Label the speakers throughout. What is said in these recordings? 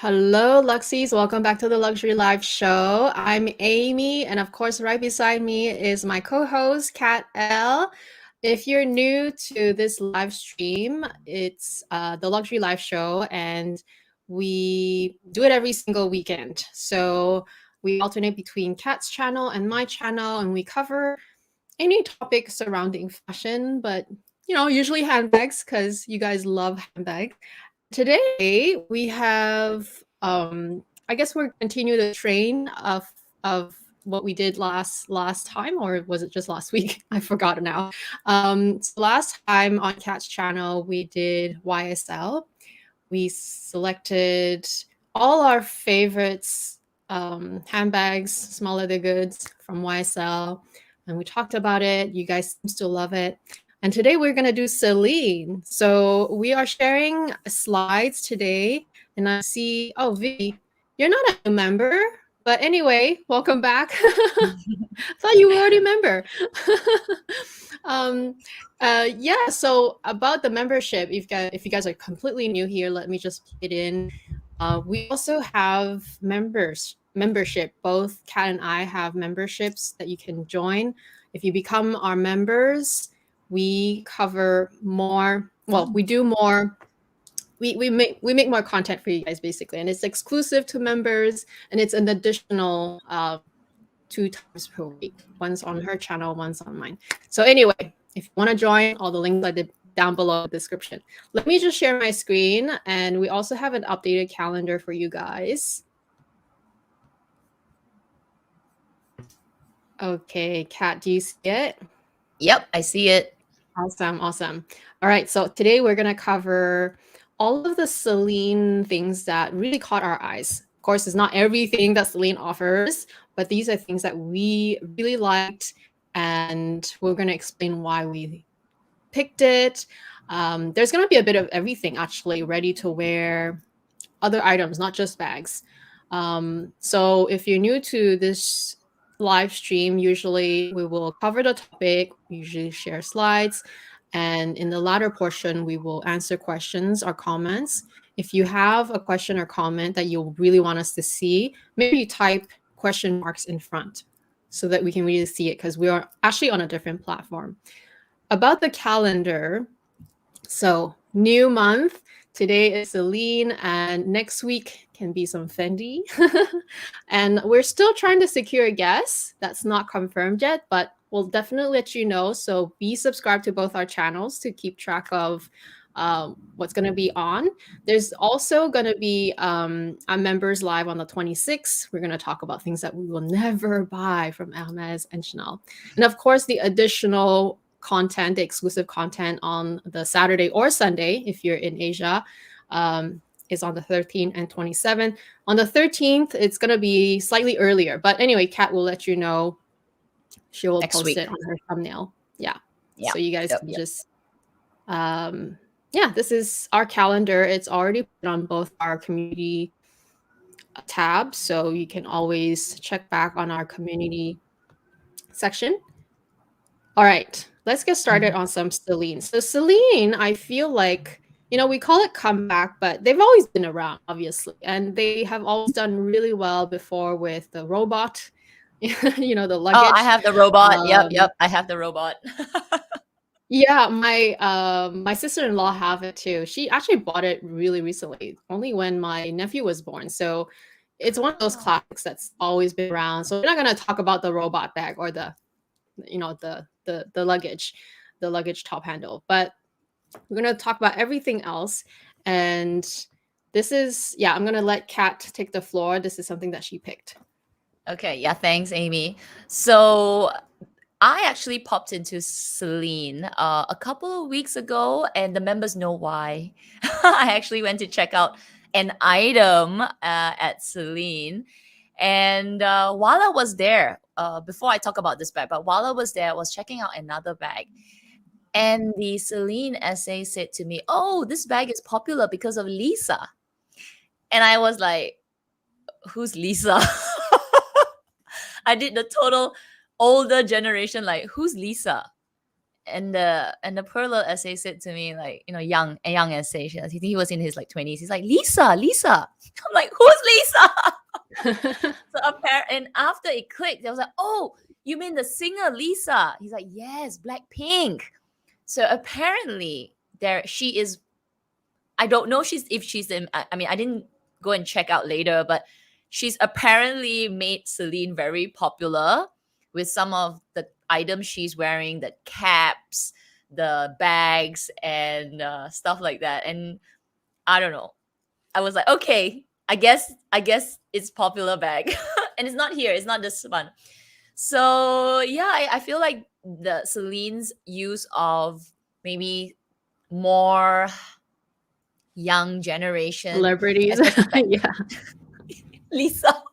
Speaker 1: Hello, Luxies. Welcome back to the Luxury Live Show. I'm Amy, and of course, right beside me is my co-host, Kat L. If you're new to this live stream, it's the Luxury Live Show, and we do it every single weekend. So we alternate between Kat's channel and my channel, and we cover any topic surrounding fashion, but usually handbags because you guys love handbags. Today we have I guess we're continue the train of what we did last time, or was it just last week? I forgot now. So last time on Cat's channel we did YSL. We selected all our favorites handbags, small leather goods from YSL, and we talked about it. You guys seem to love it. And today we're going to do Celine. So we are sharing slides today. And I see, oh, V, you're not a member. But anyway, welcome back. Thought you were already a member. Yeah, so about the membership, if you guys are completely new here, let me just put it in. We also have membership. Both Kat and I have memberships that you can join. If you become our members, we cover more. Well, we do more. We make more content for you guys basically, and it's exclusive to members, and it's an additional 2 times per week. One's on her channel, one's on mine. So anyway, if you want to join, all the links are down below in the description. Let me just share my screen, and we also have an updated calendar for you guys. Okay, Kat, do you see it?
Speaker 2: Yep, I see it.
Speaker 1: Awesome. All right, so today we're going to cover all of the Celine things that really caught our eyes. Of course, it's not everything that Celine offers, but these are things that we really liked, and we're going to explain why we picked it. There's going to be a bit of everything, actually, ready to wear other items, not just bags. So if you're new to this live stream, usually we will cover the topic, we usually share slides, and in the latter portion, we will answer questions or comments. If you have a question or comment that you really want us to see, maybe you type question marks in front so that we can really see it, because we are actually on a different platform. About the calendar, so new month, today is Celine, and next week can be some Fendi. And we're still trying to secure a guest. That's not confirmed yet, but we'll definitely let you know. So be subscribed to both our channels to keep track of what's going to be on. There's also going to be a members live on the 26th. We're going to talk about things that we will never buy from Hermes and Chanel. And of course, the additional content, the exclusive content on the Saturday or Sunday, if you're in Asia, is on the 13th and 27th. On the 13th, it's going to be slightly earlier. But anyway, Kat will let you know. She will post it on her thumbnail. Yeah. So you guys can just, yeah, this is our calendar. It's already put on both our community tabs. So you can always check back on our community section. All right, let's get started on some Celine. So Celine, I feel like, we call it comeback, but they've always been around, obviously. And they have always done really well before with the robot, the luggage.
Speaker 2: Oh, I have the robot. Yep, I have the robot.
Speaker 1: Yeah, my sister-in-law have it too. She actually bought it really recently, only when my nephew was born. So it's one of those classics that's always been around. So we're not going to talk about the robot bag or the luggage top handle, but we're going to talk about everything else. And this is, I'm going to let Kat take the floor. This is something that she picked.
Speaker 2: Okay, yeah, thanks, Amy. So I actually popped into Celine a couple of weeks ago, and the members know why. I actually went to check out an item at Celine. And while I was there, before I talk about this bag, but while I was there, I was checking out another bag. And the Celine essay said to me, "Oh, this bag is popular because of Lisa." And I was like, who's Lisa? I did the total older generation, like, who's Lisa? the poor little essay said to me, like, a young essay. I think he was in his like 20s. He's like, Lisa. I'm like, who's Lisa? So apparently, and after it clicked, I was like, oh, you mean the singer Lisa? He's like, yes, Blackpink. So apparently she is. I don't know if she's in. I mean, I didn't go and check out later, but she's apparently made Celine very popular with some of the items she's wearing, the caps, the bags, and stuff like that. And I don't know. I was like, okay, I guess it's popular bag, and it's not here. It's not this one. So yeah, I feel like the Celine's use of maybe more young generation
Speaker 1: Celebrities. Yeah.
Speaker 2: Lisa,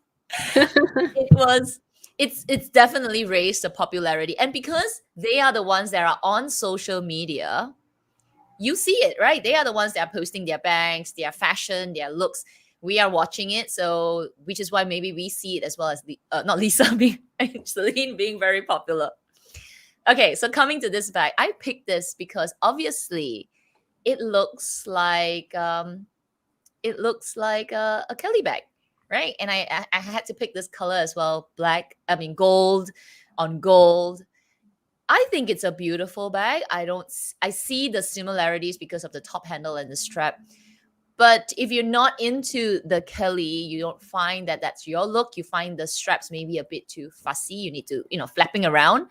Speaker 2: it's definitely raised the popularity, and because they are the ones that are on social media, you see it, right? They are the ones that are posting their bangs, their fashion, their looks. We are watching it, so which is why maybe we see it as well as not Lisa being Celine being very popular. Okay, so coming to this bag, I picked this because obviously it looks like a Kelly bag, right? And I had to pick this color as well, gold on gold. I think it's a beautiful bag. I see the similarities because of the top handle and the strap. But if you're not into the Kelly, you don't find that that's your look. You find the straps maybe a bit too fussy. You need to, flapping around.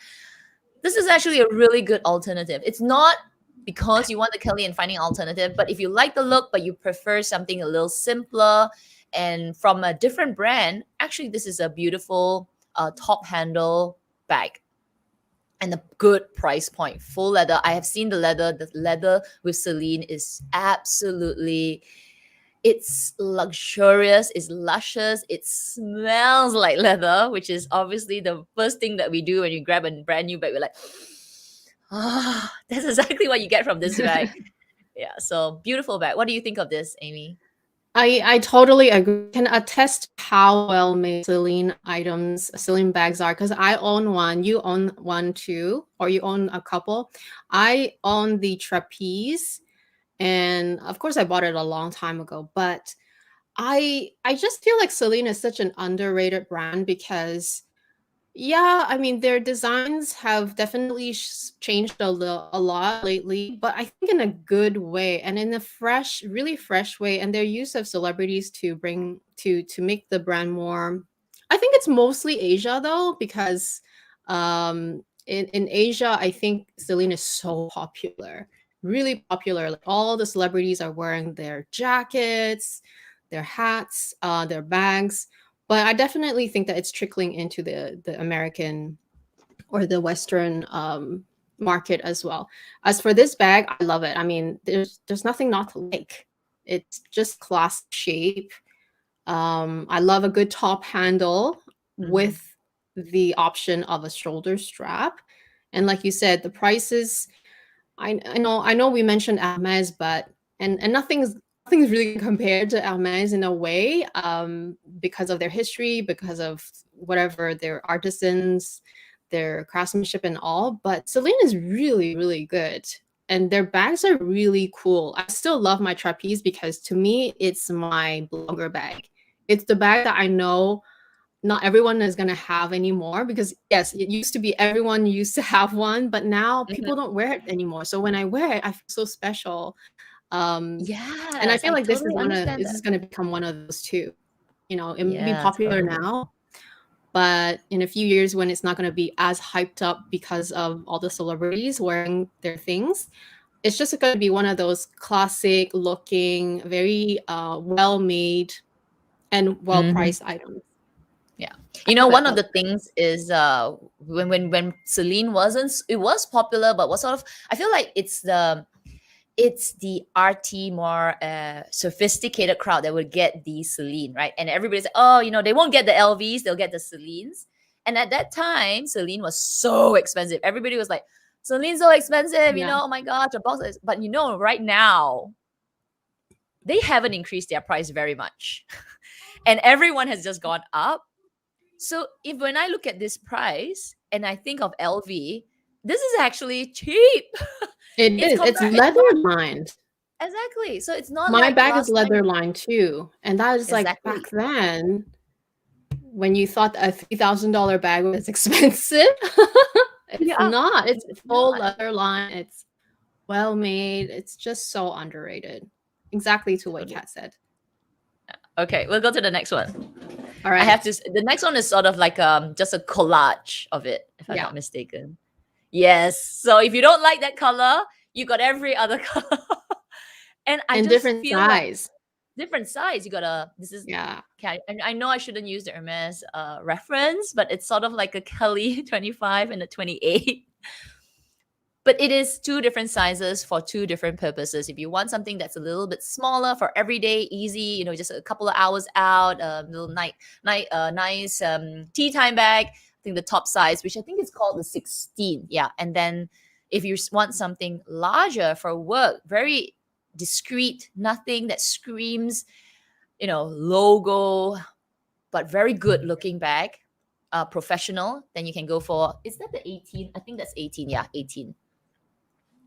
Speaker 2: This is actually a really good alternative. It's not because you want the Kelly and finding an alternative, but if you like the look, but you prefer something a little simpler and from a different brand, actually this is a beautiful top handle bag. And a good price point. Full leather. I have seen the leather. The leather with Celine is absolutely, it's luxurious, it's luscious, it smells like leather, which is obviously the first thing that we do when you grab a brand new bag. We're like, that's exactly what you get from this bag. Yeah, so beautiful bag. What do you think of this, Amy?
Speaker 1: I totally agree. Can attest how well made Celine bags are, because I own one. You own one too, or you own a couple. I own the Trapeze, and of course I bought it a long time ago. But I just feel like Celine is such an underrated brand because, yeah, I mean, their designs have definitely changed a lot lately, but I think in a good way and in a really fresh way. And their use of celebrities to bring to make the brand more. I think it's mostly Asia though, because in Asia, I think Celine is so popular, really popular. Like all the celebrities are wearing their jackets, their hats, their bags. But I definitely think that it's trickling into the American or the Western market as well. As for this bag, I love it. I mean, there's nothing not to like. It's just class shape. I love a good top handle with the option of a shoulder strap. And like you said, the prices. I know we mentioned Hermes, but and nothing's really compared to Hermes in a way, because of their history, because of whatever their artisans, their craftsmanship and all. But Celine is really, really good. And their bags are really cool. I still love my Trapeze because to me, it's my blogger bag. It's the bag that I know not everyone is going to have anymore, because yes, it used to be everyone used to have one, but now people don't wear it anymore. So when I wear it, I feel so special. And I
Speaker 2: Yes,
Speaker 1: feel
Speaker 2: I
Speaker 1: like
Speaker 2: totally understand
Speaker 1: this is
Speaker 2: that.
Speaker 1: going to become one of those too. It may be
Speaker 2: Yeah,
Speaker 1: popular
Speaker 2: totally.
Speaker 1: now, but in a few years when it's not going to be as hyped up because of all the celebrities wearing their things, it's just going to be one of those classic looking, very well made and well
Speaker 2: Mhm.
Speaker 1: priced items.
Speaker 2: Yeah.
Speaker 1: But
Speaker 2: One of the things is when Celine it was popular, but was sort of, I feel like it's the arty, more sophisticated crowd that would get the Celine, right? And everybody's like, oh, they won't get the LVs, they'll get the Celines. And at that time, Celine was so expensive. Everybody was like, Celine's so expensive,
Speaker 1: yeah.
Speaker 2: oh my gosh, a box. But right now, they haven't increased their price very much. And everyone has just gone up. So when I look at this price and I think of LV, this is actually cheap.
Speaker 1: It
Speaker 2: It's
Speaker 1: is. It's
Speaker 2: compared. It's
Speaker 1: leather
Speaker 2: not
Speaker 1: lined.
Speaker 2: exactly. So it's not
Speaker 1: My
Speaker 2: like
Speaker 1: bag is
Speaker 2: last time.
Speaker 1: leather lined too, and that is like back
Speaker 2: Exactly.
Speaker 1: then when you thought a $3,000 bag was expensive. It's
Speaker 2: Yeah.
Speaker 1: not. It's
Speaker 2: It's
Speaker 1: full
Speaker 2: not.
Speaker 1: leather line. It's well made. It's just so underrated. Exactly to what
Speaker 2: Totally.
Speaker 1: Kat said.
Speaker 2: Okay, we'll go to the next one.
Speaker 1: All
Speaker 2: I have
Speaker 1: right.
Speaker 2: to. The next one is sort of like just a collage of it, if I'm
Speaker 1: Yeah.
Speaker 2: not mistaken. Yes. So if you don't like that color, you got every other color. And I
Speaker 1: And
Speaker 2: just
Speaker 1: different
Speaker 2: feel like
Speaker 1: size.
Speaker 2: different size. You got a. This is.
Speaker 1: Yeah.
Speaker 2: Okay, I know I shouldn't use the Hermes reference, but it's sort of like a Kelly 25 and a 28. But it is two different sizes for two different purposes. If you want something that's a little bit smaller for everyday, easy, just a couple of hours out, a little nice tea time bag. I think the top size, which I think is called the 16. Yeah. And then if you want something larger for work, very discreet, nothing that screams, logo, but very good looking bag, professional, then you can go for, is that the 18? I think that's 18. Yeah, 18.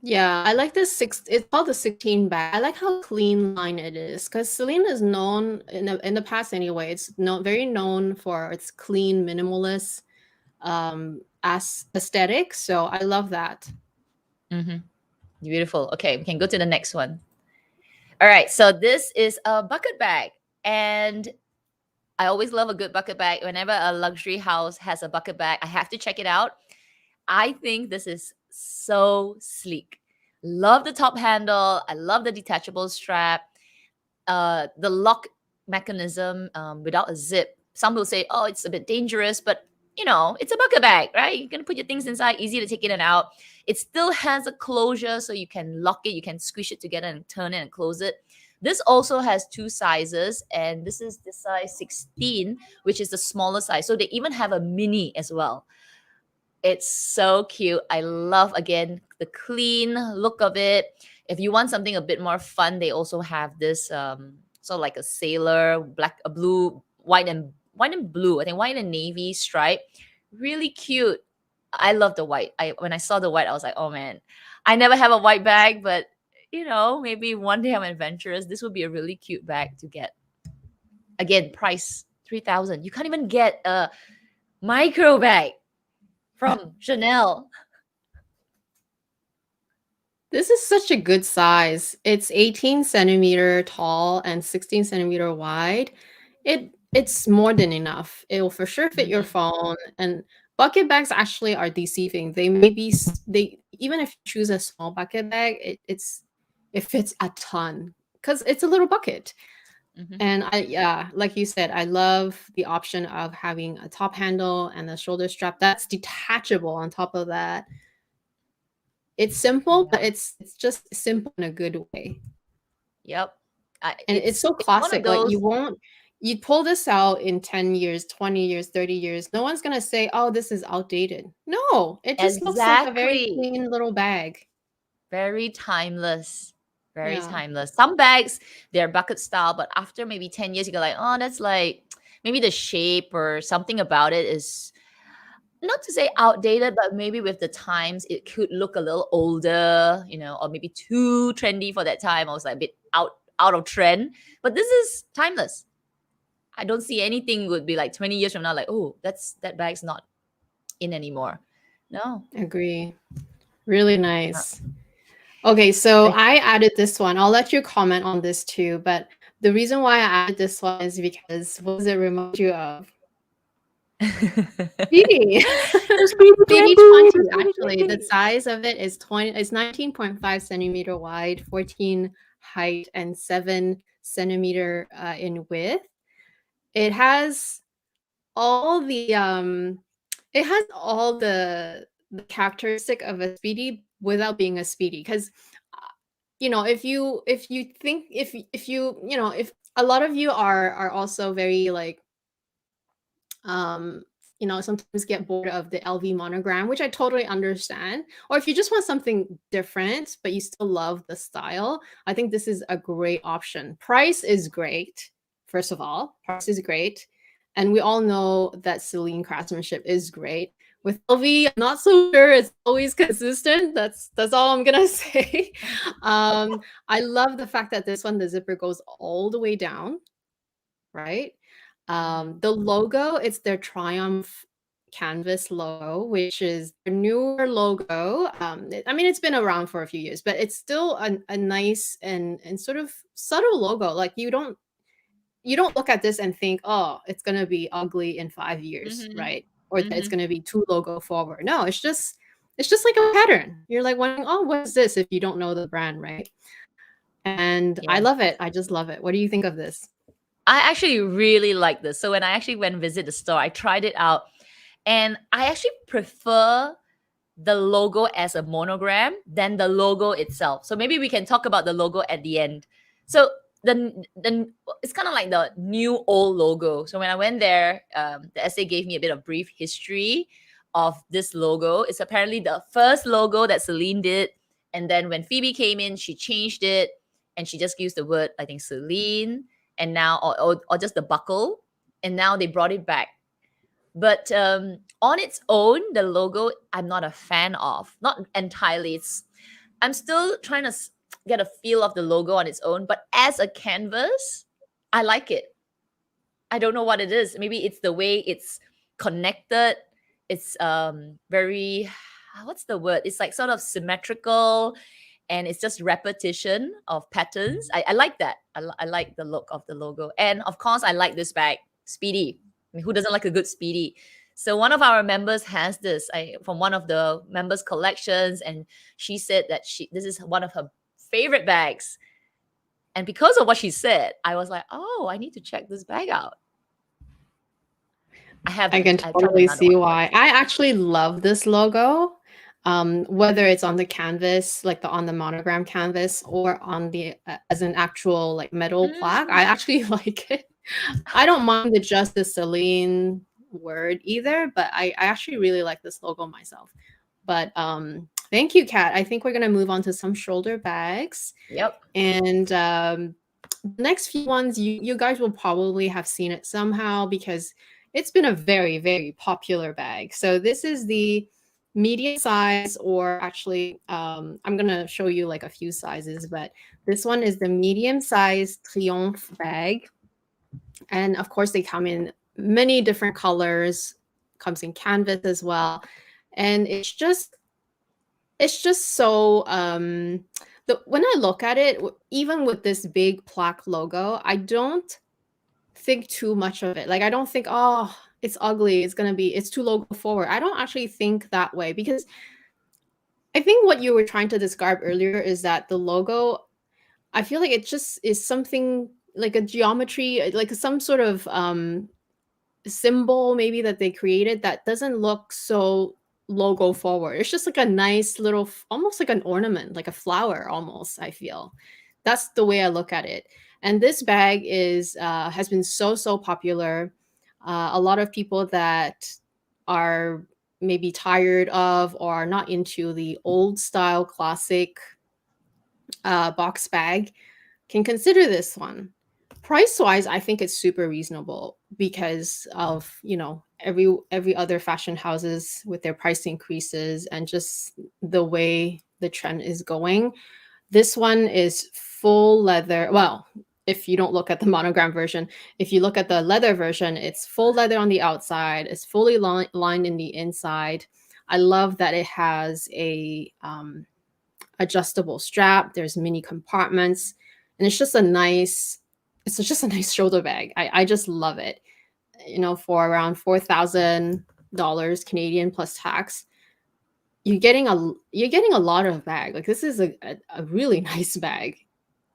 Speaker 1: Yeah, I like this it's called the 16 bag. I like how clean line it is because Celine is known in the past anyway. It's very known for its clean, minimalist as aesthetic. So I love that.
Speaker 2: Mm-hmm. Beautiful. Okay, we can go to the next one. All right, so this is a bucket bag, and I always love a good bucket bag. Whenever a luxury house has a bucket bag, I have to check it out. I think this is so sleek. Love the top handle. I love the detachable strap. The lock mechanism without a zip. Some will say, oh, it's a bit dangerous, but it's a bucket bag, right? You're gonna put your things inside, easy to take in and out. It still has a closure, so you can lock it, you can squish it together and turn it and close it. This also has two sizes, and this is the size 16, which is the smaller size. So they even have a mini as well. It's so cute. I love, again, the clean look of it. If you want something a bit more fun, they also have this sort of like a sailor, blue, white and blue. I think white and navy stripe. Really cute. I love the white. When I saw the white, I was like, oh man, I never have a white bag, but maybe one day I'm adventurous. This would be a really cute bag to get. Again, price 3,000. You can't even get a micro bag from Chanel.
Speaker 1: This is such a good size. It's 18 centimeter tall and 16 centimeter wide. It's more than enough. It will for sure fit your phone. And bucket bags actually are deceiving. They may be they even if you choose a small bucket bag, it fits a ton because it's a little bucket. And like you said, I love the option of having a top handle and a shoulder strap that's detachable on top of that. It's simple, but it's just simple in a good way.
Speaker 2: Yep.
Speaker 1: And it's so
Speaker 2: One of
Speaker 1: classic. Like
Speaker 2: those.
Speaker 1: you pull this out in 10 years, 20 years, 30 years. No one's going to say, oh, this is outdated. No, it just looks like a very
Speaker 2: Exactly.
Speaker 1: clean little bag.
Speaker 2: Very timeless. Very
Speaker 1: Yeah.
Speaker 2: timeless. Some bags, they're bucket style, but after maybe 10 years, you go like, oh, that's like maybe the shape or something about it is not to say outdated, but maybe with the times, it could look a little older, or maybe too trendy for that time. I was like a bit out of trend. But this is timeless. I don't see anything would be like 20 years from now, like, oh, that bag's not in anymore. No.
Speaker 1: Agree. Really nice. Okay, so I added this one. I'll let you comment on this too, but the reason why I added this one is because what does it remind you of? Speedy. Speedy 20, actually. The size of it is 19.5 centimeter wide, 14 height, and 7 centimeter in width. It has all the characteristic of a Speedy without being a Speedy. Because if you think if a lot of you are also very like sometimes get bored of the LV monogram, which I totally understand. Or if you just want something different, but you still love the style, I think this is a great option. Price is great. First of all, price is great. And we all know that Celine craftsmanship is great. With LV, I'm not so sure it's always consistent. That's all I'm gonna say. I love the fact that this one, the zipper goes all the way down, right? The logo, it's their Triumph canvas logo, which is a newer logo. I mean, it's been around for a few years, but it's still a nice and sort of subtle logo. Like you don't look at this and think, oh, it's gonna be ugly in 5 years,
Speaker 2: Mm-hmm.
Speaker 1: right? Or that it's
Speaker 2: Mm-hmm.
Speaker 1: gonna be too logo forward. No, it's just like a pattern. You're like wondering, oh, what is this if you don't know the brand, right? And I
Speaker 2: Yeah.
Speaker 1: love it. I just love it. What do you think of this?
Speaker 2: I actually really like this. So when I actually went visit the store, I tried it out, and I actually prefer the logo as a monogram than the logo itself. So maybe we can talk about the logo at the end. So the it's kind of like the new old logo. So when I went there, the essay gave me a bit of brief history of this logo. It's apparently the first logo that Celine did, and then when Phoebe came in, she changed it, and she just used the word, I think, Celine, and now or just the buckle, and now they brought it back. But on its own, the logo I'm not a fan of. Not entirely. I'm still trying to get a feel of the logo on its own. But as a canvas, I like it. I don't know what it is. Maybe it's the way it's connected. It's very, what's the word? It's like sort of symmetrical, and it's just repetition of patterns. I like that. I like the look of the logo. And of course, I like this bag, Speedy. I mean, who doesn't like a good Speedy? So one of our members has this from one of the members' collections, and she said that this is one of her favorite bags. And because of what she said, I was like, oh, I need to check this bag out. I haven't.
Speaker 1: I can
Speaker 2: I've tried
Speaker 1: totally
Speaker 2: another
Speaker 1: see
Speaker 2: one
Speaker 1: why.
Speaker 2: first.
Speaker 1: I actually love this logo. Whether it's on the canvas, like on the monogram canvas, or on the as an actual like metal plaque, I actually like it. I don't mind the Celine word either, but I actually really like this logo myself. But thank you, Kat. I think we're gonna move on to some shoulder bags.
Speaker 2: Yep.
Speaker 1: And the next few ones, you guys will probably have seen it somehow because it's been a very, very popular bag. So this is the medium size, or actually, I'm going to show you like a few sizes, but this one is the medium size Triomphe bag. And of course, they come in many different colors, comes in canvas as well. And it's just so when I look at it, even with this big plaque logo, I don't think too much of it. Like I don't think, oh, it's ugly, it's too logo forward. I don't actually think that way, because I think what you were trying to describe earlier is that the logo, I feel like it just is something like a geometry, like some sort of symbol maybe that they created that doesn't look so logo forward. It's just like a nice little, almost like an ornament, like a flower almost, I feel. That's the way I look at it. And this bag is has been so popular. A lot of people that are maybe tired of or are not into the old style classic box bag can consider this one. Price wise, I think it's super reasonable because of, every other fashion houses with their price increases and just the way the trend is going. This one is full leather. Well, if you don't look at the monogram version, if you look at the leather version, it's full leather on the outside, it's fully lined in the inside. I love that it has a adjustable strap. There's mini compartments, and it's just a nice shoulder bag. I just love it. For around $4,000 Canadian plus tax, you're getting a lot of bag. Like this is a really nice bag.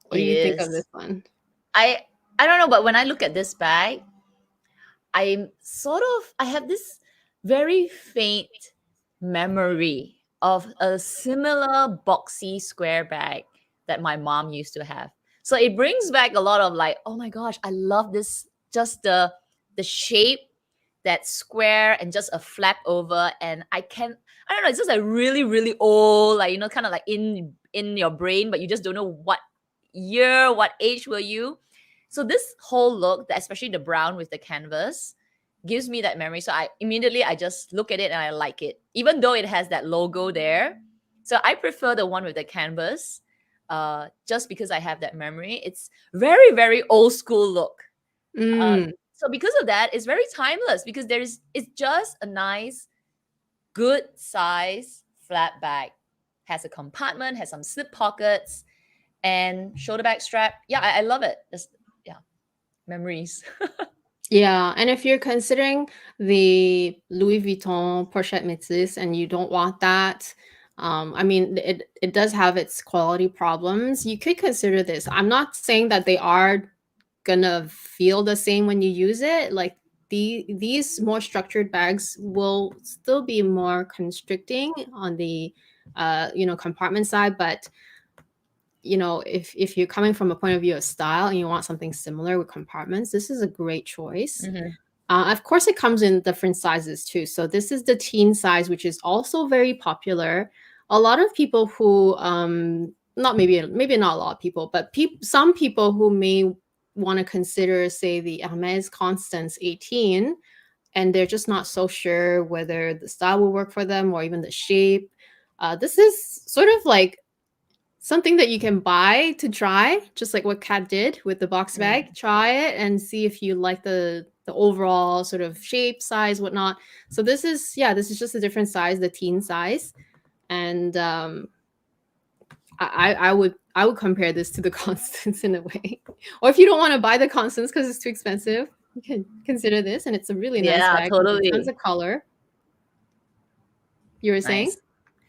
Speaker 1: What
Speaker 2: It
Speaker 1: do you think of
Speaker 2: is.
Speaker 1: this one?
Speaker 2: I don't know, but when I look at this bag, I have this very faint memory of a similar boxy square bag that my mom used to have. So it brings back a lot of like, oh my gosh, I love this, just the shape, that square, and just a flap over. And I don't know, it's just like really, really old, like, kind of like in your brain, but you just don't know what year, what age were you. So this whole look, especially the brown with the canvas, gives me that memory. So I immediately I just look at it and I like it, even though it has that logo there. So I prefer the one with the canvas, just because I have that memory. It's very, very old school look.
Speaker 1: Mm.
Speaker 2: So because of that, it's very timeless because it's just a nice, good size flat bag. Has a compartment, has some slip pockets, and shoulder bag strap. Yeah, I love it. Yeah, memories.
Speaker 1: Yeah, and if you're considering the Louis Vuitton Pochette Métis and you don't want that, I mean, it does have its quality problems. You could consider this. I'm not saying that they are gonna feel the same when you use it. Like these more structured bags will still be more constricting on the compartment side, but if you're coming from a point of view of style and you want something similar with compartments, this is a great choice. Of course, it comes in different sizes too. So this is the teen size, which is also very popular. A lot of people who, not maybe not a lot of people, but some people who may want to consider, say, the Hermes Constance 18, and they're just not so sure whether the style will work for them or even the shape. This is sort of like something that you can buy to try, just like what Kat did with the box bag. Try it and see if you like the overall sort of shape, size, whatnot. So this is just a different size, the teen size, and I would compare this to the Constance in a way. Or if you don't want to buy the Constance because it's too expensive, you can consider this, and it's a really nice bag.
Speaker 2: Totally.
Speaker 1: Tons of color. You were saying?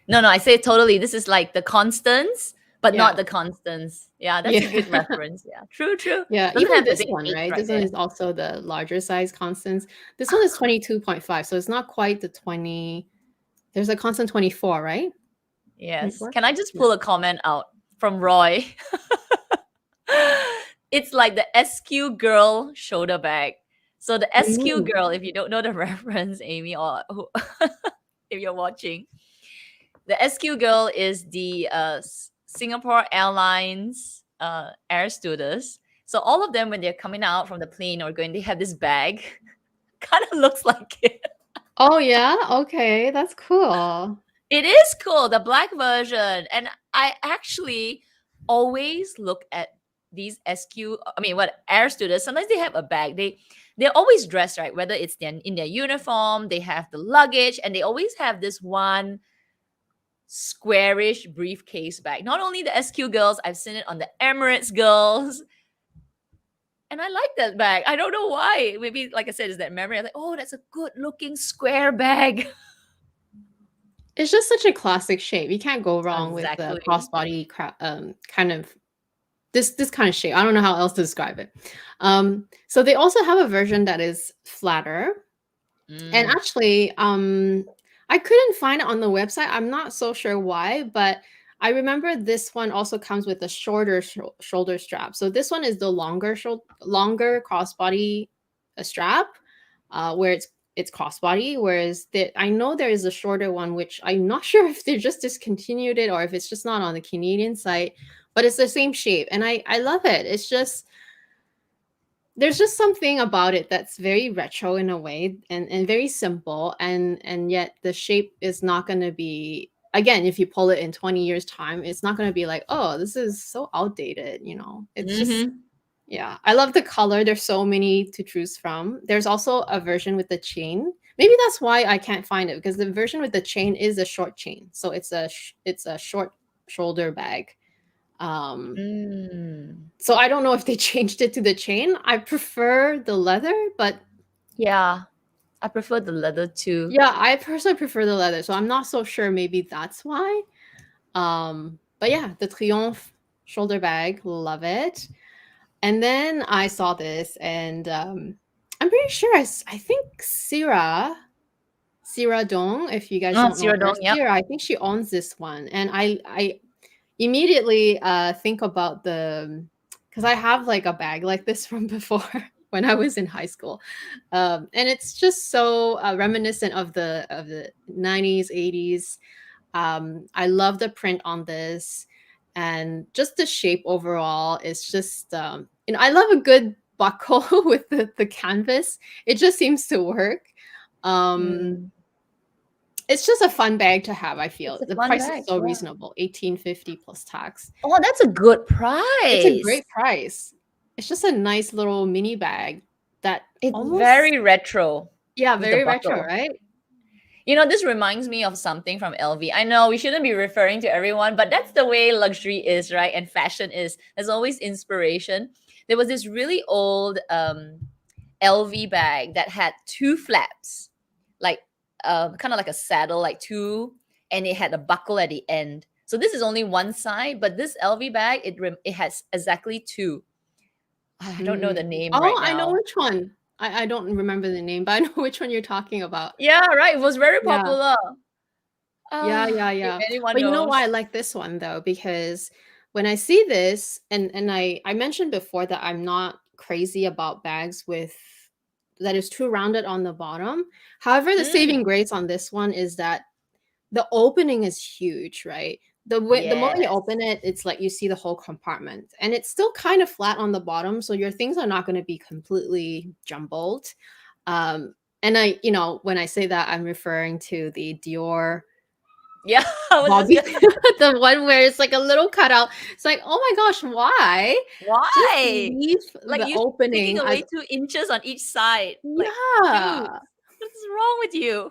Speaker 2: No, I say totally. This is like the Constance, but not the Constance. Yeah, that's a good reference. Yeah, true.
Speaker 1: Yeah,
Speaker 2: Doesn't
Speaker 1: even
Speaker 2: have the
Speaker 1: this
Speaker 2: big
Speaker 1: one,
Speaker 2: H
Speaker 1: right? This
Speaker 2: there.
Speaker 1: one is also the larger size Constance. This one is 22.5, so it's not quite the 20. There's a Constant 24, right?
Speaker 2: Yes.
Speaker 1: 24?
Speaker 2: Can I just pull a comment out from Roy? It's like the SQ girl shoulder bag. So the SQ girl, if you don't know the reference, Amy, or if you're watching, the SQ girl is the Singapore Airlines air stewardess. So all of them, when they're coming out from the plane or going, they have this bag. Kind of looks like it.
Speaker 1: Oh yeah, okay, that's cool.
Speaker 2: It is cool, the black version. And I actually always look at these air stewardess. Sometimes they have a bag. They're always dressed, right? Whether it's in their uniform, they have the luggage, and they always have this one squarish briefcase bag. Not only the SQ girls, I've seen it on the Emirates girls. And I like that bag. I don't know why. Maybe, like I said, is that memory. I'm like, oh, that's a good looking square bag.
Speaker 1: It's just such a classic shape. You can't go wrong with the
Speaker 2: Exactly.
Speaker 1: crossbody kind of this kind of shape. I don't know how else to describe it. So they also have a version that is flatter. And actually, I couldn't find it on the website. I'm not so sure why, but I remember this one also comes with a shorter shoulder strap. So this one is the longer crossbody strap, where it's crossbody. Whereas I know there is a shorter one, which I'm not sure if they just discontinued it or if it's just not on the Canadian site. But it's the same shape, and I love it. It's just there's just something about it that's very retro in a way and very simple, and yet the shape is not going to be, again, if you pull it in 20 years time, it's not going to be like, oh, this is so outdated, it's just, yeah. I love the color. There's so many to choose from. There's also a version with the chain. Maybe that's why I can't find it, because the version with the chain is a short chain, so it's a short shoulder bag. So I don't know if they changed it to the chain. I prefer the leather, but
Speaker 2: yeah, I prefer the leather too.
Speaker 1: Yeah, I personally prefer the leather, so I'm not so sure. Maybe that's why. But yeah, the Triomphe shoulder bag, love it. And then I saw this, and I'm pretty sure I think Syrah Dong, if you guys don't know
Speaker 2: Syrah
Speaker 1: her,
Speaker 2: Dong, yep.
Speaker 1: Syrah, I think she owns this one, and I immediately think about because I have like a bag like this from before when I was in high school, and it's just so reminiscent of the 90s, 80s. I love the print on this, and just the shape overall is just I love a good buckle with the canvas. It just seems to work. It's just a fun bag to have, I feel.
Speaker 2: It's a
Speaker 1: The
Speaker 2: fun
Speaker 1: price is
Speaker 2: bag.
Speaker 1: so
Speaker 2: Yeah.
Speaker 1: reasonable, $18.50 plus tax.
Speaker 2: Oh, that's a good price.
Speaker 1: It's a great price. It's just a nice little mini bag that
Speaker 2: It's
Speaker 1: almost
Speaker 2: very retro.
Speaker 1: yeah,
Speaker 2: with the
Speaker 1: very retro,
Speaker 2: buckle.
Speaker 1: right?
Speaker 2: You know, this reminds me of something from LV. I know we shouldn't be referring to everyone, but that's the way luxury is, right? And fashion is. There's always inspiration. There was this really old LV bag that had two flaps, like kind of like a saddle, like two, and it had a buckle at the end. So this is only one side, but this LV bag, it has exactly two. I don't know the name
Speaker 1: Oh,
Speaker 2: right
Speaker 1: I know
Speaker 2: now.
Speaker 1: which one. I don't remember the name, but I know which one you're talking about.
Speaker 2: Yeah, right. It was very
Speaker 1: Yeah.
Speaker 2: popular.
Speaker 1: Yeah.
Speaker 2: If anyone
Speaker 1: But you know
Speaker 2: knows.
Speaker 1: why I like this one though? Because when I see this, and I mentioned before that I'm not crazy about bags with that is too rounded on the bottom. However, the saving grace on this one is that the opening is huge, right? The moment you
Speaker 2: Yes.
Speaker 1: open it, it's like you see the whole compartment, and it's still kind of flat on the bottom, so your things are not going to be completely jumbled. And I, when I say that, I'm referring to the Dior
Speaker 2: Yeah, I was
Speaker 1: Bobby,
Speaker 2: just gonna
Speaker 1: the one where it's like a little cutout. It's like, oh my gosh, why? Just
Speaker 2: why?
Speaker 1: leave
Speaker 2: Like
Speaker 1: the
Speaker 2: you taking
Speaker 1: opening
Speaker 2: away
Speaker 1: as
Speaker 2: 2 inches on each side. Like, dude,
Speaker 1: yeah,
Speaker 2: what's wrong with you?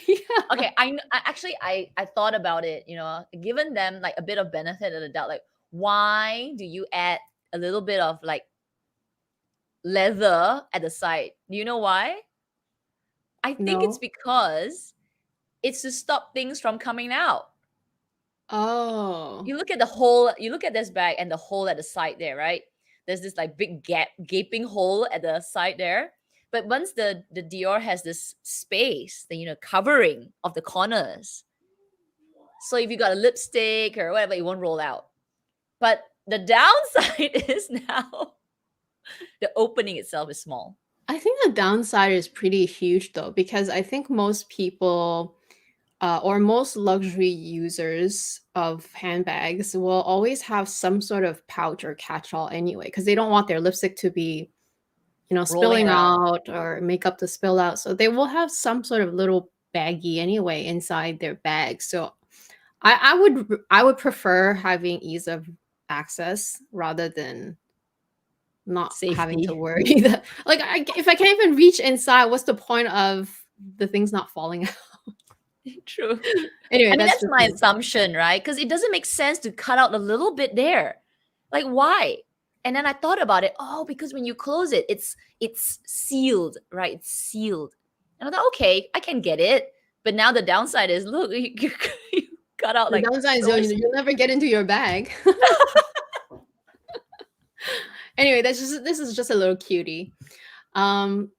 Speaker 1: yeah.
Speaker 2: Okay, I thought about it, you know, given them like a bit of benefit of the doubt, like why do you add a little bit of like leather at the side? Do you know why? I think it's
Speaker 1: No.
Speaker 2: because it's to stop things from coming out.
Speaker 1: Oh.
Speaker 2: You look at the hole, you look at this bag and the hole at the side there, right? There's this like big gaping hole at the side there. But once the Dior has this space, the covering of the corners. So if you got a lipstick or whatever, it won't roll out. But the downside is now the opening itself is small.
Speaker 1: I think the downside is pretty huge though, because I think most people or most luxury users of handbags will always have some sort of pouch or catch-all anyway, because they don't want their lipstick to be,
Speaker 2: Rolling
Speaker 1: spilling
Speaker 2: around.
Speaker 1: out or makeup to spill out. So they will have some sort of little baggie anyway inside their bag. So I would prefer having ease of access rather than not having to
Speaker 2: Safety.
Speaker 1: worry that like if I can't even reach inside, what's the point of the things not falling out?
Speaker 2: True.
Speaker 1: Anyway,
Speaker 2: I mean,
Speaker 1: that's
Speaker 2: that's
Speaker 1: just
Speaker 2: my
Speaker 1: me.
Speaker 2: assumption, right? Because it doesn't make sense to cut out a little bit there. Like, why? And then I thought about it. Oh, because when you close it, it's sealed, right? It's sealed. And I thought, okay, I can get it. But now the downside is, look, you cut out
Speaker 1: The
Speaker 2: like
Speaker 1: downside is
Speaker 2: so much.
Speaker 1: you'll never get into your bag. Anyway, this is just a little cutie.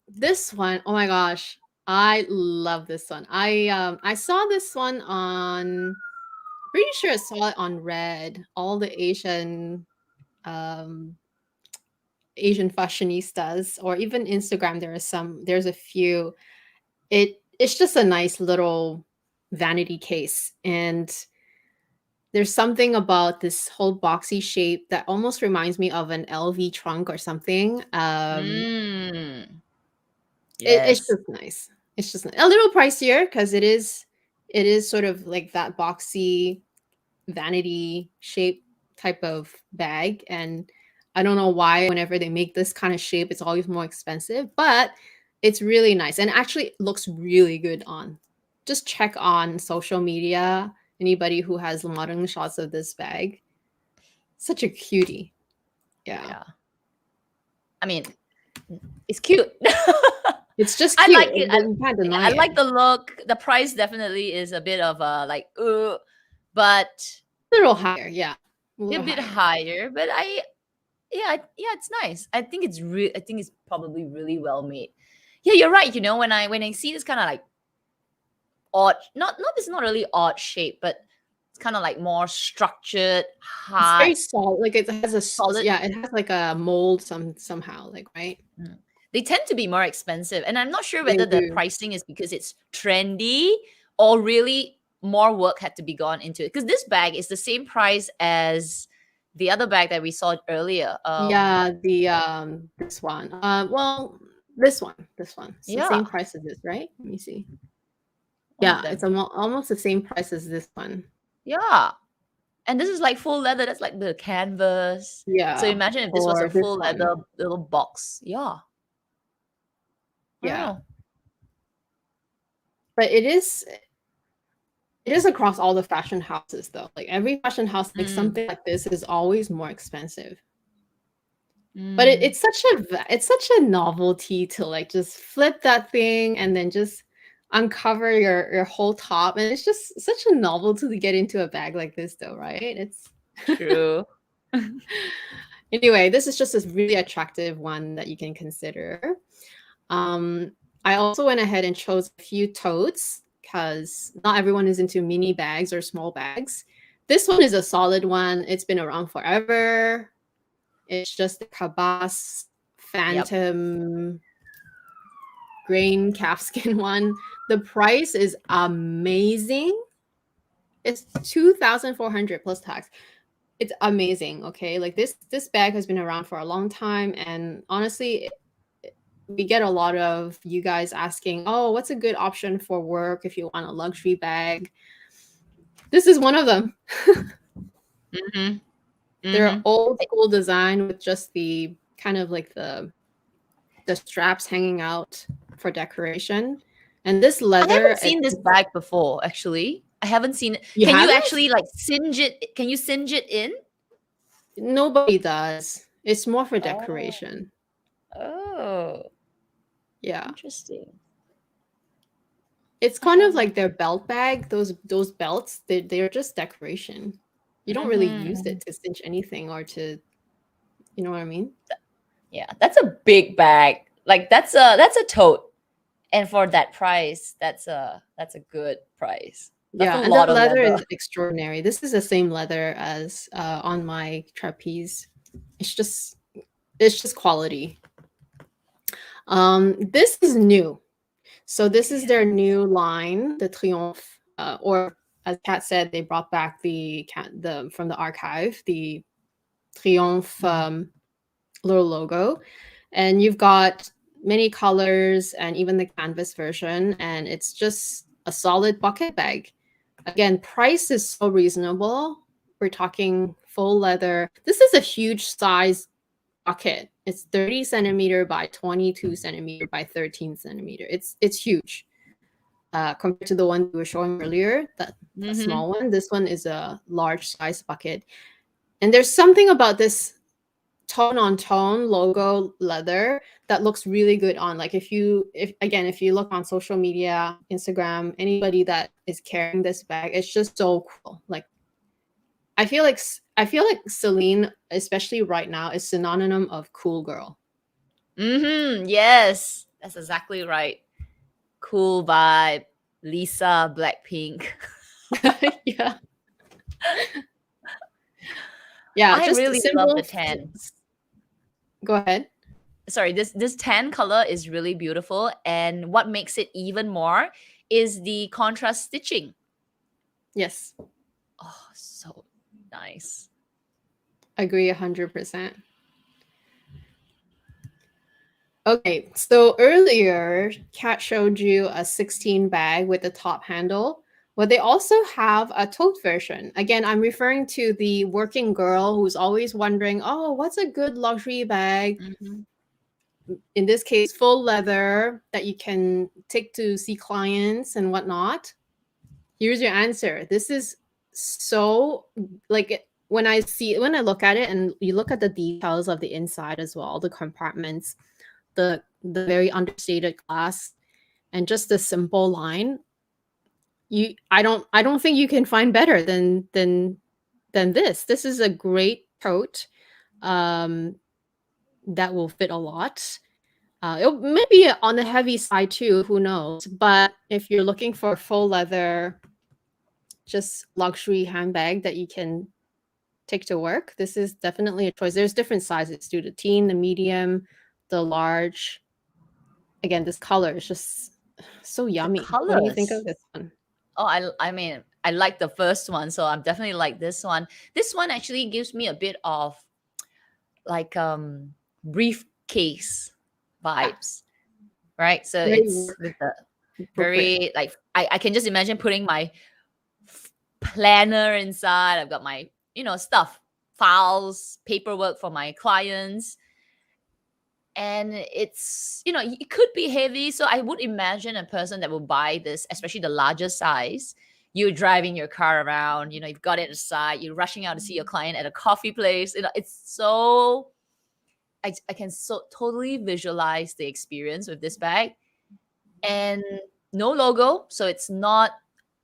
Speaker 1: This one, oh my gosh, I love this one. I saw this one on pretty sure I saw it on Red. All the um Asian fashionistas, or even Instagram. There's a few. It's just a nice little vanity case, and there's something about this whole boxy shape that almost reminds me of an LV trunk or something.
Speaker 2: Mm,
Speaker 1: It's
Speaker 2: yes.
Speaker 1: just nice. It's just a little pricier because it is sort of like that boxy vanity shape type of bag, and I don't know why whenever they make this kind of shape it's always more expensive, but it's really nice and actually looks really good on. Just check on social media anybody who has modeling shots of this bag. Such a cutie. Yeah.
Speaker 2: Yeah. I mean, it's cute.
Speaker 1: It's just
Speaker 2: I
Speaker 1: cute.
Speaker 2: like it.
Speaker 1: You can't deny
Speaker 2: I
Speaker 1: it.
Speaker 2: like the look. The price definitely is a bit of a like, but
Speaker 1: A little higher, yeah. A
Speaker 2: a
Speaker 1: little
Speaker 2: bit
Speaker 1: higher.
Speaker 2: higher. But yeah, it's nice. I think I think it's probably really well made. Yeah, you're right. You know, when I see this kind of like odd, not it's not really odd shape, but it's kind of like more structured,
Speaker 1: It's
Speaker 2: hard,
Speaker 1: very solid. Like it has
Speaker 2: solid.
Speaker 1: yeah, it has like a mold somehow, like right?
Speaker 2: Mm. They tend to be more expensive, and I'm not sure
Speaker 1: They
Speaker 2: whether the
Speaker 1: do.
Speaker 2: pricing is because it's trendy or really more work had to be gone into it. Because this bag is the same price as the other bag that we saw earlier.
Speaker 1: Yeah, this one. Well, this one. It's the
Speaker 2: Yeah,
Speaker 1: same price as this, right? Let me see.
Speaker 2: one of
Speaker 1: Yeah,
Speaker 2: them.
Speaker 1: it's almost the same price as this one.
Speaker 2: Yeah. And this is like full leather. That's like the canvas. So
Speaker 1: Yeah,
Speaker 2: imagine if this was a
Speaker 1: or this
Speaker 2: full
Speaker 1: one.
Speaker 2: leather little box. Yeah. I don't
Speaker 1: Yeah,
Speaker 2: know.
Speaker 1: but it is across all the fashion houses though. Like every fashion house, like
Speaker 2: Mm,
Speaker 1: something like this is always more expensive. But
Speaker 2: mm.
Speaker 1: it's such a novelty to like just flip that thing and then just uncover your whole top, and it's just such a novelty to get into a bag like this though, right? It's
Speaker 2: True.
Speaker 1: anyway, this is just a really attractive one that you can consider. I also went ahead and chose a few totes because not everyone is into mini bags or small bags. This one is a solid one. It's been around forever. It's just the Cabas
Speaker 2: Yep.
Speaker 1: Phantom grain calfskin one. The price is amazing. It's 2,400 plus tax. It's amazing. Okay, like this bag has been around for a long time, and honestly, we get a lot of you guys asking, oh, what's a good option for work if you want a luxury bag? This is one of them.
Speaker 2: Mm-hmm.
Speaker 1: They're
Speaker 2: Mm-hmm.
Speaker 1: old school design with just the kind of like the straps hanging out for decoration. And this
Speaker 2: I
Speaker 1: leather,
Speaker 2: haven't seen this bag before, actually. I haven't seen it.
Speaker 1: you
Speaker 2: Can you
Speaker 1: haven't?
Speaker 2: actually like singe it? Can you singe it in?
Speaker 1: Nobody does. It's more for
Speaker 2: Oh.
Speaker 1: decoration.
Speaker 2: Oh.
Speaker 1: Yeah.
Speaker 2: Interesting.
Speaker 1: It's
Speaker 2: I
Speaker 1: kind of
Speaker 2: haven't.
Speaker 1: like their belt bag. Those belts, they're just decoration. You don't really use
Speaker 2: Mm-hmm.
Speaker 1: it to cinch anything or to, you know what I mean?
Speaker 2: Yeah, that's a big bag. Like that's a tote. And for that price, that's a good price. That's a
Speaker 1: Yeah, and the
Speaker 2: lot of
Speaker 1: leather
Speaker 2: leather.
Speaker 1: is extraordinary. This is the same leather as on my trapeze. It's just quality. This is new. So this is their new line, the Triomphe, or as Kat said, they brought back the from the archive, the Triomphe little logo, and you've got many colors and even the canvas version, and it's just a solid bucket bag. Again, price is so reasonable. We're talking full leather. This is a huge size bucket. It's 30 centimeter by 22 centimeter by 13 centimeter. It's huge compared to the one we were showing earlier, that
Speaker 2: Mm-hmm.
Speaker 1: small one. This one is a large size bucket. And there's something about this tone on tone logo leather that looks really good on, like if you look on social media, Instagram, anybody that is carrying this bag, it's just so cool. Like I feel like Celine, especially right now, is synonym of cool girl.
Speaker 2: Mm-hmm. Yes, that's exactly right. Cool vibe. Lisa, Blackpink.
Speaker 1: Yeah. Yeah,
Speaker 2: I
Speaker 1: just
Speaker 2: really love
Speaker 1: simple.
Speaker 2: the tan.
Speaker 1: Go ahead.
Speaker 2: Sorry, this tan color is really beautiful, and what makes it even more is the contrast stitching.
Speaker 1: Yes,
Speaker 2: Oh, so nice.
Speaker 1: agree 100%. Okay, so earlier, Kat showed you a 16 bag with the top handle. Well, they also have a tote version. Again, I'm referring to the working girl who's always wondering, oh, what's a good luxury bag?
Speaker 2: Mm-hmm.
Speaker 1: In this case, full leather that you can take to see clients and whatnot. Here's your answer. This is so like when I look at it and you look at the details of the inside as well, the compartments, the very understated glass, and just the simple line, I don't think you can find better than this. This is a great coat that will fit a lot. It may be on the heavy side too, who knows? But if you're looking for a full leather, just luxury handbag that you can take to work, this is definitely a choice. There's different sizes too, the teen, the medium, the large. Again, this color is just so
Speaker 2: The
Speaker 1: yummy. What do you think of
Speaker 2: colors.
Speaker 1: this one?
Speaker 2: Oh, I mean, I like the first one, so I'm definitely like this one. This one actually gives me a bit of like briefcase
Speaker 1: Yeah,
Speaker 2: vibes, right? So
Speaker 1: very
Speaker 2: it's
Speaker 1: work
Speaker 2: with the
Speaker 1: appropriate.
Speaker 2: very like I can just imagine putting my planner inside. I've got my, stuff, files, paperwork for my clients. And it's, it could be heavy. So I would imagine a person that will buy this, especially the larger size. You're driving your car around, you've got it aside, you're rushing out to see your client at a coffee place. It's so, I can so totally visualize the experience with this bag. And no logo, so it's not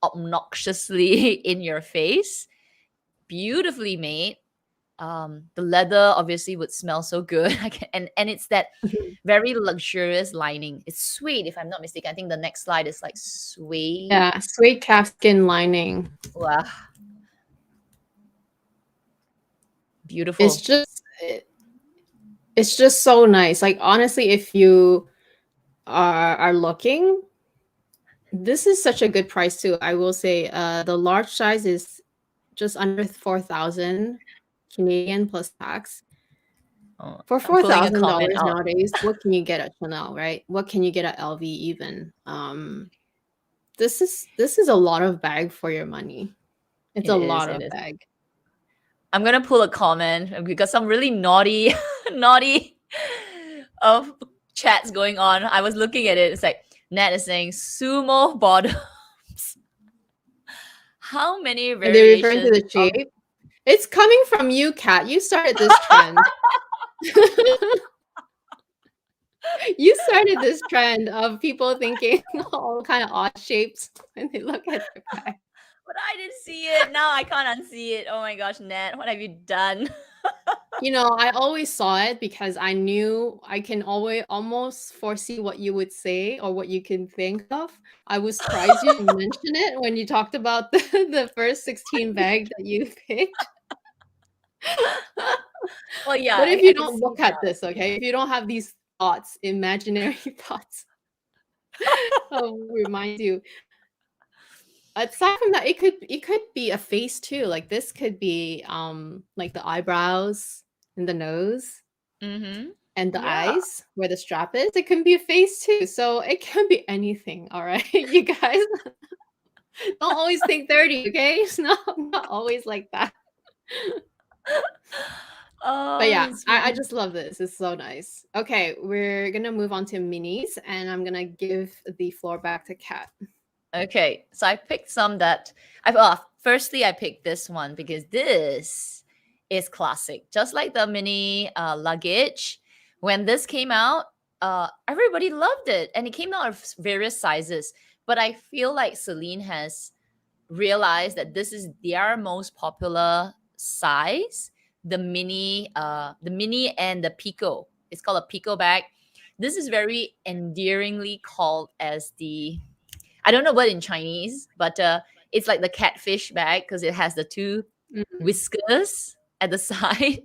Speaker 2: obnoxiously in your face. Beautifully made. The leather obviously would smell so good. And it's that very luxurious lining. It's suede, if I'm not mistaken. I think the next slide is like suede.
Speaker 1: Yeah, suede calfskin lining.
Speaker 2: Wow. Beautiful.
Speaker 1: It's just so nice. Like honestly, if you are looking, this is such a good price too. I will say the large size is just under 4,000 Canadian plus tax. For
Speaker 2: I'm pulling a
Speaker 1: $4,000
Speaker 2: comment out.
Speaker 1: nowadays, what can you get at Chanel, right? What can you get at LV even? This is a lot of bag for your money. It's a lot of bag.
Speaker 2: I'm gonna pull a comment because some really naughty, naughty chats going on. I was looking at it. It's like Nat is saying sumo bottoms. How many
Speaker 1: And they're referring to
Speaker 2: variations?
Speaker 1: the shape. It's coming from you, Kat. You started this trend. You started this trend of people thinking all kind of odd shapes when they look at their bag.
Speaker 2: But I didn't see it. Now I can't unsee it. Oh my gosh, Nat, what have you done?
Speaker 1: I always saw it because I knew I can always almost foresee what you would say or what you can think of. I was surprised you didn't mention it when you talked about the first 16 bag that you picked.
Speaker 2: Well, yeah.
Speaker 1: But if you don't look at this, okay, if you don't have these thoughts, imaginary thoughts, I'll remind you. Aside from that, it could be a face too. Like this could be like the eyebrows and the nose
Speaker 2: Mm-hmm.
Speaker 1: and the eyes where the strap is. It can be a face too. So it can be anything. All right, you guys. Don't always think 30, okay? It's not always like that. But yeah, I just love this. It's so nice. Okay, we're gonna move on to minis, and I'm gonna give the floor back to Kat.
Speaker 2: Okay, so I picked some that firstly I picked this one because this is classic. Just like the mini luggage, when this came out, everybody loved it, and it came out of various sizes. But I feel like Celine has realized that this is their most popular size, the mini and the pico. It's called a pico bag. This is very endearingly called as the, I don't know what in Chinese, but it's like the catfish bag because it has the two whiskers at the side.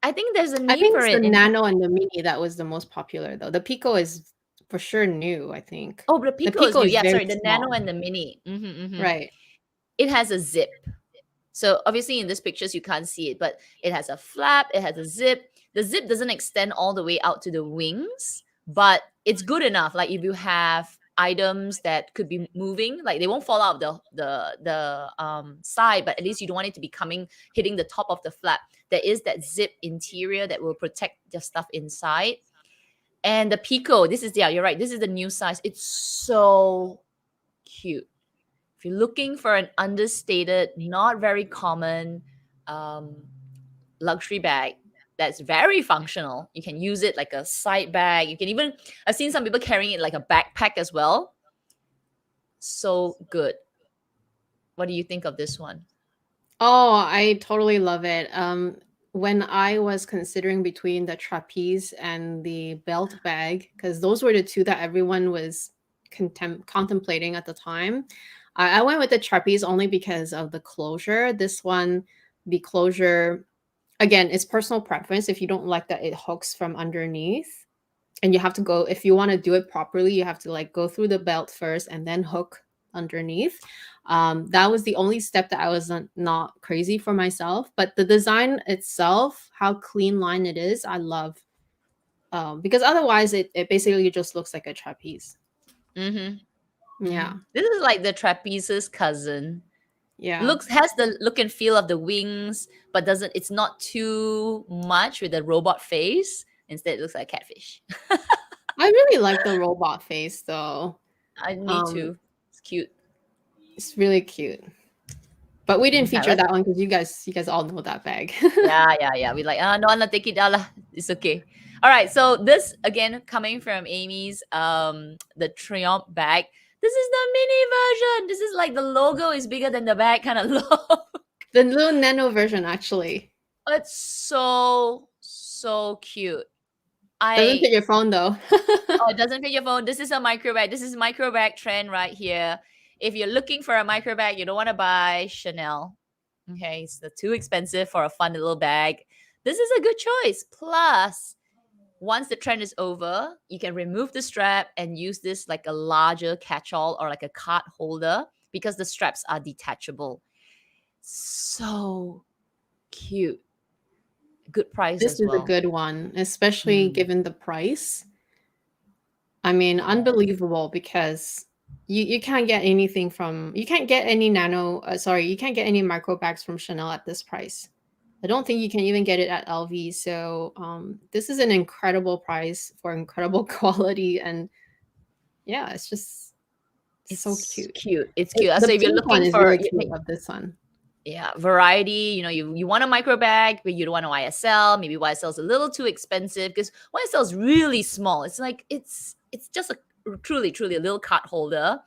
Speaker 2: I think there's a need for
Speaker 1: it's
Speaker 2: it.
Speaker 1: the nano and the mini that was the most popular though. The pico is for sure new, I think.
Speaker 2: Oh, the pico is new. Yeah,
Speaker 1: very
Speaker 2: sorry, the
Speaker 1: small.
Speaker 2: nano and the mini.
Speaker 1: Right.
Speaker 2: It has a zip. So obviously in these pictures you can't see it, but it has a flap, it has a zip. The zip doesn't extend all the way out to the wings, but it's good enough. Like if you have items that could be moving, like they won't fall out the side, but at least you don't want it to be hitting the top of the flap. There is that zip interior that will protect the stuff inside. And the pico, you're right, this is the new size. It's so cute. If you're looking for an understated, not very common luxury bag that's very functional, you can use it like a side bag. You can even, I've seen some people carrying it like a backpack as well. So good. What do you think of this one?
Speaker 1: Oh, I totally love it. When I was considering between the trapeze and the belt bag, because those were the two that everyone was contemplating at the time, I went with the trapeze only because of the closure. This one, the closure, again, it's personal preference. If you don't like that it hooks from underneath, and you have to go, if you want to do it properly, you have to like go through the belt first and then hook underneath. That was the only step that I was not crazy for myself. But the design itself, how clean line it is, I love. Because otherwise it basically just looks like a trapeze. Yeah.
Speaker 2: This is like the trapeze's cousin.
Speaker 1: Yeah.
Speaker 2: Has the look and feel of the wings, but doesn't. It's not too much with the robot face. Instead, it looks like a catfish.
Speaker 1: I really like the robot face though.
Speaker 2: Me too. It's cute.
Speaker 1: It's really cute. But we didn't
Speaker 2: Okay,
Speaker 1: feature that one because you guys all know that bag.
Speaker 2: yeah. We like, no, I'll take it down lah. It's okay. All right. So this again coming from Amy's the Trion bag. This is the mini version. This is like the logo is bigger than the bag kind of look.
Speaker 1: The little nano version actually.
Speaker 2: It's so cute.
Speaker 1: Doesn't fit your phone though.
Speaker 2: Oh, it doesn't fit your phone. This is a micro bag. This is micro bag trend right here. If you're looking for a micro bag, you don't want to buy Chanel. Okay, it's too expensive for a fun little bag. This is a good choice. Plus, once the trend is over, you can remove the strap and use this like a larger catch-all or like a card holder because the straps are detachable. So cute. Good price
Speaker 1: This
Speaker 2: as
Speaker 1: is
Speaker 2: well.
Speaker 1: a good one, especially given the price. I mean, unbelievable because you can't get anything from, you can't get any you can't get any micro bags from Chanel at this price. I don't think you can even get it at LV. So this is an incredible price for incredible quality. And yeah, it's just so cute.
Speaker 2: It's cute.
Speaker 1: The
Speaker 2: So if you're
Speaker 1: pink one
Speaker 2: looking
Speaker 1: is
Speaker 2: for
Speaker 1: really cute of this one.
Speaker 2: yeah, variety, you want a micro bag, but you don't want an YSL. Maybe YSL is a little too expensive because YSL is really small. It's like it's just a truly a little card holder.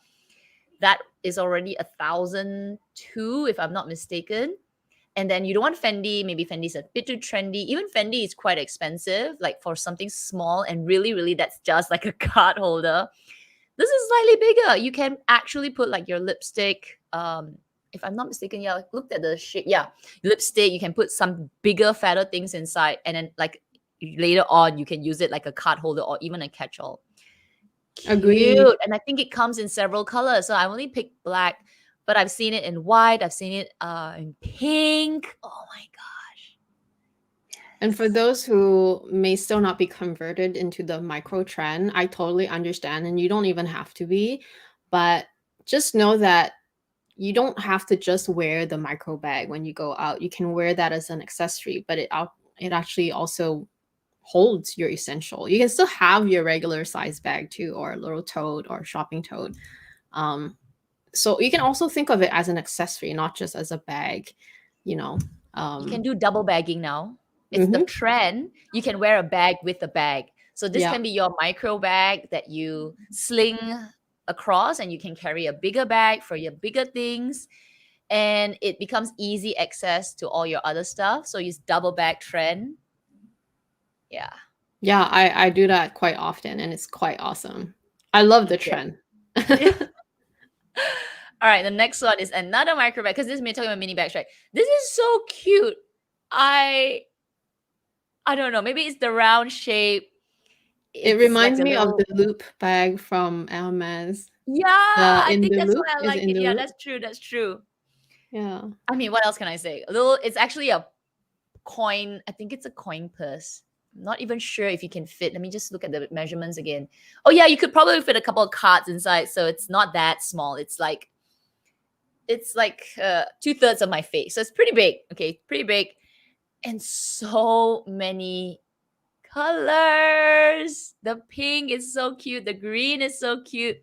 Speaker 2: That is already 1,002 if I'm not mistaken. And then you don't want Fendi. Maybe Fendi's a bit too trendy. Even Fendi is quite expensive, like for something small and really that's just like a card holder. This is slightly bigger. You can actually put like your lipstick. If I'm not mistaken, yeah, I looked at the shape. Yeah, lipstick. You can put some bigger, fatter things inside, and then like later on, you can use it like a card holder or even a catch-all.
Speaker 1: Agreed.
Speaker 2: Cute. And I think it comes in several colors. So I only picked black, but I've seen it in white. I've seen it in pink. Oh my gosh.
Speaker 1: And for those who may still not be converted into the micro trend, I totally understand. And you don't even have to be. But just know that you don't have to just wear the micro bag when you go out. You can wear that as an accessory, but it actually also holds your essential. You can still have your regular size bag too, or a little tote or shopping tote. So you can also think of it as an accessory, not just as a bag, you know.
Speaker 2: You can do double bagging now. It's the trend. You can wear a bag with a bag. So this can be your micro bag that you sling across, and you can carry a bigger bag for your bigger things. And it becomes easy access to all your other stuff. So use double bag trend. Yeah.
Speaker 1: Yeah, I do that quite often, and it's quite awesome. I love the trend.
Speaker 2: All right, the next one is another micro bag because this is me talking about mini bags, right? This is so cute. I don't know. Maybe it's the round shape.
Speaker 1: It reminds me of the loop bag from Hermes.
Speaker 2: Yeah, I think that's
Speaker 1: loop?
Speaker 2: why I like it. Yeah, that's true. That's true.
Speaker 1: Yeah.
Speaker 2: I mean, what else can I say? It's actually a coin. I think it's a coin purse. I'm not even sure if you can fit. Let me just look at the measurements again. Oh yeah, you could probably fit a couple of cards inside. So it's not that small. It's like 2/3 of my face. So it's pretty big. Okay, pretty big. And so many colors. The pink is so cute. The green is so cute.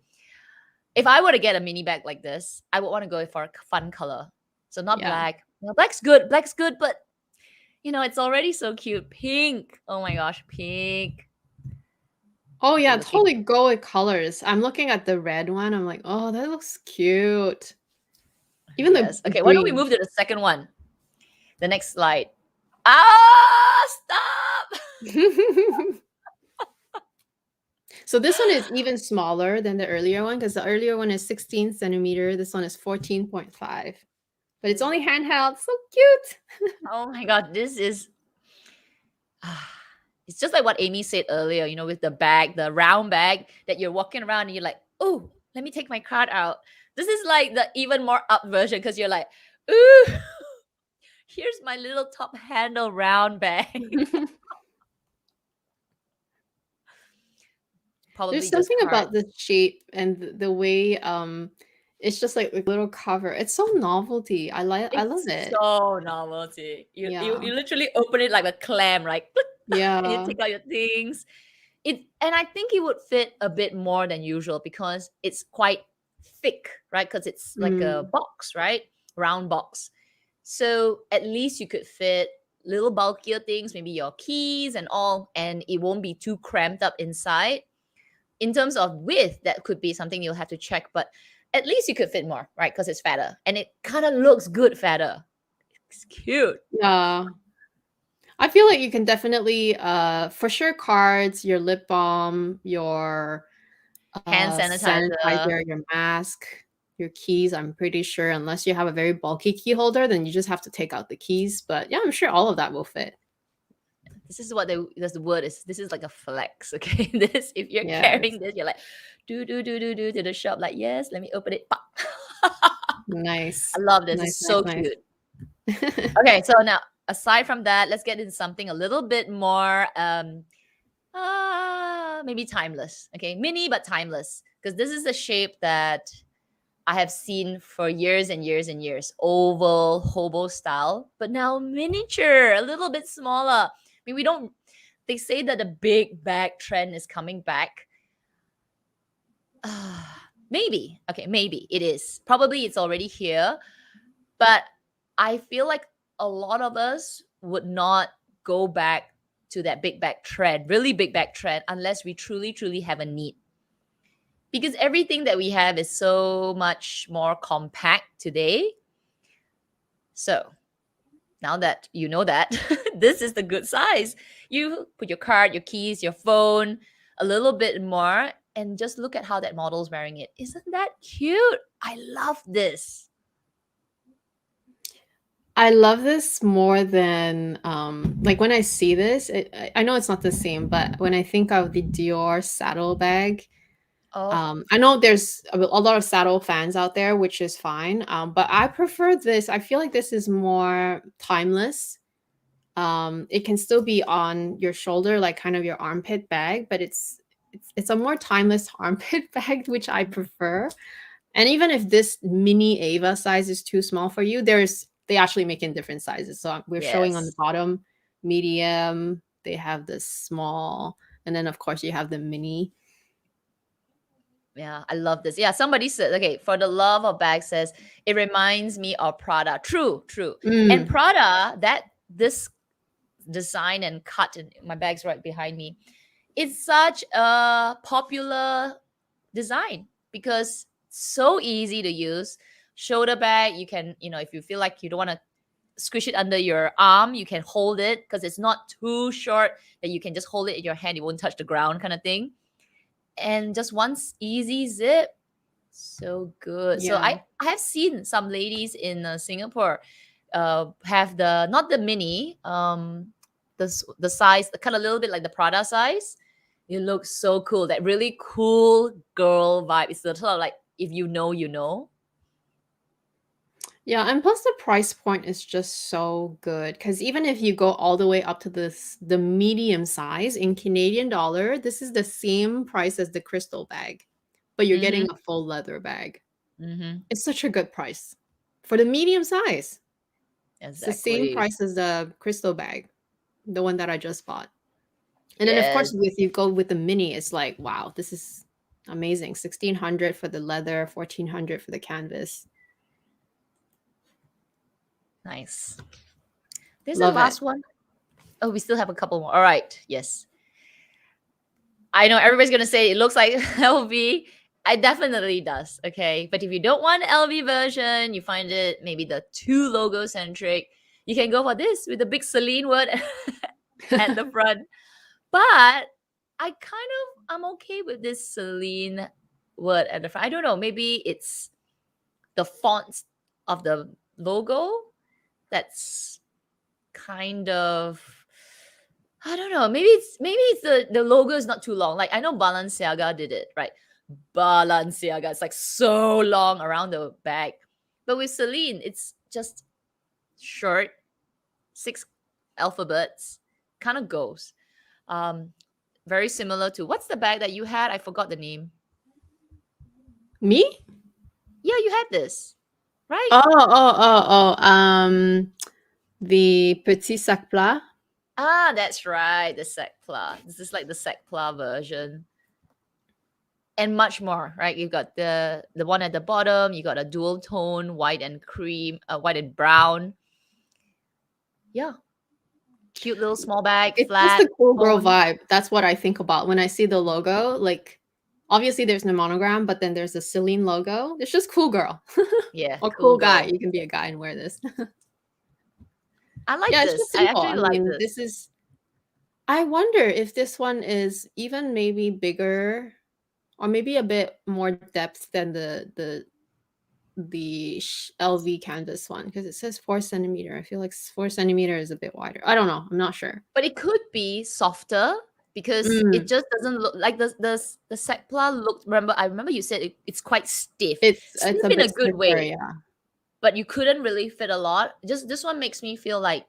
Speaker 2: If I were to get a mini bag like this, I would want to go for a fun color. So not black. No, black's good. Black's good, but it's already so cute. Pink. Oh my gosh, pink.
Speaker 1: Oh yeah, totally go with colors. I'm looking at the red one. I'm like, oh, that looks cute. Even the
Speaker 2: okay,
Speaker 1: green.
Speaker 2: why don't we move to the second one? The next slide. Stop!
Speaker 1: So this one is even smaller than the earlier one because the earlier one is 16 centimeter. This one is 14.5. But it's only handheld. So cute.
Speaker 2: Oh my god, this is it's just like what Amy said earlier, with the bag, the round bag that you're walking around and you're like, oh, let me take my card out. This is like the even more up version because you're like, ooh, here's my little top handle round bag. Probably
Speaker 1: There's
Speaker 2: just
Speaker 1: something
Speaker 2: hard.
Speaker 1: about the shape and the way it's just like a little cover. It's so novelty. I love
Speaker 2: It's
Speaker 1: it.
Speaker 2: so novelty.
Speaker 1: Yeah.
Speaker 2: You literally open it like a clam, right? And you
Speaker 1: Yeah.
Speaker 2: take out your things. And I think it would fit a bit more than usual because it's quite thick, right? Because it's like a
Speaker 1: Mm.
Speaker 2: box, right? Round box. So at least you could fit little bulkier things, maybe your keys and all, and it won't be too cramped up inside. In terms of width, that could be something you'll have to check, but at least you could fit more, right? Because it's fatter and it kind of looks good fatter. It's cute.
Speaker 1: Yeah. I feel like you can definitely for sure cards, your lip balm, your
Speaker 2: Hand sanitizer.
Speaker 1: sanitizer, your mask, your keys, I'm pretty sure unless you have a very bulky key holder, then you just have to take out the keys. But yeah, I'm sure all of that will fit.
Speaker 2: This is what the word is. This is like a flex, okay? This, if you're
Speaker 1: Yes.
Speaker 2: carrying this, you're like do to the shop, like, yes, let me open it. Pop.
Speaker 1: Nice.
Speaker 2: I love this.
Speaker 1: Nice,
Speaker 2: It's
Speaker 1: nice,
Speaker 2: so
Speaker 1: nice.
Speaker 2: cute. Okay, so now aside from that, let's get into something a little bit more maybe timeless. Okay, mini but timeless. Because this is the shape that I have seen for years and years and years. Oval, hobo style, but now miniature, a little bit smaller. I mean, we don't, they say that the big bag trend is coming back. Maybe. Okay, maybe it is. Probably it's already here. But I feel like a lot of us would not go back to that big bag trend, really big bag trend, unless we truly, truly have a need. Because everything that we have is so much more compact today. So now that you know that, this is the good size. You put your card, your keys, your phone, a little bit more, and just look at how that model's wearing it. Isn't that cute? I love this.
Speaker 1: I love this more than like when I see this, I know it's not the same, but when I think of the Dior saddlebag,
Speaker 2: Oh,
Speaker 1: I know there's a lot of saddle fans out there, which is fine. But I prefer this. I feel like this is more timeless. It can still be on your shoulder, like kind of your armpit bag, but it's a more timeless armpit bag, which I prefer. And even if this mini Ava size is too small for you, they actually make in different sizes. So we're showing on the
Speaker 2: yes.
Speaker 1: bottom medium. They have the small, and then of course you have the mini.
Speaker 2: Yeah, I love this. Yeah, somebody said, okay, for the love of bags says, it reminds me of Prada. True, true. And
Speaker 1: Mm.
Speaker 2: Prada, that this design and cut, and my bag's right behind me, it's such a popular design because so easy to use. Shoulder bag, you can, if you feel like you don't want to squish it under your arm, you can hold it because it's not too short that you can just hold it in your hand, it won't touch the ground kind of thing. And just one easy zip, so good. So
Speaker 1: Yeah.
Speaker 2: I have seen some ladies in Singapore have the, not the mini, the size, the kind of little bit like the Prada size. It looks so cool, that really cool girl vibe. It's the sort of like, if you know, you know.
Speaker 1: Yeah, and plus the price point is just so good because even if you go all the way up to the medium size in Canadian dollar, this is the same price as the crystal bag, but you're
Speaker 2: Mm-hmm.
Speaker 1: getting a full leather bag.
Speaker 2: Mm-hmm.
Speaker 1: It's such a good price for the medium size. It's the same
Speaker 2: Exactly.
Speaker 1: price as the crystal bag, the one that I just bought. And then of course,
Speaker 2: Yes.
Speaker 1: if you go with the mini, it's like, wow, this is amazing. 1,600 for the leather, 1,400 for the canvas.
Speaker 2: Nice. There's a
Speaker 1: Love it.
Speaker 2: last one. Oh, we still have a couple more. All right. Yes. I know everybody's gonna say it looks like LV. It definitely does. Okay, but if you don't want LV version, you find it maybe the too logo centric, you can go for this with the big Celine word at the front. But I'm okay with this Celine word at the front. I don't know. Maybe it's the font of the logo that's kind of, I don't know. Maybe it's the logo is not too long. Like I know Balenciaga did it, right? Balenciaga. It's like so long around the bag. But with Celine, it's just short, 6 alphabets, kind of goes. Very similar to what's the bag that you had? I forgot the name.
Speaker 1: Me?
Speaker 2: Yeah, you had this, right?
Speaker 1: The Petit Sac Plat.
Speaker 2: Ah, that's right, the sac plat. This is like the sac plat version. And much more, right? You've got the one at the bottom, you got a dual tone, white and cream, white and brown. Yeah. Cute little small bag,
Speaker 1: It's just
Speaker 2: flat.
Speaker 1: a cool girl
Speaker 2: tone.
Speaker 1: vibe. That's what I think about when I see the logo. Like, obviously there's no monogram, but then there's the Celine logo. It's just cool girl.
Speaker 2: Yeah,
Speaker 1: Or
Speaker 2: cool
Speaker 1: cool guy.
Speaker 2: girl.
Speaker 1: You can be a guy and wear this.
Speaker 2: I like
Speaker 1: Yeah, it's
Speaker 2: this.
Speaker 1: just
Speaker 2: I
Speaker 1: simple.
Speaker 2: actually
Speaker 1: I
Speaker 2: like
Speaker 1: mean,
Speaker 2: this.
Speaker 1: this is. I wonder if this one is even maybe bigger, or maybe a bit more depth than the LV canvas one, because it says 4 centimeter. I feel like 4 centimeter is a bit wider. I don't know. I'm not sure.
Speaker 2: But it could be softer because it just doesn't look like the sac plat looked. I remember you said it's quite stiff.
Speaker 1: It's
Speaker 2: Stiff
Speaker 1: a
Speaker 2: in a
Speaker 1: bit
Speaker 2: good
Speaker 1: stiffer,
Speaker 2: way.
Speaker 1: yeah.
Speaker 2: But you couldn't really fit a lot. Just this one makes me feel like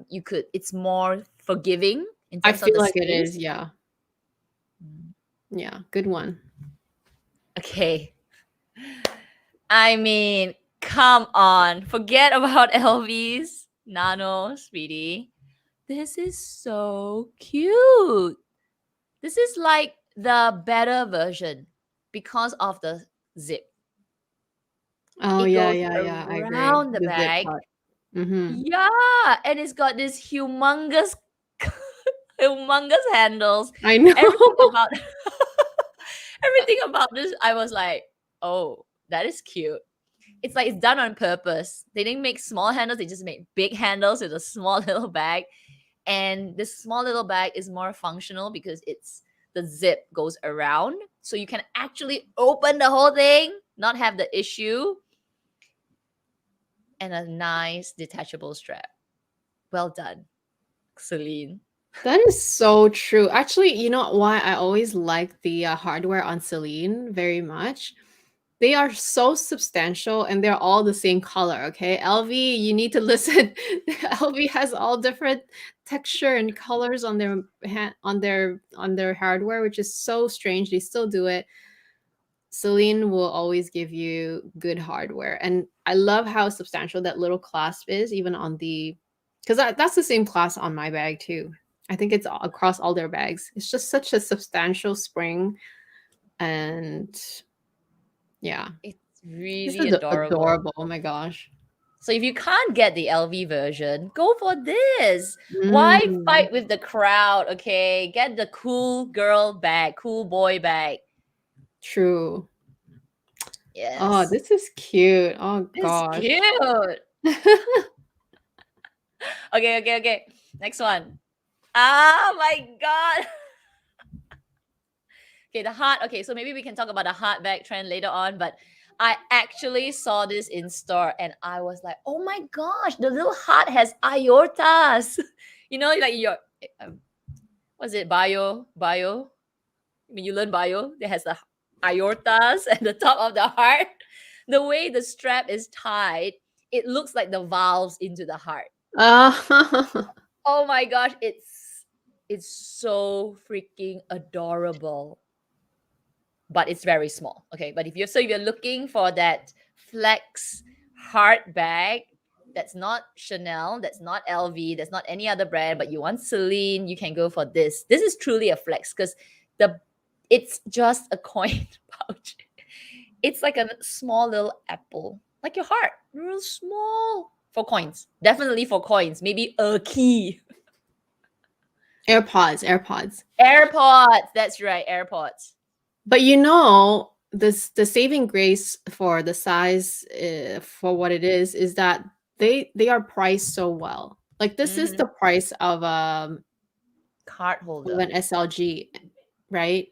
Speaker 2: you could. It's more forgiving in
Speaker 1: I
Speaker 2: terms of
Speaker 1: feel
Speaker 2: the
Speaker 1: like it
Speaker 2: space.
Speaker 1: is, yeah. Yeah, good one.
Speaker 2: Okay. I mean, come on. Forget about LVs. Nano, sweetie. This is so cute. This is like the better version because of the zip.
Speaker 1: Oh
Speaker 2: It
Speaker 1: yeah,
Speaker 2: goes
Speaker 1: yeah. I agree.
Speaker 2: around the
Speaker 1: The zip
Speaker 2: bag.
Speaker 1: part. Mm-hmm.
Speaker 2: Yeah, and it's got this humongous humongous handles.
Speaker 1: I know.
Speaker 2: Everything about everything about this, I was like, oh, that is cute. It's like it's done on purpose. They didn't make small handles, they just made big handles with a small little bag. And this small little bag is more functional because the zip goes around. So you can actually open the whole thing, not have the issue. And a nice detachable strap. Well done, Celine.
Speaker 1: That is so true. Actually, you know why I always like the hardware on Celine very much? They are so substantial and they're all the same color, okay? LV, you need to listen. LV has all different texture and colors on their on their hardware, which is so strange. They still do it. Celine will always give you good hardware. And I love how substantial that little clasp is, even on the, because that's the same clasp on my bag too. I think it's across all their bags. It's just such a substantial spring. And yeah,
Speaker 2: It's
Speaker 1: it's
Speaker 2: really adorable.
Speaker 1: adorable. Oh my gosh.
Speaker 2: So if you can't get the LV version, go for this. Why fight with the crowd? Okay, get the cool girl bag, cool boy bag.
Speaker 1: True.
Speaker 2: Yes.
Speaker 1: Oh, this is cute. Oh gosh.
Speaker 2: It's cute. Okay. Next one. Oh my god. Okay, the heart. Okay, so maybe we can talk about the heart bag trend later on, but I actually saw this in store and I was like, oh my gosh, the little heart has aortas. You know, like your what's it, bio? When you learn bio, it has the aortas at the top of the heart. The way the strap is tied, it looks like the valves into the heart. Oh my gosh, it's so freaking adorable. But it's very small. Okay. But if you're looking for that flex heart bag, that's not Chanel, that's not LV, that's not any other brand, but you want Celine, you can go for this. This is truly a flex because it's just a coin pouch. It's like a small little apple, like your heart, real small for coins. Definitely for coins. Maybe a key.
Speaker 1: AirPods.
Speaker 2: AirPods. That's right, AirPods.
Speaker 1: But you know, the saving grace for the size, for what it is that they are priced so well. Like this is the price of
Speaker 2: Card
Speaker 1: of
Speaker 2: holder.
Speaker 1: an SLG, right?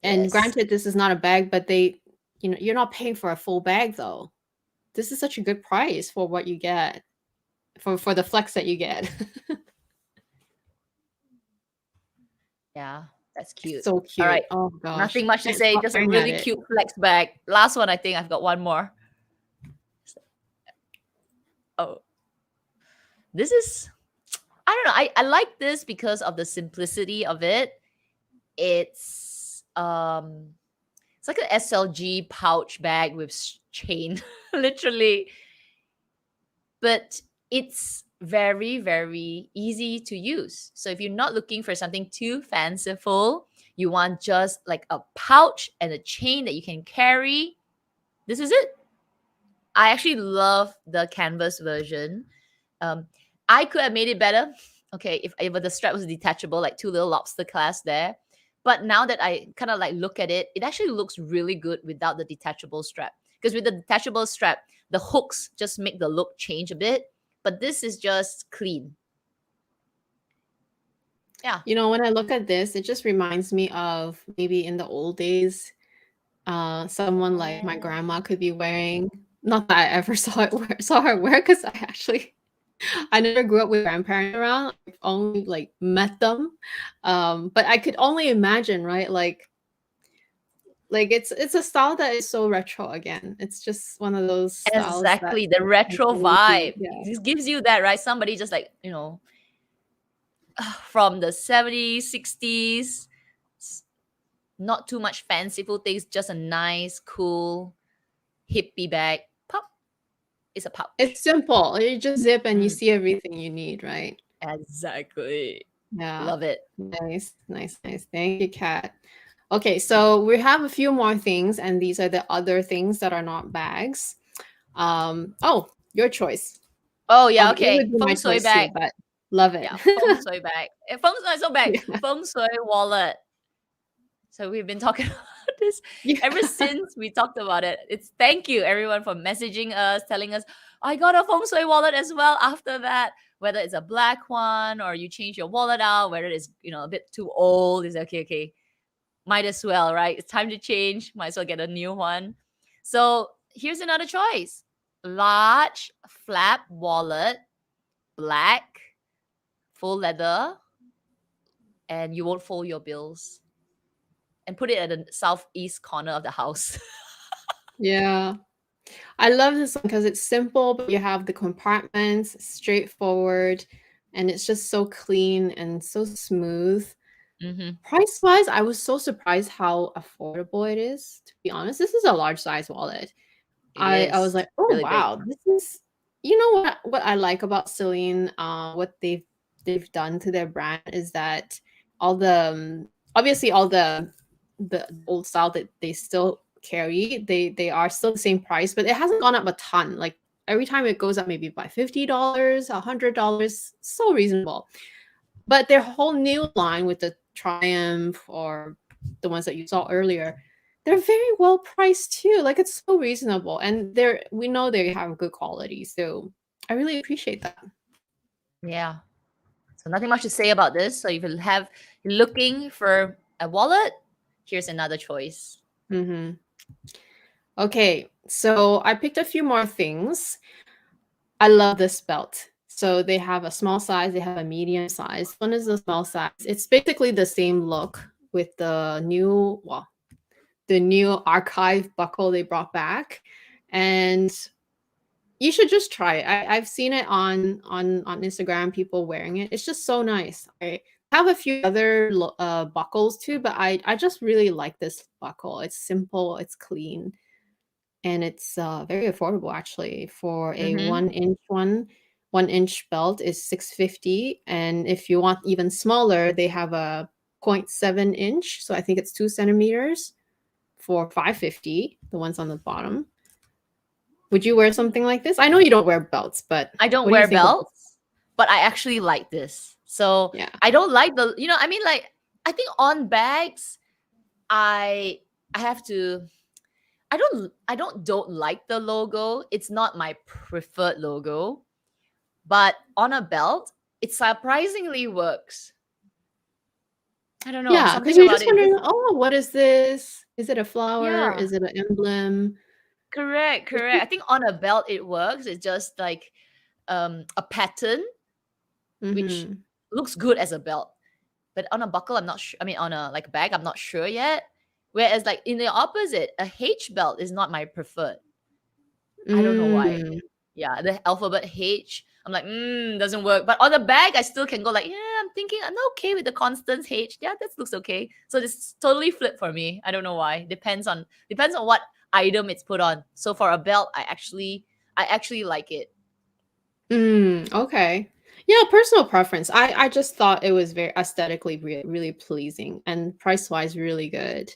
Speaker 1: And
Speaker 2: Yes.
Speaker 1: granted, this is not a bag, but they, you know, you're not paying for a full bag though. This is such a good price for what you get, for the flex that you get.
Speaker 2: Yeah. That's cute.
Speaker 1: So
Speaker 2: All
Speaker 1: cute.
Speaker 2: right.
Speaker 1: Oh gosh.
Speaker 2: Nothing much to
Speaker 1: Can't
Speaker 2: say.
Speaker 1: stop
Speaker 2: Just a
Speaker 1: staring at
Speaker 2: really
Speaker 1: it.
Speaker 2: cute flex bag. Last one, I think I've got one more. Oh, this is, I don't know. I like this because of the simplicity of it. It's like an SLG pouch bag with chain, literally. But it's very, very easy to use. So if you're not looking for something too fanciful, you want just like a pouch and a chain that you can carry, this is it. I actually love the canvas version. I could have made it better. Okay, if the strap was detachable, like two little lobster clasps there. But now that I kind of like look at it, it actually looks really good without the detachable strap. Because with the detachable strap, the hooks just make the look change a bit. But this is just clean. Yeah.
Speaker 1: You know, when I look at this, it just reminds me of maybe in the old days, someone like my grandma could be wearing. Not that I ever saw her wear, because I never grew up with grandparents around. I've only like met them, but I could only imagine, right? Like it's a style that is so retro again. It's just one of those styles that
Speaker 2: Exactly. The retro vibe.
Speaker 1: yeah.
Speaker 2: It gives you that, right? Somebody just like, from the 70s, 60s. Not too much fanciful things, just a nice, cool, hippie bag. Pop. It's a pouch.
Speaker 1: It's simple. You just zip and you see everything you need, right?
Speaker 2: Exactly.
Speaker 1: Yeah.
Speaker 2: Love it.
Speaker 1: Nice. Thank you, Kat. Okay, so we have a few more things, and these are the other things that are not bags. Oh, your choice.
Speaker 2: Oh yeah,
Speaker 1: It
Speaker 2: okay.
Speaker 1: would be my
Speaker 2: Feng shui
Speaker 1: choice
Speaker 2: bag.
Speaker 1: too, but love it.
Speaker 2: Yeah, feng shui bag. Feng shui bag.
Speaker 1: Yeah.
Speaker 2: Feng shui wallet. So we've been talking about this ever since we talked about it. It's thank you everyone for messaging us, telling us, I got a feng shui wallet as well after that. Whether it's a black one or you change your wallet out, whether it's a bit too old, it's okay. Might as well, right? It's time to change. Might as well get a new one. So here's another choice. Large flap wallet, black, full leather, and you won't fold your bills. And put it at the southeast corner of the house.
Speaker 1: Yeah. I love this one because it's simple, but you have the compartments, straightforward, and it's just so clean and so smooth. Price-wise, I was so surprised how affordable it is, to be honest. This is a large size wallet. I was like, oh
Speaker 2: really big.
Speaker 1: wow, this is, you know what I like about Celine, what they've done to their brand is that all the obviously all the old style that they still carry, they are still the same price, but it hasn't gone up a ton. Like every time it goes up maybe by $50, $100, so reasonable. But their whole new line with the Triumph or the ones that you saw earlier, they're very well priced too. Like it's so reasonable, and we know they have good quality. So I really appreciate that.
Speaker 2: Yeah. So nothing much to say about this. So if you're looking for a wallet, here's another choice.
Speaker 1: Okay, so I picked a few more things. I love this belt. So they have a small size, they have a medium size. One is the small size. It's basically the same look with the new archive buckle they brought back. And you should just try it. I've seen it on Instagram, people wearing it. It's just so nice. I have a few other buckles too, but I just really like this buckle. It's simple, it's clean, and it's very affordable actually. For a 1-inch belt is $650, and if you want even smaller, they have a 0.7 inch, so I think it's 2 centimeters for $550. The ones on the bottom. Would you wear something like this? I know you don't wear belts, but
Speaker 2: I don't
Speaker 1: what do you
Speaker 2: wear
Speaker 1: think of
Speaker 2: belts, but I actually like this. So
Speaker 1: Yeah.
Speaker 2: I don't like I think on bags, I have to. I don't like the logo. It's not my preferred logo, but on a belt, it surprisingly works. I don't know.
Speaker 1: Yeah, because
Speaker 2: Something
Speaker 1: you're
Speaker 2: about
Speaker 1: just
Speaker 2: it.
Speaker 1: wondering, oh, what is this? Is it a flower?
Speaker 2: Yeah.
Speaker 1: Is it an emblem?
Speaker 2: Correct. I think on a belt it works. It's just like a pattern which
Speaker 1: Mhm.
Speaker 2: looks good as a belt. but on a buckle, I'm not sure. I mean, on a like bag, I'm not sure yet. Whereas like in the opposite, a H belt is not my preferred. I don't know why.
Speaker 1: Mm.
Speaker 2: Yeah, the alphabet H. I'm like, doesn't work. But on the bag, I still can go like, yeah, I'm thinking I'm okay with the Constance H. Yeah, that looks okay. So this totally flipped for me. I don't know why. Depends on what item it's put on. So for a belt, I actually like it.
Speaker 1: Okay. Yeah, personal preference. I just thought it was very aesthetically really pleasing and price-wise really good.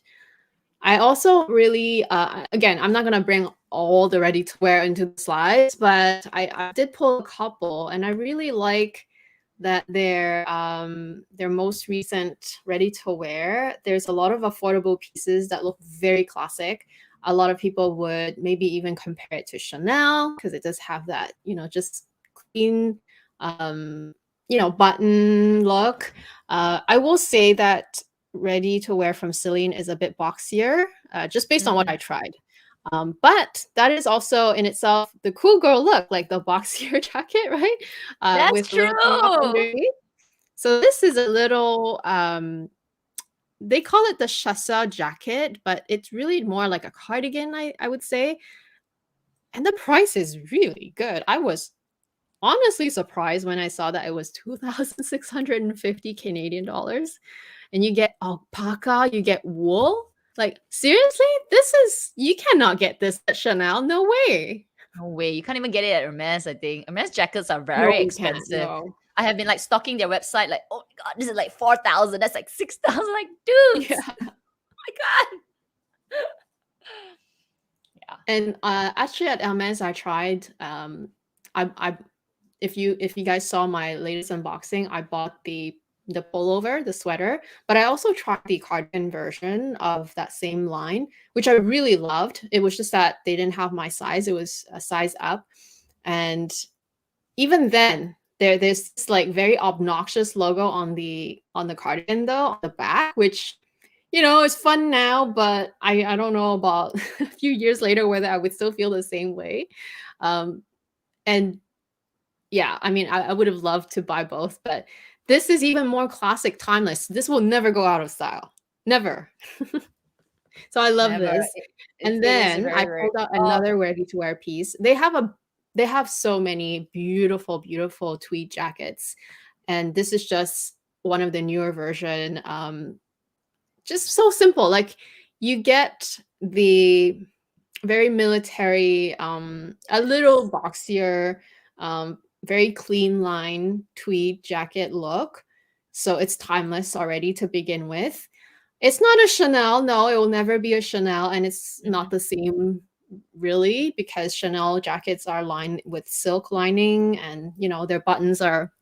Speaker 1: I also really, again, I'm not gonna bring all the ready to wear into the slides, but I did pull a couple, and I really like that their most recent ready to wear. There's a lot of affordable pieces that look very classic. A lot of people would maybe even compare it to Chanel because it does have that, just clean, button look. I will say that ready to wear from Celine is a bit boxier, just based on what I tried. But that is also in itself the cool girl look, like the boxier jacket, right?
Speaker 2: That's
Speaker 1: With a little tank top
Speaker 2: true.
Speaker 1: underneath. So this is a little, they call it the chasseur jacket, but it's really more like a cardigan, I would say. And the price is really good. I was honestly surprised when I saw that it was 2,650 Canadian dollars. And you get alpaca, you get wool. Like, seriously? You cannot get this at Chanel. No way.
Speaker 2: No way. You can't even get it at Hermes, I think. Hermes jackets are
Speaker 1: No,
Speaker 2: very
Speaker 1: you can't.
Speaker 2: expensive.
Speaker 1: No.
Speaker 2: I have been like stalking their website, like, oh my god, this is like 4,000. That's like 6,000. Like, dudes.
Speaker 1: Yeah.
Speaker 2: Oh my god. Yeah.
Speaker 1: And actually at Hermes, I tried. I if you guys saw my latest unboxing, I bought the pullover, the sweater, but I also tried the cardigan version of that same line, which I really loved. It was just that they didn't have my size. It was a size up. And even then, there's this like very obnoxious logo on the cardigan though, on the back, which is fun now, but I don't know about a few years later whether I would still feel the same way. And yeah, I mean, I would have loved to buy both, but this is even more classic, timeless. This will never go out of style. Never. So I love
Speaker 2: Never.
Speaker 1: this. And
Speaker 2: It is
Speaker 1: then I
Speaker 2: very,
Speaker 1: pulled out
Speaker 2: oh,
Speaker 1: another ready-to-wear piece. They have so many beautiful, beautiful tweed jackets. And this is just one of the newer version. Just so simple. Like you get the very military, a little boxier, very clean line tweed jacket look. So it's timeless already to begin with. It's not a Chanel. No, it will never be a Chanel. And it's not the same really because Chanel jackets are lined with silk lining and, their buttons are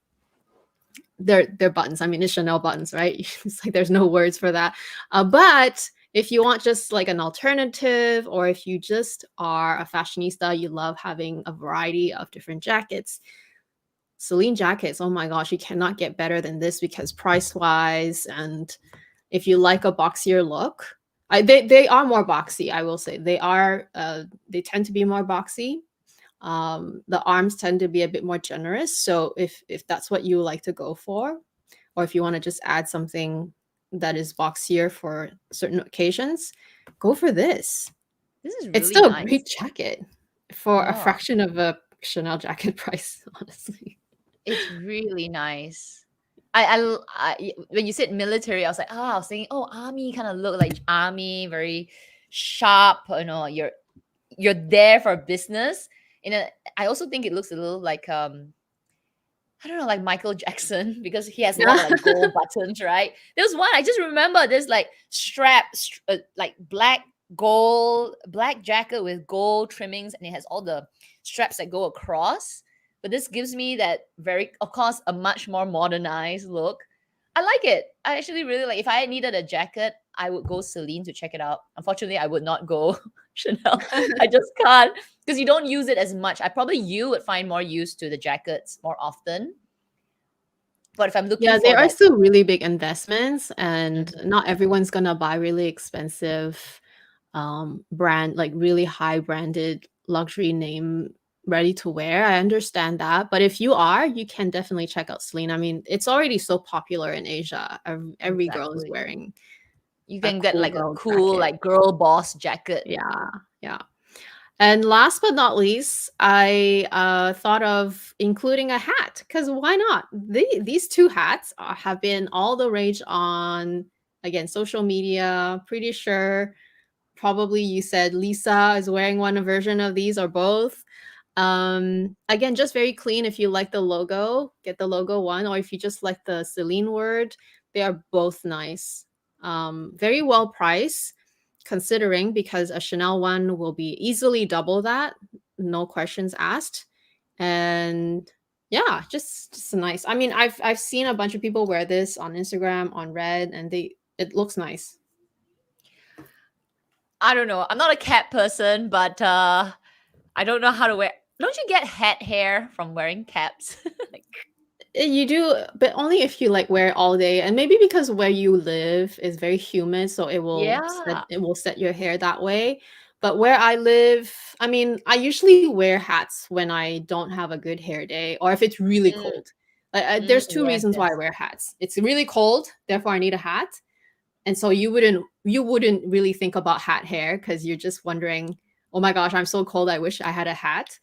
Speaker 1: they're buttons. I mean, it's Chanel buttons, right? It's like there's no words for that. But if you want just like an alternative, or if you just are a fashionista, you love having a variety of different jackets, Celine Jackets, oh my gosh, you cannot get better than this because price-wise, and if you like a boxier look, they are more boxy, I will say. They tend to be more boxy. The arms tend to be a bit more generous. So if that's what you like to go for, or if you want to just add something that is boxier for certain occasions, go for this.
Speaker 2: this is really
Speaker 1: It's still
Speaker 2: nice.
Speaker 1: a great jacket for a fraction of a Chanel jacket price, honestly.
Speaker 2: It's really nice. When you said military, I was like, I was thinking, army kind of look like army, very sharp. You're there for business. I also think it looks a little like I don't know, like Michael Jackson because he has a lot of like gold buttons, right? There's one I just remember. There's like like black jacket with gold trimmings, and it has all the straps that go across. But this gives me that of course, a much more modernized look. I like it. I actually really like. If I needed a jacket, I would go Celine to check it out. Unfortunately, I would not go Chanel. I just can't because you don't use it as much. You would find more use to the jackets more often. But if I'm looking for
Speaker 1: there are
Speaker 2: that,
Speaker 1: still really big investments, and not everyone's gonna buy really expensive brand, like really high branded luxury name ready to wear. I understand that. But if you are, you can definitely check out Celine. I mean, it's already so popular in Asia. Every girl is
Speaker 2: Exactly.
Speaker 1: wearing
Speaker 2: You
Speaker 1: a
Speaker 2: can get
Speaker 1: cool
Speaker 2: like a
Speaker 1: girl
Speaker 2: cool
Speaker 1: jacket.
Speaker 2: like girl boss jacket.
Speaker 1: Yeah, yeah. And last but not least, I thought of including a hat because why not? These two hats have been all the rage on, again, social media. Pretty sure probably you said Lisa is wearing one version of these or both. Again, just very clean. If you like the logo, get the logo one, or if you just like the Celine word, they are both nice. Very well priced considering because a Chanel one will be easily double that, no questions asked. And yeah, just nice. I mean, I've seen a bunch of people wear this on Instagram, on Red, and it looks nice.
Speaker 2: I don't know. I'm not a cap person, but I don't know how to wear. Don't you get hat hair from wearing caps? Like,
Speaker 1: You do, but only if you like wear it all day, and maybe because where you live is very humid, so
Speaker 2: yeah.
Speaker 1: it will set your hair that way. But where I live, I mean, I usually wear hats when I don't have a good hair day, or if it's really
Speaker 2: Mm,
Speaker 1: cold. There's two
Speaker 2: yes,
Speaker 1: reasons why I
Speaker 2: yes.
Speaker 1: wear hats. It's really cold, therefore I need a hat, and so you wouldn't really think about hat hair because you're just wondering, oh my gosh, I'm so cold. I wish I had a hat.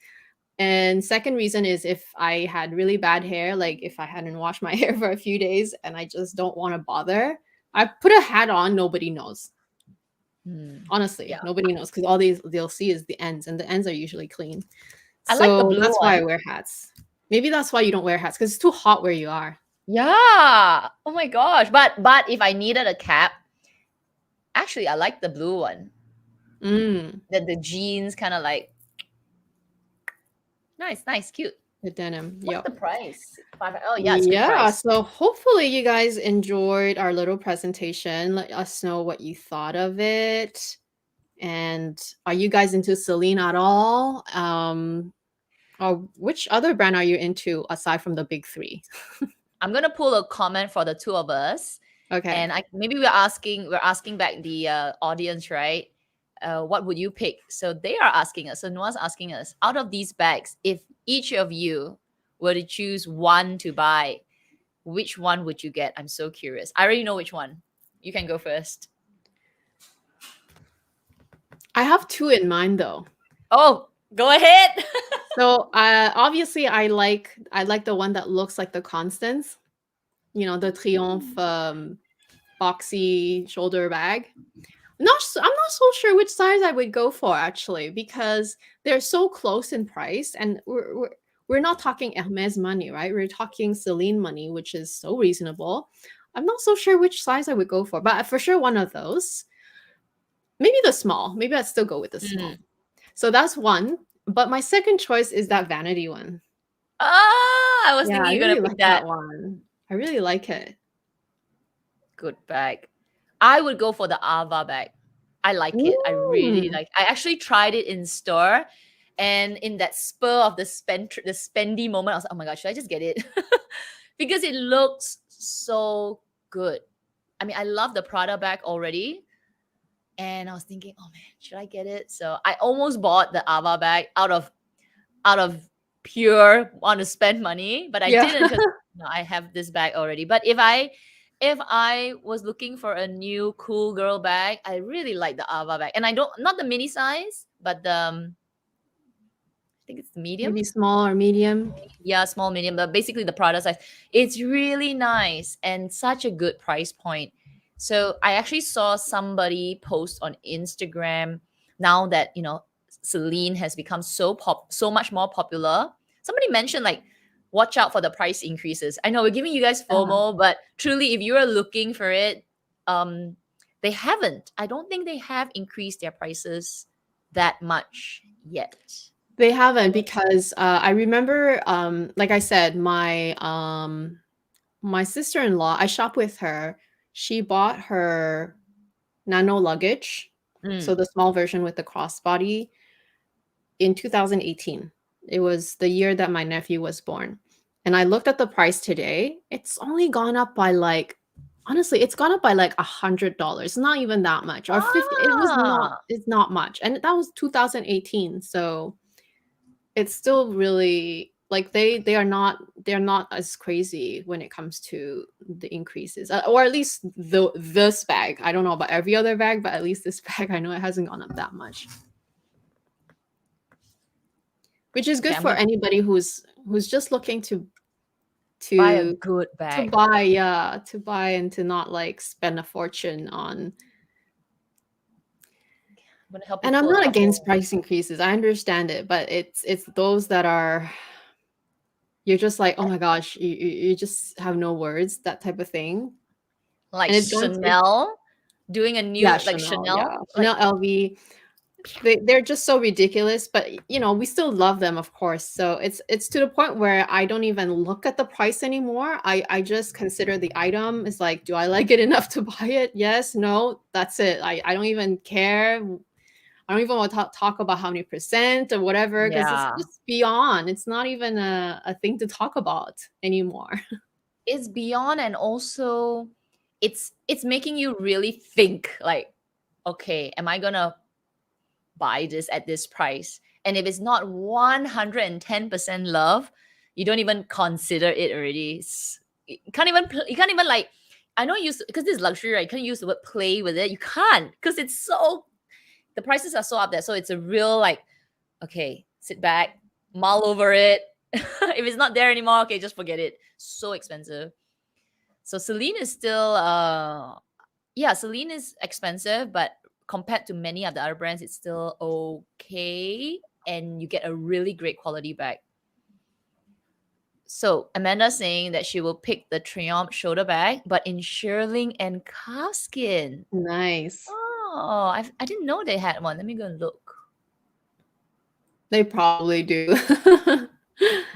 Speaker 1: And second reason is if I had really bad hair, like if I hadn't washed my hair for a few days and I just don't want to bother, I put a hat on, nobody knows. Honestly,
Speaker 2: Yeah.
Speaker 1: nobody knows because they'll see is the ends, and the ends are usually clean.
Speaker 2: I like the
Speaker 1: So
Speaker 2: blue
Speaker 1: that's why I
Speaker 2: one.
Speaker 1: wear hats. Maybe that's why you don't wear hats because it's too hot where you are.
Speaker 2: Yeah. Oh my gosh. But if I needed a cap, actually I like the blue one.
Speaker 1: Mm,
Speaker 2: The jeans kind of like nice, cute.
Speaker 1: the denim.
Speaker 2: What's
Speaker 1: Yep.
Speaker 2: the price? Oh yeah, it's good
Speaker 1: Yeah,
Speaker 2: price.
Speaker 1: so hopefully you guys enjoyed our little presentation. Let us know what you thought of it. And are you guys into Celine at all? Or which other brand are you into aside from the big three?
Speaker 2: I'm gonna pull a comment for the two of us,
Speaker 1: Okay.
Speaker 2: and maybe we're asking back the audience, right? What would you pick? So they are asking us. So Noah's asking us, out of these bags, if each of you were to choose one to buy, which one would you get? I'm so curious. I already know which one. You can go first.
Speaker 1: I have two in mind though.
Speaker 2: Oh, go ahead.
Speaker 1: So obviously I like the one that looks like the Constance, the Triomphe boxy shoulder bag. I'm not so sure which size I would go for actually because they're so close in price, and we're not talking Hermes money, right? We're talking Celine money, which is so reasonable. I'm not so sure which size I would go for, but for sure one of those. Maybe the small. Maybe I'd still go with the small.
Speaker 2: Mm.
Speaker 1: So that's one. But my second choice is that vanity one.
Speaker 2: I was
Speaker 1: Yeah,
Speaker 2: thinking
Speaker 1: I
Speaker 2: you're gonna
Speaker 1: really
Speaker 2: pick
Speaker 1: like that
Speaker 2: that.
Speaker 1: one. I really like it.
Speaker 2: Good bag. I would go for the Ava bag. I like it. I really
Speaker 1: Mm.
Speaker 2: like. I actually tried it in store, and in that spur of the spendy moment, I was like, "Oh my god, should I just get it?" Because it looks so good. I mean, I love the Prada bag already, and I was thinking, "Oh man, should I get it?" So I almost bought the Ava bag out of pure want to spend money, but I
Speaker 1: Yeah.
Speaker 2: didn't because I have this bag already. But if I was looking for a new cool girl bag, I really like the Ava bag, and I don't not the mini size, but the I think it's the medium.
Speaker 1: Maybe small or medium.
Speaker 2: Yeah, small, medium, but basically the Prada size. It's really nice and such a good price point. So I actually saw somebody post on Instagram now that Celine has become so much more popular. Somebody mentioned like watch out for the price increases. I know we're giving you guys
Speaker 1: Yeah.
Speaker 2: FOMO, but truly if you are looking for it, they haven't. I don't think they have increased their prices that much yet.
Speaker 1: They haven't because I remember, like I said, my sister-in-law, I shop with her. She bought her nano luggage, so
Speaker 2: Mm.
Speaker 1: the small version with the crossbody, in 2018. It was the year that my nephew was born. And I looked at the price today. It's only gone up by like, honestly, it's gone up by like $100. Not even that much, or 50. It was not.
Speaker 2: Ah,
Speaker 1: It's not much, and that was 2018. So it's still really like they're not as crazy when it comes to the increases, or at least this bag. I don't know about every other bag, but at least this bag, I know it hasn't gone up that much, which is good
Speaker 2: Okay,
Speaker 1: for anybody who's just looking to
Speaker 2: buy a good bag.
Speaker 1: to buy and to not like spend a fortune on.
Speaker 2: I'm gonna help you
Speaker 1: And I'm
Speaker 2: pull a
Speaker 1: not against
Speaker 2: couple.
Speaker 1: price increases. I understand it, but it's those that are, you're just like, oh my gosh, you just have no words, that type of thing.
Speaker 2: Like
Speaker 1: And it's going to,
Speaker 2: Chanel doing a new
Speaker 1: yeah,
Speaker 2: like
Speaker 1: Chanel,
Speaker 2: Chanel,
Speaker 1: yeah,
Speaker 2: like
Speaker 1: Chanel, LV. They're just so ridiculous, but you know, we still love them, of course. So it's to the point where I don't even look at the price anymore. I just consider the item. It's like, do I like it enough to buy it? Yes, no, that's it. I don't even care. I don't even want to talk about how many percent or whatever, because it's
Speaker 2: yeah.
Speaker 1: just beyond. It's not even a thing to talk about anymore.
Speaker 2: It's beyond, and also it's making you really think like, okay, am I gonna buy this at this price? And if it's not 110% love, you don't even consider it already. You can't even you can't even like, I know you use, because this is luxury, right? You can't use the word play with it. You can't, because it's so, the prices are so up there. So it's a real like, okay, sit back, mull over it. If it's not there anymore, okay, just forget it. So expensive. So Celine is still yeah, Celine is expensive, but compared to many of the other brands, it's still okay, and you get a really great quality bag. So Amanda saying that she will pick the Triumph shoulder bag, but in shearling and calfskin.
Speaker 1: Nice.
Speaker 2: Oh, I didn't know they had one. Let me go and look.
Speaker 1: They probably do.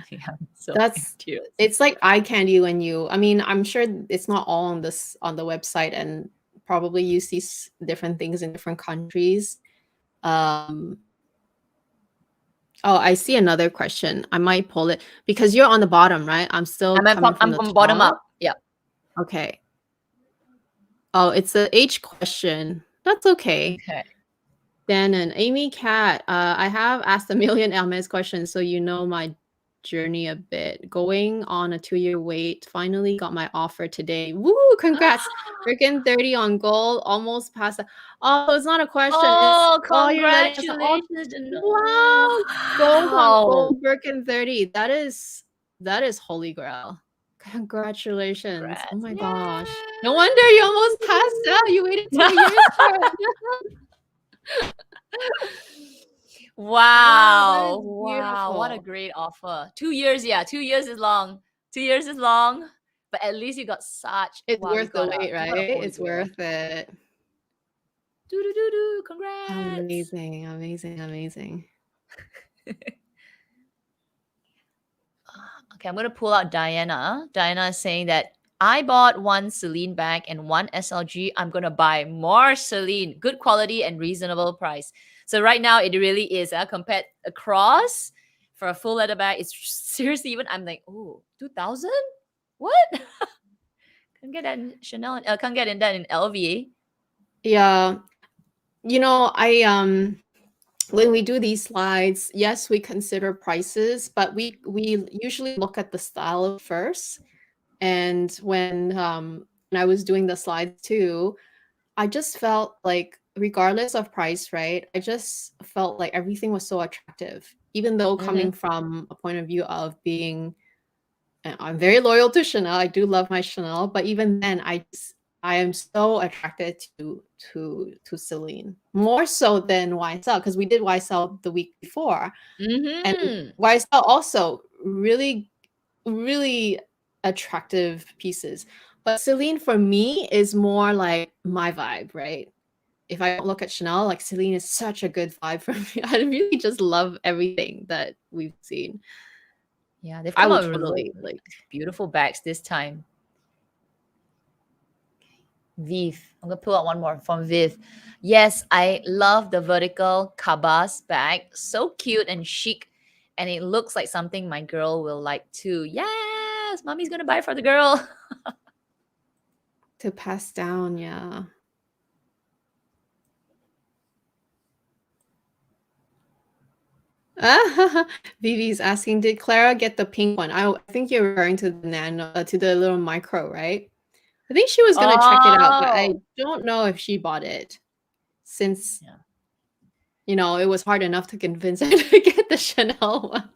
Speaker 2: Yeah, so
Speaker 1: That's,
Speaker 2: curious.
Speaker 1: it's like eye candy when you, I mean, I'm sure it's not all on this on the website, and probably you see different things in different countries. Oh, I see another question. I might pull it because you're on the bottom, right? I'm still coming from
Speaker 2: I'm
Speaker 1: the
Speaker 2: from bottom
Speaker 1: top.
Speaker 2: up. Yeah.
Speaker 1: Okay. Oh, it's the H question. That's okay.
Speaker 2: Okay.
Speaker 1: Dan and Amy Cat, I have asked a million Hermes questions, so you know my journey a bit. Going on a 2-year wait, finally got my offer today. Woo! Congrats! Freaking 30 on gold, almost past that. Oh, it's not a question.
Speaker 2: Oh,
Speaker 1: It's all your letters. Oh,
Speaker 2: congratulations.
Speaker 1: wow! Gold on
Speaker 2: Wow.
Speaker 1: gold, Birkin 30. That is holy grail. Congratulations. Oh
Speaker 2: Congrats.
Speaker 1: my gosh. No
Speaker 2: Yay.
Speaker 1: wonder you almost passed out. You waited 2 years for it. Wow, that is
Speaker 2: Wow. Wow. What a
Speaker 1: beautiful.
Speaker 2: great offer. 2 years. Yeah. 2 years is long. 2 years is long. But at least you got such,
Speaker 1: It's
Speaker 2: wow,
Speaker 1: worth the wait,
Speaker 2: you got a
Speaker 1: right?
Speaker 2: holy
Speaker 1: It's
Speaker 2: grail.
Speaker 1: worth it.
Speaker 2: Do do do do. Congrats.
Speaker 1: Amazing, amazing, amazing.
Speaker 2: Okay, I'm gonna pull out Diana. Diana is saying that I bought one Celine bag and one SLG. I'm gonna buy more Celine, good quality and reasonable price. So right now it really is compared across for a full leather bag. It's seriously, even I'm like, oh, 2,000? What? Can't get that in Chanel. Can't get in that in LV.
Speaker 1: Yeah. You know, when we do these slides, yes, we consider prices, but we usually look at the style first. And when I was doing the slides too, I just felt like regardless of price, right? I just felt like everything was so attractive, even though coming from a point of view of being, I'm very loyal to Chanel. I do love my Chanel, but even then, I am so attracted to Celine more so than YSL, because we did YSL the week before, and YSL also really attractive pieces. But Celine for me is more like my vibe, right? If I don't look at Chanel, like Celine is such a good vibe for me. I really just love everything that we've seen.
Speaker 2: Yeah, they've
Speaker 1: I
Speaker 2: come
Speaker 1: would
Speaker 2: out with
Speaker 1: totally like.
Speaker 2: beautiful bags this time. Viv. I'm gonna pull out one more from Viv. Yes, I love the vertical Cabas bag. So cute and chic. And it looks like something my girl will like too. Yes, mommy's gonna buy for the girl.
Speaker 1: To pass down, yeah. Vivi's asking, did Clara get the pink one? I think you're referring to the nano, to the little micro, right? I think she was gonna check it out, but I
Speaker 2: Oh,
Speaker 1: don't know if she bought it since
Speaker 2: yeah.
Speaker 1: it was hard enough to convince her to get the Chanel one.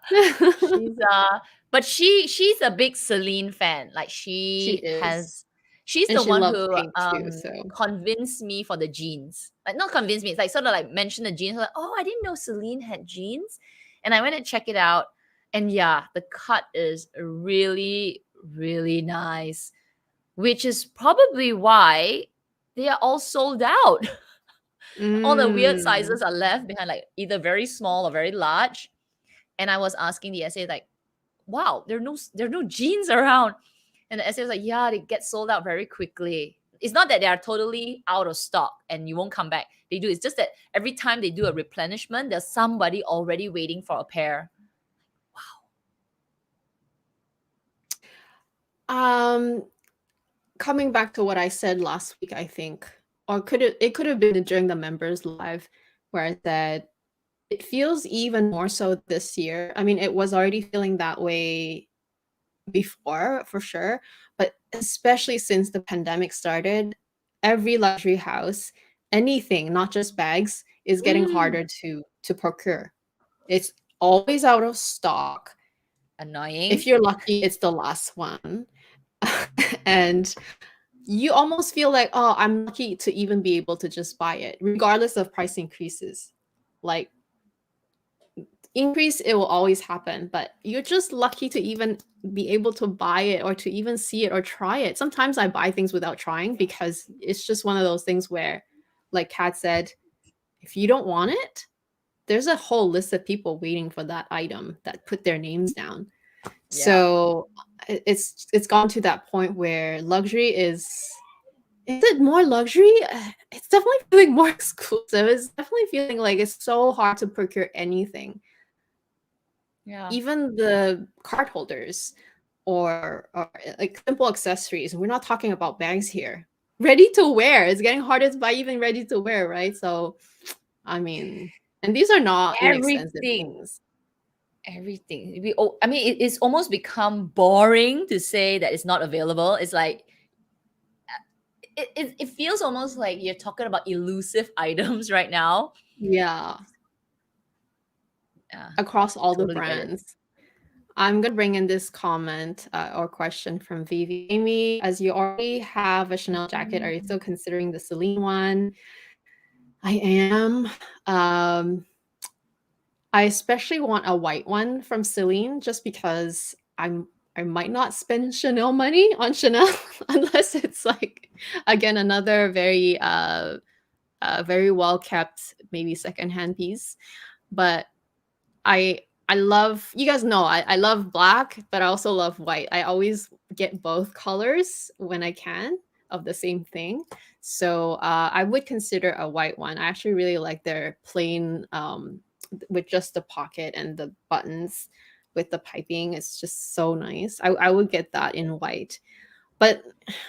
Speaker 2: She's but she's a big Celine fan. Like
Speaker 1: She is.
Speaker 2: she's
Speaker 1: And
Speaker 2: the
Speaker 1: she
Speaker 2: one
Speaker 1: loves
Speaker 2: who
Speaker 1: pink too, so
Speaker 2: convinced me for the jeans. Like not convinced me, it's like sort of like mentioned the jeans. Like, oh, I didn't know Celine had jeans. And I went to check it out. And yeah, the cut is really, really nice. Which is probably why they are all sold out. All the weird
Speaker 1: Mm.
Speaker 2: sizes are left behind, like either very small or very large. And I was asking the essay, like, wow, there are no jeans around. And the essay was like, yeah, they get sold out very quickly. It's not that they are totally out of stock and you won't come back. They do. It's just that every time they do a replenishment, there's somebody already waiting for a pair.
Speaker 1: Um, Coming back to what I said last week, I think, or it could have been during the members live where I said it feels even more so this year. I mean, it was already feeling that way before for sure, but especially since the pandemic started, every luxury house, anything, not just bags, is getting
Speaker 2: Mm,
Speaker 1: harder to procure. It's always out of stock. If
Speaker 2: annoying.
Speaker 1: you're lucky, it's the last one. And you almost feel like, oh, I'm lucky to even be able to just buy it, regardless of price increases. Like, increase, it will always happen, but you're just lucky to even be able to buy it or to even see it or try it. Sometimes I buy things without trying because it's just one of those things where, like Kat said, if you don't want it, there's a whole list of people waiting for that item that put their names down.
Speaker 2: Yeah.
Speaker 1: So it's gone to that point where luxury is it more luxury? It's definitely feeling more exclusive. It's definitely feeling like it's so hard to procure anything.
Speaker 2: Yeah.
Speaker 1: Even the card holders or like simple accessories. We're not talking about bags here. Ready to wear. It's getting harder to buy even ready to wear, right? So, I mean, and these are not inexpensive
Speaker 2: Everything.
Speaker 1: things.
Speaker 2: Everything. I mean, it's almost become boring to say that it's not available. It's like it feels almost like you're talking about elusive items right now.
Speaker 1: Yeah,
Speaker 2: Yeah,
Speaker 1: across all the
Speaker 2: totally get it.
Speaker 1: brands. I'm gonna bring in this comment or question from Vivi. Amy, as you already have a Chanel jacket, are you still considering the Celine one? I am. I especially want a white one from Celine just because I might not spend Chanel money on Chanel unless it's like again another very well kept maybe secondhand piece. But I love, you guys know I love black, but I also love white. I always get both colors when I can of the same thing. So I would consider a white one. I actually really like their plain with just the pocket and the buttons with the piping. It's just so nice. I would get that in white. But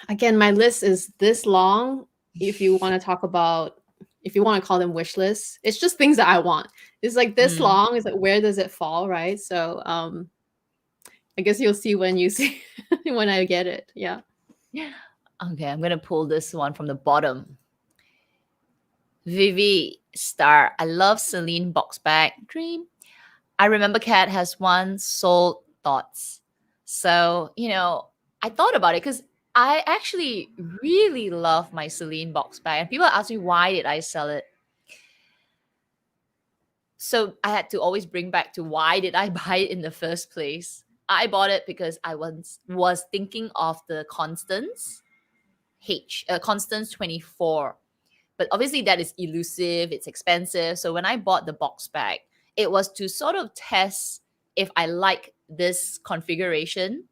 Speaker 1: again, my list is this long. If you want to talk about, if you want to call them wish lists, it's just things that I want. It's like this
Speaker 2: Mm.
Speaker 1: long. It's like, where does it fall, right? So I guess you'll see when you see when I get it. Yeah.
Speaker 2: Okay, I'm gonna pull this one from the bottom. Vivi Star. I love Celine box bag. Dream. I remember Kat has one sold thoughts. So, I thought about it because I actually really love my Celine box bag. And people ask me, why did I sell it? So I had to always bring back to why did I buy it in the first place? I bought it because I was thinking of the Constance Constance 24. But obviously that is elusive, it's expensive. So when I bought the box bag, it was to sort of test if I like this configuration,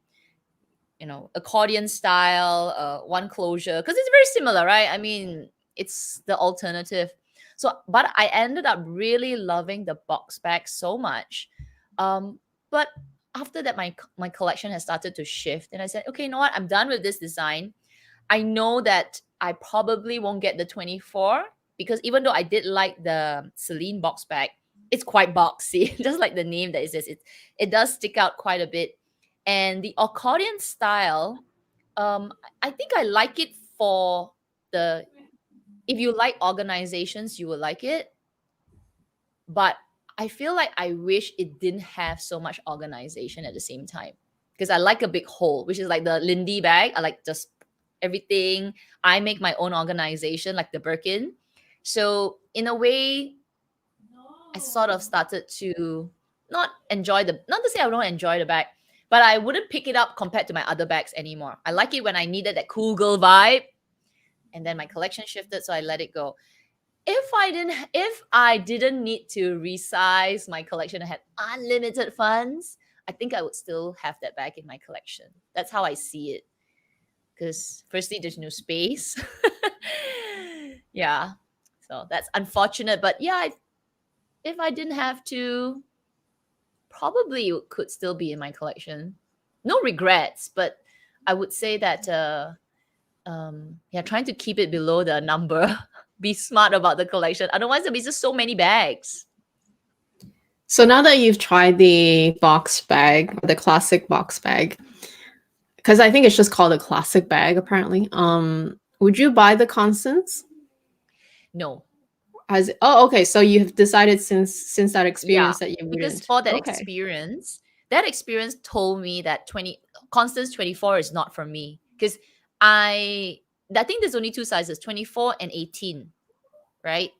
Speaker 2: accordion style, one closure, because it's very similar, right? I mean, it's the alternative. So, but I ended up really loving the box bag so much. But after that, my collection has started to shift, and I said, okay, you know what? I'm done with this design. I know that I probably won't get the 24, because even though I did like the Celine box bag, it's quite boxy, just like the name that it says. It does stick out quite a bit. And the accordion style, I think I like it for the, if you like organizations, you will like it. But I feel like I wish it didn't have so much organization at the same time, because I like a big hole, which is like the Lindy bag. I like just everything. I make my own organization, like the Birkin. So in a way, I sort of started to not enjoy the, not to say I don't enjoy the bag, but I wouldn't pick it up compared to my other bags anymore. I like it when I needed that cool girl vibe. And then my collection shifted, so I let it go. If I didn't need to resize my collection, I had unlimited funds, I think I would still have that bag in my collection. That's how I see it. Because firstly, there's no space. Yeah. So that's unfortunate. But yeah, if I didn't have to, probably it could still be in my collection. No regrets, but I would say that yeah, trying to keep it below the number. Be smart about the collection. Otherwise, there'll be just so many bags.
Speaker 1: So now that you've tried the box bag, the classic box bag, because I think it's just called a classic bag apparently, would you buy the Constance?
Speaker 2: No.
Speaker 1: Oh, okay. So you've decided since that experience that you wouldn't.
Speaker 2: Because for that
Speaker 1: Okay.
Speaker 2: experience told me that Constance 24 is not for me. Because I think there's only two sizes, 24 and 18, right?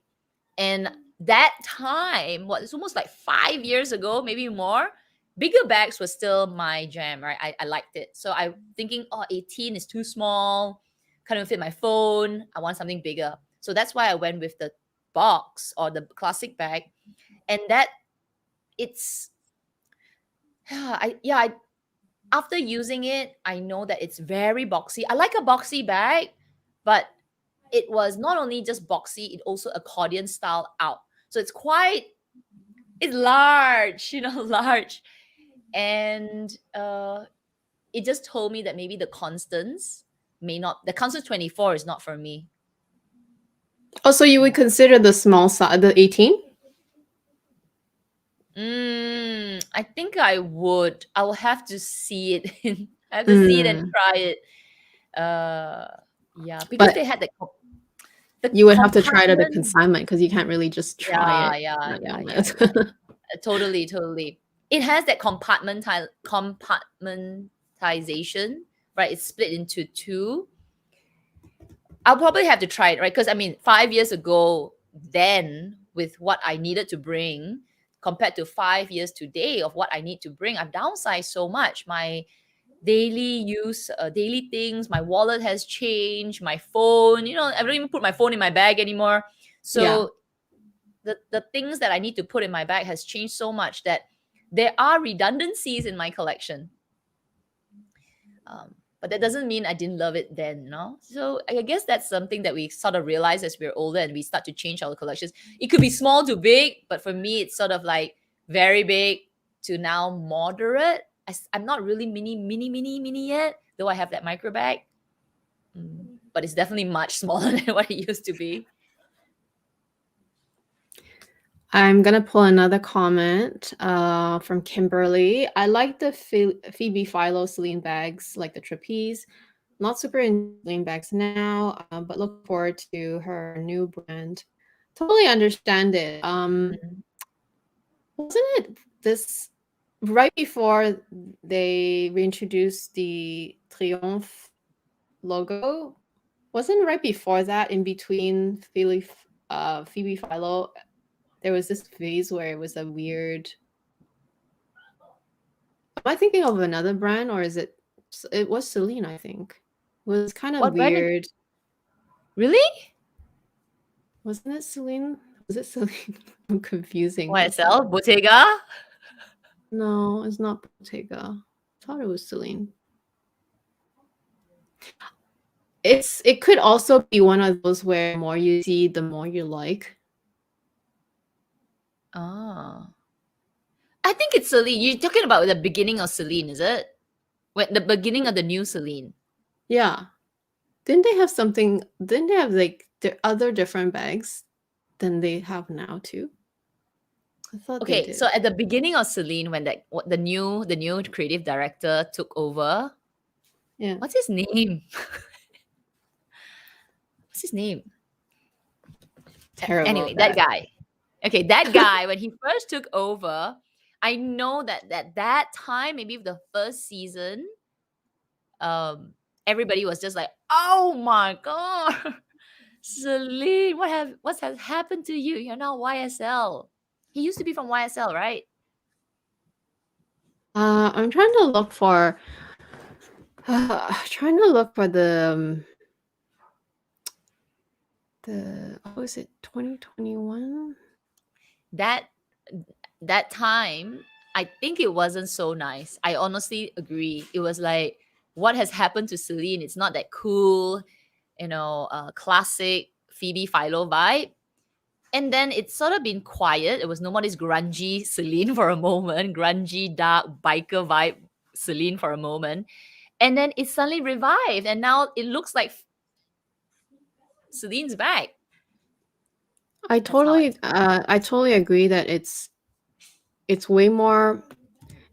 Speaker 2: And that time, it's almost like 5 years ago, maybe more, bigger bags was still my jam, right? I liked it. So I'm thinking, 18 is too small, kind of fit my phone. I want something bigger. So that's why I went with the box or the classic bag. And that it's, after using it, I know that it's very boxy. I like a boxy bag, but it was not only just boxy, it also accordion style out. So it's large, large. And it just told me that maybe the Constance 24 is not for me.
Speaker 1: Oh, so you would consider the small size, the 18?
Speaker 2: I think I would. I will have to see it. I have to see it and try it. Yeah, because
Speaker 1: But
Speaker 2: they had
Speaker 1: you would have to try it at a consignment because you can't really just try it.
Speaker 2: Yeah. Totally. It has that compartmentization, right? It's split into two. I'll probably have to try it, right? Because 5 years ago, then with what I needed to bring compared to 5 years today of what I need to bring, I've downsized so much. My daily use, daily things, my wallet has changed, my phone, I don't even put my phone in my bag anymore. So the things that I need to put in my bag has changed so much that there are redundancies in my collection. But that doesn't mean I didn't love it then, no? So I guess that's something that we sort of realize as we're older and we start to change our collections. It could be small to big, but for me, it's sort of like very big to now moderate. I'm not really mini yet, though I have that micro bag. But it's definitely much smaller than what it used to be.
Speaker 1: I'm going to pull another comment from Kimberly. I like the Phoebe Philo Celine bags, like the Trapeze. Not super into Celine bags now, but look forward to her new brand. Totally understand it. Wasn't it this right before they reintroduced the Triomphe logo? Wasn't it right before that, in between Phoebe Philo, there was this phase where it was a weird... Am I thinking of another brand, or is it was Celine, I think. It was kind of weird.
Speaker 2: Really?
Speaker 1: Wasn't it Celine? Was it Celine? I'm confusing.
Speaker 2: YSL? Bottega?
Speaker 1: No, it's not Bottega. I thought it was Celine. It could also be one of those where the more you see, the more you like.
Speaker 2: I think it's Celine. You're talking about the beginning of Celine, is it? When the beginning of the new Celine.
Speaker 1: Yeah. Didn't they have something? Didn't they have like other different bags than they have now too? I thought they
Speaker 2: Okay,
Speaker 1: did.
Speaker 2: so at the beginning of Celine, when the new creative director took over,
Speaker 1: Yeah.
Speaker 2: what's his name? What's his name?
Speaker 1: Terrible
Speaker 2: Anyway,
Speaker 1: at
Speaker 2: that
Speaker 1: that.
Speaker 2: guy. Okay, that guy, when he first took over, I know that time, maybe the first season, everybody was just like, "Oh my god, Celine, what has happened to you? You're now YSL." He used to be from YSL, right?
Speaker 1: I'm trying to look for the what was it, 2021?
Speaker 2: That that time, I think it wasn't so nice. I honestly agree. It was like, what has happened to Celine? It's not that cool, classic Phoebe Philo vibe. And then it's sort of been quiet. It was no more this grungy Celine for a moment, grungy, dark, biker vibe Celine for a moment. And then it suddenly revived. And now it looks like Celine's back.
Speaker 1: I
Speaker 2: That's how I
Speaker 1: totally agree that it's way more.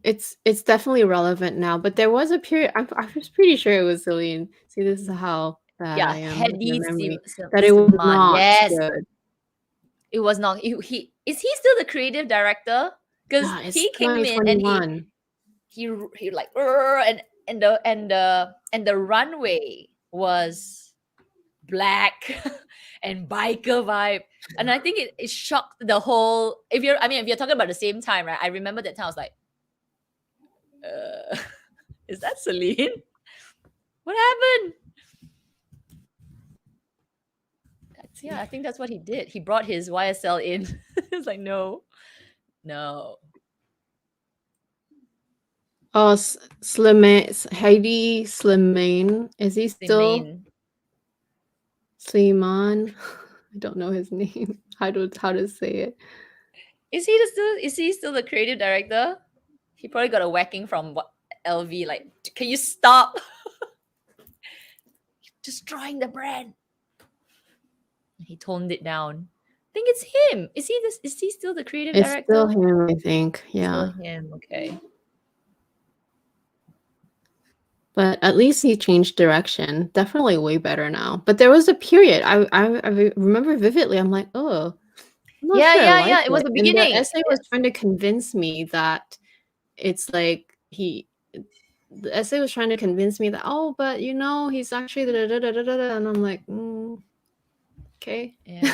Speaker 1: It's definitely relevant now, but there was a period. I was pretty sure it was Celine. See, this is how bad
Speaker 2: Yeah,
Speaker 1: I am with my
Speaker 2: Hedy
Speaker 1: memory. That it was
Speaker 2: Simon.
Speaker 1: not
Speaker 2: Yes,
Speaker 1: good.
Speaker 2: it was not. He is he still the creative director? Because
Speaker 1: Yeah, it's
Speaker 2: he came in and
Speaker 1: 2021.
Speaker 2: he like "Urgh," and the runway was black and biker vibe. And I think it shocked the whole. If you're talking about the same time, right? I remember that time I was like, is that Celine? What happened? I think that's what he did. He brought his YSL in. It's like, no.
Speaker 1: Oh, Slimane, Heidi Slimane. Is he still
Speaker 2: Simane.
Speaker 1: Sliman? I don't know his name. How to say it.
Speaker 2: Is he still the creative director? He probably got a whacking from LV. Like, can you stop destroying the brand? He toned it down. I think it's him. Is he still the creative
Speaker 1: It's
Speaker 2: director?
Speaker 1: still him, I think.
Speaker 2: Still
Speaker 1: Yeah.
Speaker 2: him. Okay.
Speaker 1: But at least he changed direction. Definitely way better now. But there was a period I remember vividly. I'm like, oh, I'm not sure I like
Speaker 2: Yeah. It was
Speaker 1: it.
Speaker 2: the
Speaker 1: And the
Speaker 2: beginning.
Speaker 1: essay was trying to convince me that it's like the essay was trying to convince me that, oh, but he's actually da, da, da, da, da, da, and I'm like, okay.
Speaker 2: Yeah.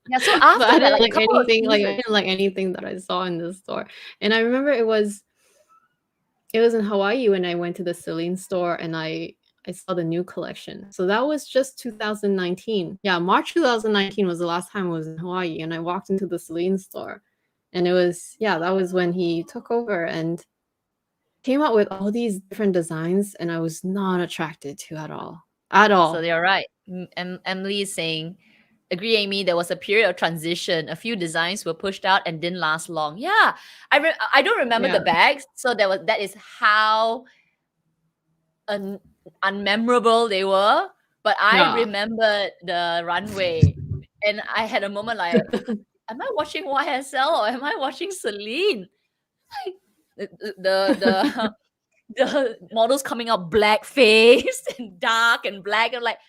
Speaker 2: Yeah. So
Speaker 1: But
Speaker 2: after
Speaker 1: I
Speaker 2: that,
Speaker 1: didn't
Speaker 2: like a
Speaker 1: like
Speaker 2: couple of
Speaker 1: anything. Like I
Speaker 2: seasons.
Speaker 1: didn't like anything that I saw in the store. And I remember it was in Hawaii when I went to the Celine store and I saw the new collection. So that was just 2019. Yeah, March 2019 was the last time I was in Hawaii, and I walked into the Celine store, and that was when he took over and came out with all these different designs, and I was not attracted to at all. At
Speaker 2: So
Speaker 1: all.
Speaker 2: you're right. Emily is saying, agree, Amy. There was a period of transition. A few designs were pushed out and didn't last long. Yeah, I don't remember
Speaker 1: Yeah.
Speaker 2: the bags. So that is how unmemorable they were. But I
Speaker 1: Yeah.
Speaker 2: remember the runway, and I had a moment like, am I watching YSL or am I watching Celine? Like the the models coming out black faced and dark and black, and like,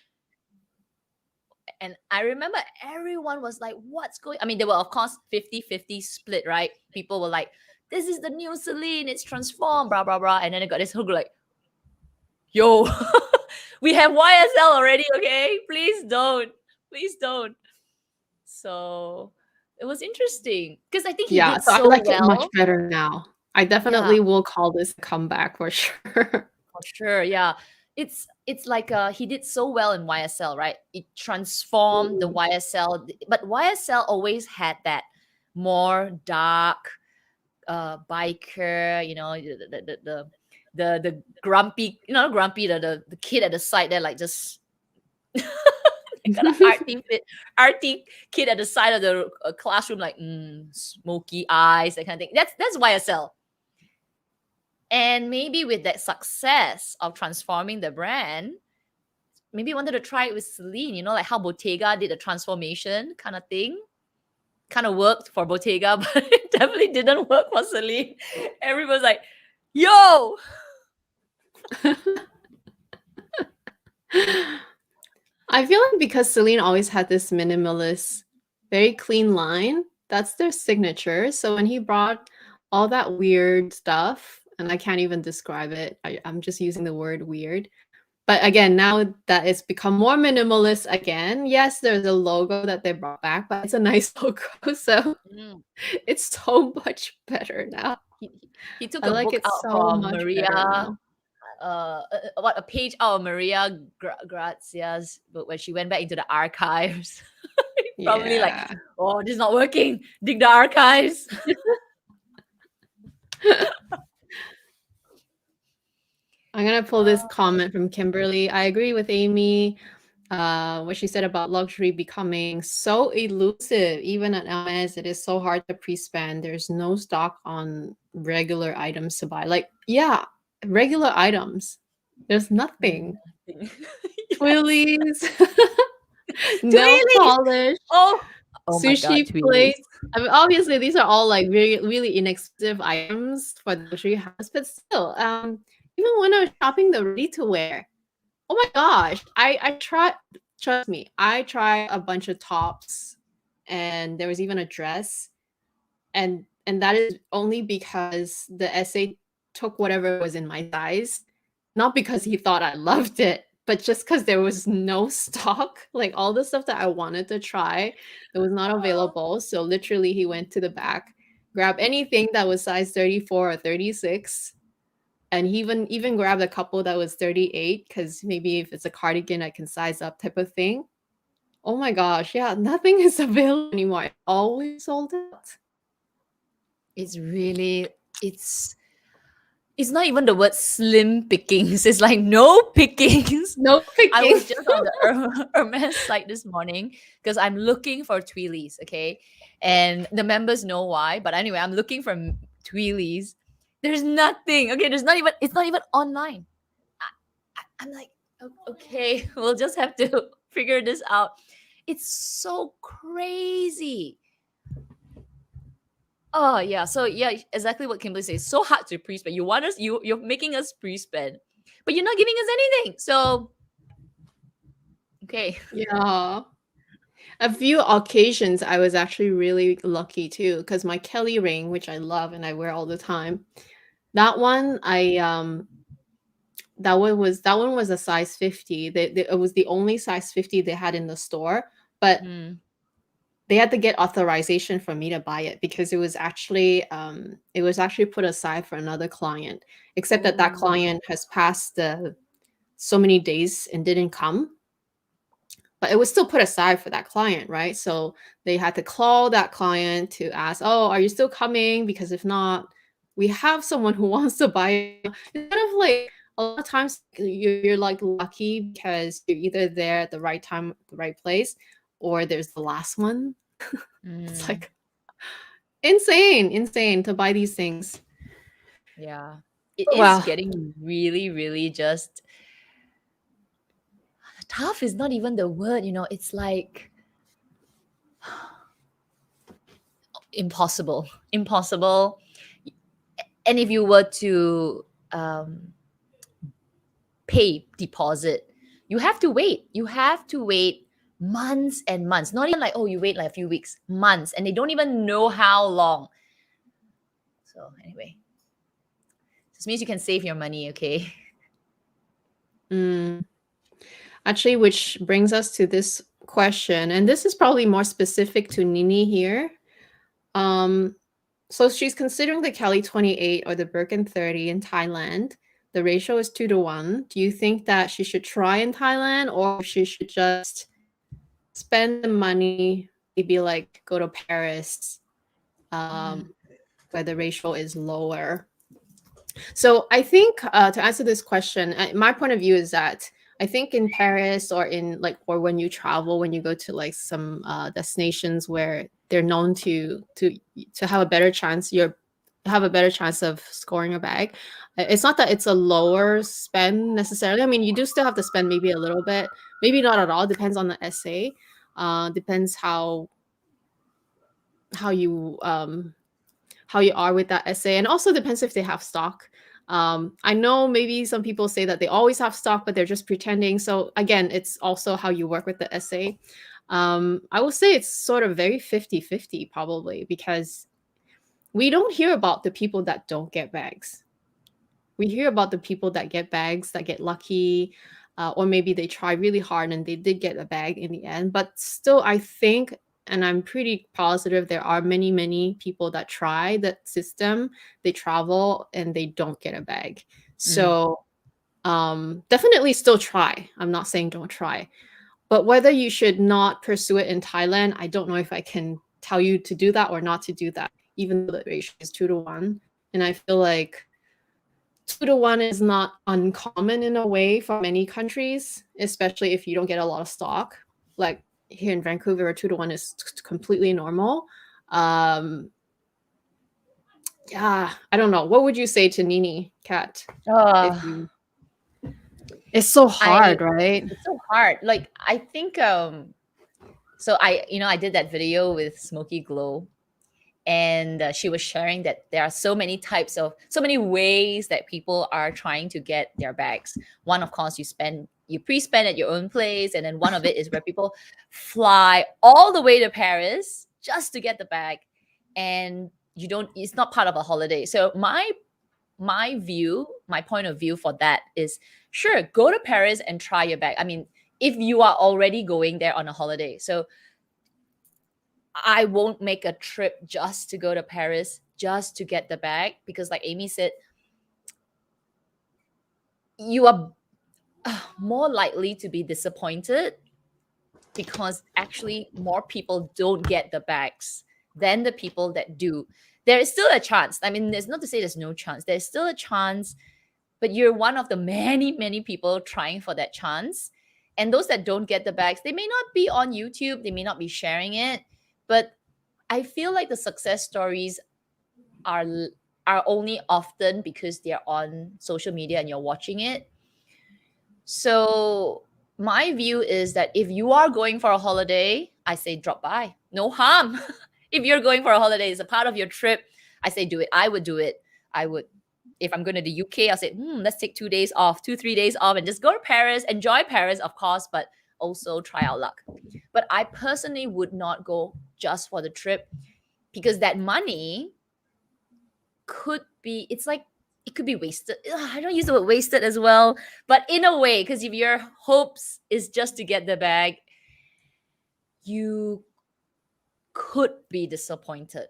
Speaker 2: and I remember everyone was like, what's going, I mean, they were of course 50-50 split, right? People were like, this is the new Celine, it's transformed, blah blah blah. And then I got this whole group like, yo, we have YSL already, okay? Please don't. So it was interesting because I think he
Speaker 1: Yeah,
Speaker 2: did
Speaker 1: so I
Speaker 2: so
Speaker 1: like it much
Speaker 2: well.
Speaker 1: better now. I
Speaker 2: Yeah,
Speaker 1: definitely will call this a comeback for sure.
Speaker 2: for sure. Yeah. It's like he did so well in YSL, right? It transformed the
Speaker 1: Mhm.
Speaker 2: YSL, but YSL always had that more dark biker, the grumpy, the kid at the side there, like just they got an arty kid at the side of the classroom, like smoky eyes, that kind of thing. That's YSL. And maybe with that success of transforming the brand, maybe wanted to try it with Celine, like how Bottega did a transformation kind of thing. Kind of worked for Bottega, but it definitely didn't work for Celine. Everyone's like, yo!
Speaker 1: I feel like because Celine always had this minimalist, very clean line, that's their signature. So when he brought all that weird stuff, and I can't even describe it, I'm just using the word weird. But again, now that it's become more minimalist again, yes, there's a logo that they brought back, but it's a nice logo. So it's so much better now.
Speaker 2: He took
Speaker 1: I
Speaker 2: a
Speaker 1: like
Speaker 2: book
Speaker 1: it
Speaker 2: out
Speaker 1: so
Speaker 2: from
Speaker 1: much better
Speaker 2: Maria,
Speaker 1: now.
Speaker 2: a page out of Maria Grazia's book when she went back into the archives. Probably like,
Speaker 1: Yeah.
Speaker 2: oh, this is not working. Dig the archives.
Speaker 1: I'm gonna pull this comment from Kimberly. I agree with Amy. What she said about luxury becoming so elusive. Even at MS, it is so hard to pre-spend. There's no stock on regular items to buy. Like, yeah, regular items. There's nothing. Twillies, nail
Speaker 2: Tweelies!
Speaker 1: polish,
Speaker 2: Oh my God,
Speaker 1: sushi
Speaker 2: Tweelies.
Speaker 1: plates. I mean, obviously, these are all like really, really inexpensive items for the luxury house, but still, even when I was shopping the ready-to-wear, oh my gosh, I tried. Trust me, I tried a bunch of tops, and there was even a dress, and that is only because the essay took whatever was in my size, not because he thought I loved it, but just because there was no stock. Like all the stuff that I wanted to try, it was not available. So literally, he went to the back, grabbed anything that was size 34 or 36. And he even grabbed a couple that was 38 because maybe if it's a cardigan, I can size up type of thing. Oh my gosh, yeah, nothing is available anymore. It always sold out.
Speaker 2: It's really, it's not even the word slim pickings. It's like no pickings.
Speaker 1: No picking.
Speaker 2: I was just on the Hermes site this morning because I'm looking for Tweelies, okay? And the members know why. But anyway, I'm looking for Tweelies. There's nothing. Okay, it's not even online. I'm like, okay, we'll just have to figure this out. It's so crazy. Oh yeah, so yeah, exactly what Kimberly says. So hard to pre-spend. You want us, you're making us pre-spend, but you're not giving us anything. So okay.
Speaker 1: Yeah. A few occasions I was actually really lucky too, because my Kelly ring, which I love and I wear all the time, that one that one was a size 50. It was the only size 50 they had in the store, but they had to get authorization for me to buy it because it was actually put aside for another client, except that client has passed the so many days and didn't come, but it was still put aside for that client, right? So they had to call that client to ask, oh, are you still coming? Because if not, we have someone who wants to buy it. It's kind of like a lot of times you're like lucky because you're either there at the right time, the right place, or there's the last one. It's like insane to buy these things.
Speaker 2: Yeah, it is getting really, really just tough. Is not even the word, it's like impossible. And if you were to pay deposit, you have to wait months and months. Not even like, oh, you wait like a few weeks, months, and they don't even know how long. So anyway, this means you can save your money, okay?
Speaker 1: Actually, which brings us to this question, and this is probably more specific to Nini here. So she's considering the Kelly 28 or the Birkin 30 in Thailand. The ratio is 2-1. Do you think that she should try in Thailand, or she should just spend the money, maybe like go to Paris, where the ratio is lower? So I think to answer this question, my point of view is that I think in Paris or when you travel, when you go to like some destinations where they're known to have a better chance, your have a better chance of scoring a bag. It's not that it's a lower spend necessarily. I mean, you do still have to spend maybe a little bit, maybe not at all. Depends on the essay. Depends how you how you are with that essay, and also depends if they have stock. I know maybe some people say that they always have stock, but they're just pretending. So again, it's also how you work with the essay. I will say it's sort of very 50-50 probably, because we don't hear about the people that don't get bags. We hear about the people that get bags, that get lucky, or maybe they try really hard and they did get a bag in the end. But still, I think, and I'm pretty positive, there are many, many people that try that system. They travel and they don't get a bag. So definitely still try. I'm not saying don't try. But whether you should not pursue it in Thailand, I don't know if I can tell you to do that or not to do that, even though the ratio is 2-1. And I feel like 2-1 is not uncommon in a way for many countries, especially if you don't get a lot of stock. Like here in Vancouver, 2-1 is completely normal. Yeah, I don't know. What would you say to Nini, Kat? If you, it's so hard, right?
Speaker 2: It's so hard. Like I think so I did that video with Smoky Glow, and she was sharing that there are so many ways that people are trying to get their bags. One, of course, you pre-spend at your own place, and then one of it is where people fly all the way to Paris just to get the bag, and it's not part of a holiday. So my point of view for that is, sure, go to Paris and try your bag. I mean, if you are already going there on a holiday. So I won't make a trip just to go to Paris, just to get the bag, because like Amy said, you are more likely to be disappointed because actually more people don't get the bags than the people that do. There is still a chance. I mean, there's not to say there's no chance. There's still a chance, but you're one of the many, many people trying for that chance. And those that don't get the bags, they may not be on YouTube, they may not be sharing it, but I feel like the success stories are only often because they're on social media and you're watching it. So my view is that if you are going for a holiday, I say drop by. No harm. If you're going for a holiday, it's a part of your trip, I say do it. I would do it. I would. If I'm going to the UK, I'll say, let's take 2 days off, 2-3 days off, and just go to Paris, enjoy Paris, of course, but also try our luck. But I personally would not go just for the trip, because that money could be, it could be wasted. I don't use the word wasted as well, but in a way, because if your hopes is just to get the bag, you could be disappointed.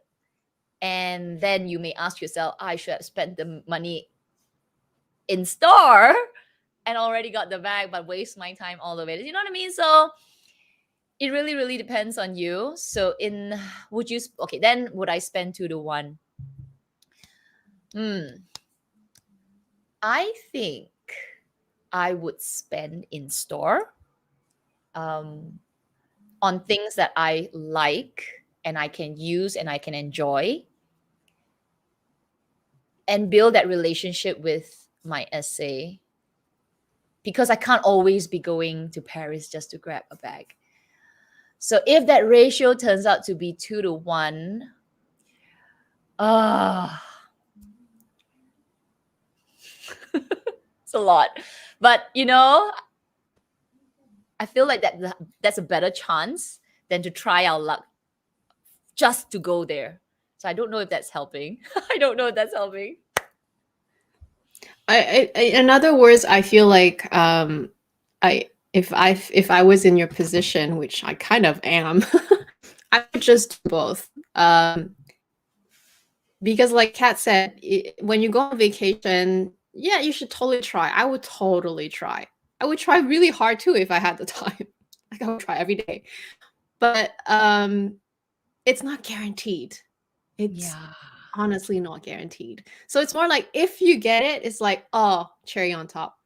Speaker 2: And then you may ask yourself, I should have spent the money in store and already got the bag, but waste my time all the way. You know what I mean? So it really, really depends on you. So then would I spend 2-1? I think I would spend in store on things that I like and I can use and I can enjoy, and build that relationship with my essay, because I can't always be going to Paris just to grab a bag. So if that ratio turns out to be 2-1, it's a lot. But I feel like that's a better chance than to try our luck just to go there. So I don't know if that's helping. I don't know if that's helping.
Speaker 1: In other words, I feel like if I was in your position, which I kind of am, I would just do both. Because like Kat said, when you go on vacation, yeah, you should totally try. I would totally try. I would try really hard too if I had the time. Like I would try every day. But it's not guaranteed. It's honestly not guaranteed. So it's more like if you get it, it's like, oh, cherry on top.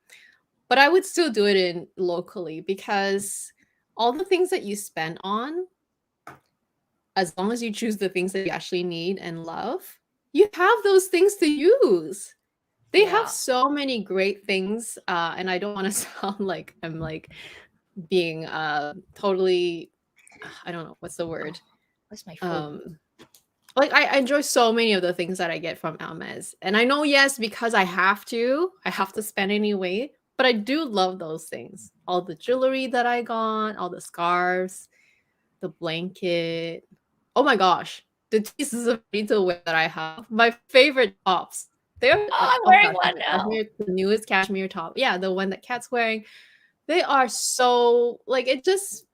Speaker 1: But I would still do it locally, because all the things that you spend on, as long as you choose the things that you actually need and love, you have those things to use. They have
Speaker 2: Yeah.
Speaker 1: so many great things, and I don't want to sound like I'm like being totally, I don't know what's the word.
Speaker 2: Where's my phone?
Speaker 1: Like I enjoy so many of the things that I get from Hermes, and I know, yes, because I have to spend anyway. But I do love those things. All the jewelry that I got, all the scarves, the blanket. Oh my gosh, the pieces of ready-to-wear that I have, my favorite tops. They're
Speaker 2: Oh, I'm
Speaker 1: oh
Speaker 2: wearing
Speaker 1: gosh,
Speaker 2: one now.
Speaker 1: the newest cashmere top. Yeah, the one that Kat's wearing. They are so like it just.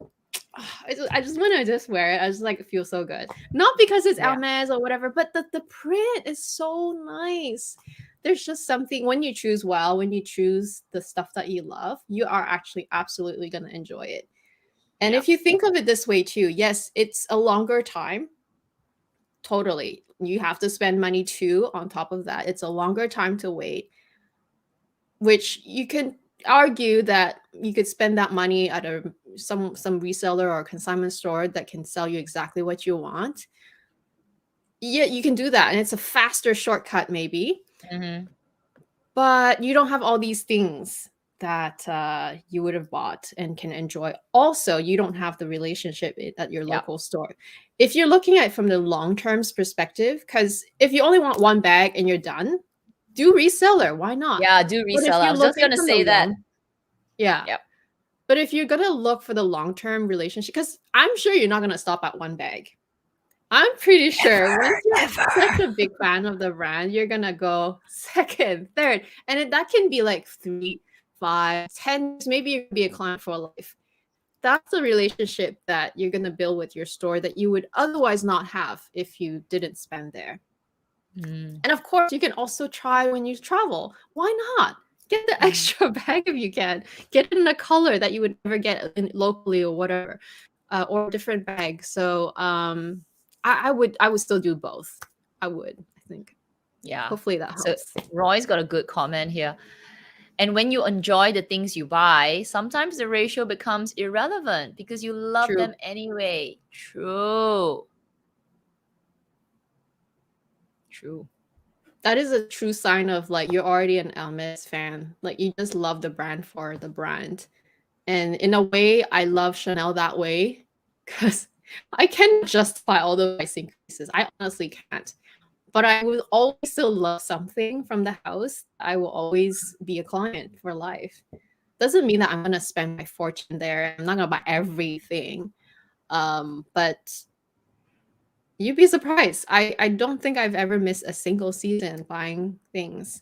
Speaker 1: I just want to just wear it. I just like feel so good. Not because it's
Speaker 2: Yeah.
Speaker 1: Hermes or whatever, but the print is so nice. There's just something when you choose well, when you choose the stuff that you love, you are actually absolutely going to enjoy it. And
Speaker 2: Yeah.
Speaker 1: if you think of it this way too, yes, it's a longer time. Totally. You have to spend money too on top of that. It's a longer time to wait, which you can argue that you could spend that money at some reseller or consignment store that can sell you exactly what you want. Yeah, you can do that, and it's a faster shortcut maybe.
Speaker 2: Mm-hmm.
Speaker 1: But you don't have all these things that you would have bought and can enjoy. Also, you don't have the relationship at your
Speaker 2: Yeah.
Speaker 1: local store. If you're looking at it from the long term perspective, because if you only want one bag and you're done, do reseller. Why not?
Speaker 2: Yeah, do
Speaker 1: But if
Speaker 2: reseller. I
Speaker 1: you're
Speaker 2: was just
Speaker 1: looking
Speaker 2: gonna
Speaker 1: from the
Speaker 2: say that.
Speaker 1: yeah.
Speaker 2: Yep.
Speaker 1: But if you're gonna look for the long-term relationship, because I'm sure you're not gonna stop at one bag. I'm pretty sure once you're such a big fan of the brand, you're gonna go second, third, and that can be like 3, 5, 10. Maybe you're gonna be a client for life. That's a relationship that you're gonna build with your store that you would otherwise not have if you didn't spend there.
Speaker 2: Mm.
Speaker 1: And of course, you can also try when you travel. Why not? Get the extra bag if you can. Get it in a color that you would never get locally or whatever, or a different bag. So I would still do both. I would, I think.
Speaker 2: Yeah.
Speaker 1: Hopefully that
Speaker 2: So
Speaker 1: helps.
Speaker 2: Roy's got a good comment here. And when you enjoy the things you buy, sometimes the ratio becomes irrelevant because you love
Speaker 1: True.
Speaker 2: them anyway. True. True.
Speaker 1: That is a true sign of like you're already an Hermes fan. Like you just love the brand for the brand. And in a way, I love Chanel that way because I can't justify all the price increases. I honestly can't. But I will always still love something from the house. I will always be a client for life. Doesn't mean that I'm gonna spend my fortune there. I'm not gonna buy everything. But you'd be surprised. I don't think I've ever missed a single season buying things.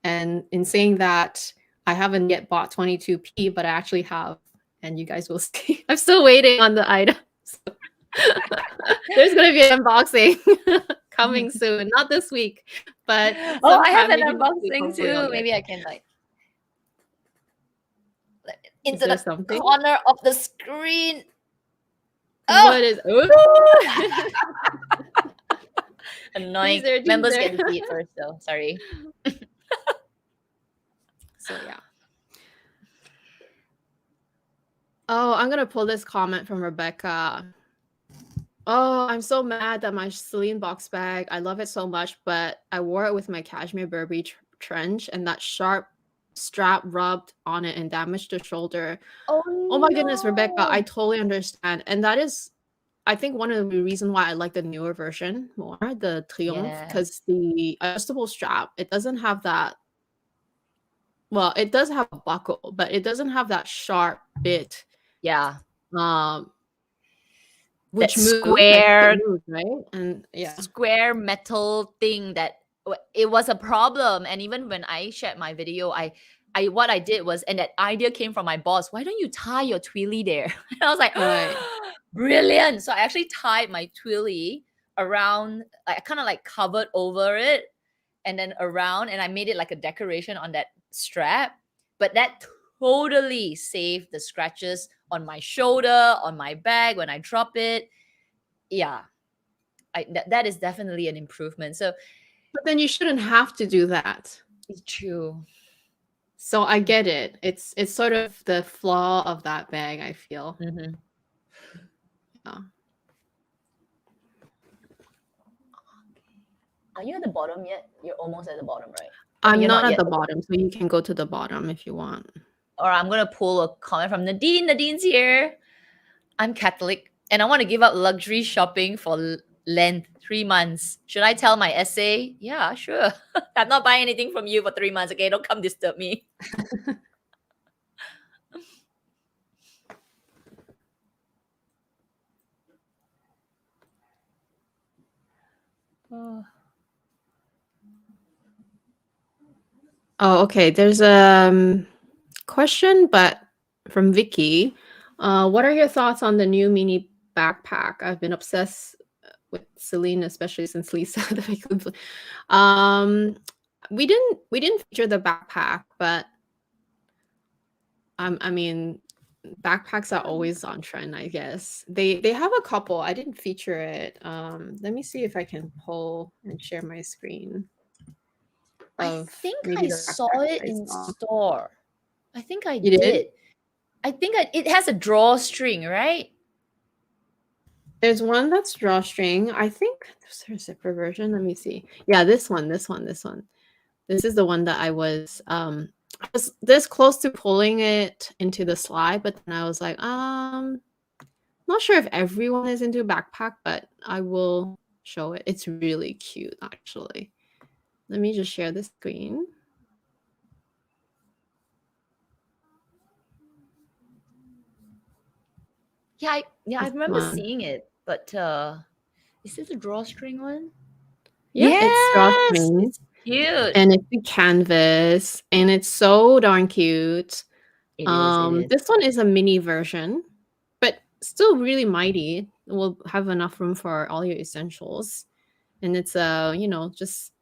Speaker 1: And in saying that, I haven't yet bought 22p, but I actually have, and you guys will see. I'm still waiting on the items. There's gonna be an unboxing coming soon. Not this week, but
Speaker 2: Oh, I have
Speaker 1: sometime
Speaker 2: an
Speaker 1: maybe next week,
Speaker 2: unboxing
Speaker 1: hopefully I'll
Speaker 2: too.
Speaker 1: get
Speaker 2: Maybe
Speaker 1: it.
Speaker 2: I can like
Speaker 1: Is
Speaker 2: into
Speaker 1: there
Speaker 2: the
Speaker 1: something?
Speaker 2: corner of the screen.
Speaker 1: What is? Ooh!
Speaker 2: Annoying.
Speaker 1: Teaser,
Speaker 2: Members
Speaker 1: teaser.
Speaker 2: get to see it first, though. Sorry.
Speaker 1: So yeah. Oh, I'm gonna pull this comment from Rebecca. Oh, I'm so mad that my Celine box bag, I love it so much, but I wore it with my cashmere Burberry trench and that sharp strap rubbed on it and damaged the shoulder.
Speaker 2: Oh
Speaker 1: Oh my goodness, Rebecca, I
Speaker 2: no.
Speaker 1: totally understand. And that is, I think, one of the reasons why I like the newer version more, the Triumph, because
Speaker 2: Yes.
Speaker 1: the adjustable strap, it doesn't have that. Well, it does have a buckle, but it doesn't have that sharp bit.
Speaker 2: Yeah.
Speaker 1: Um,
Speaker 2: That
Speaker 1: which moves, I think it
Speaker 2: square
Speaker 1: moves, right? And yeah.
Speaker 2: square metal thing that it was a problem. And even when I shared my video, I what I did was, and that idea came from my boss. Why don't you tie your twilly there? And I was like,
Speaker 1: Right.
Speaker 2: brilliant. So I actually tied my twilly around, I kind of like covered over it and then around, and I made it like a decoration on that strap. But that totally saved the scratches on my shoulder, on my bag when I drop it. Yeah, that is definitely an improvement. So
Speaker 1: But then you shouldn't have to do that.
Speaker 2: it's true.
Speaker 1: So I get it. It's sort of the flaw of that bag, I feel.
Speaker 2: Mm-hmm.
Speaker 1: Yeah.
Speaker 2: Are you at the bottom yet? You're almost at the bottom, right?
Speaker 1: I'm
Speaker 2: You're
Speaker 1: not
Speaker 2: not
Speaker 1: at
Speaker 2: yet.
Speaker 1: the bottom, so you can go to the bottom if you want.
Speaker 2: Or I'm gonna pull a comment from Nadine. Nadine's here. I'm Catholic and I want to give up luxury shopping for Lent 3 months. Should I tell my essay? Yeah, sure. I'm not buying anything from you for 3 months. Okay, don't come disturb me. Oh.
Speaker 1: Oh, okay. There's a question, but from Vicky. What are your thoughts on the new mini backpack? I've been obsessed with Celine, especially since Lisa. We didn't feature the backpack, but I mean, backpacks are always on trend, I guess. They have a couple. I didn't feature it. Let me see if I can pull and share my screen.
Speaker 2: I think I saw it in
Speaker 1: saw.
Speaker 2: store. I think I
Speaker 1: You
Speaker 2: did.
Speaker 1: did?
Speaker 2: I think it has a drawstring, right?
Speaker 1: There's one that's drawstring. I think there's a zipper version. Let me see. Yeah, this one. This is the one that I was this close to pulling it into the slide, but then I was like, not sure if everyone is into backpack, but I will show it. It's really cute, actually. Let me just share the screen.
Speaker 2: Yeah, I remember seeing it, but is this a drawstring one?
Speaker 1: Yeah,
Speaker 2: yes,
Speaker 1: it's drawstring.
Speaker 2: It's cute.
Speaker 1: And it's a canvas, and it's so darn cute.
Speaker 2: It is.
Speaker 1: This one is a mini version, but still really mighty. It will have enough room for all your essentials. And it's just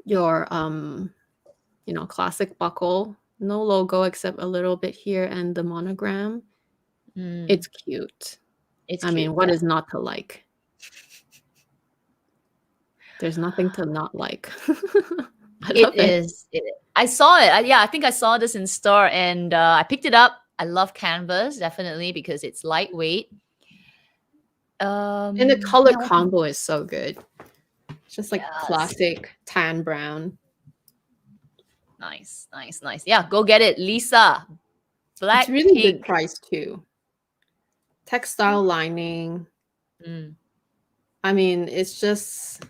Speaker 1: your classic buckle. No logo except a little bit here and the monogram. It's cute. I mean, what is not to like? There's nothing to not like. I love it.
Speaker 2: I saw it. I think I saw this in store and I picked it up. I love canvas, definitely, because it's lightweight.
Speaker 1: And the color combo is so good. It's just like classic tan brown.
Speaker 2: Nice. Yeah, go get it, Lisa. Black.
Speaker 1: It's really
Speaker 2: pink.
Speaker 1: good price too. Textile lining. I mean, it's just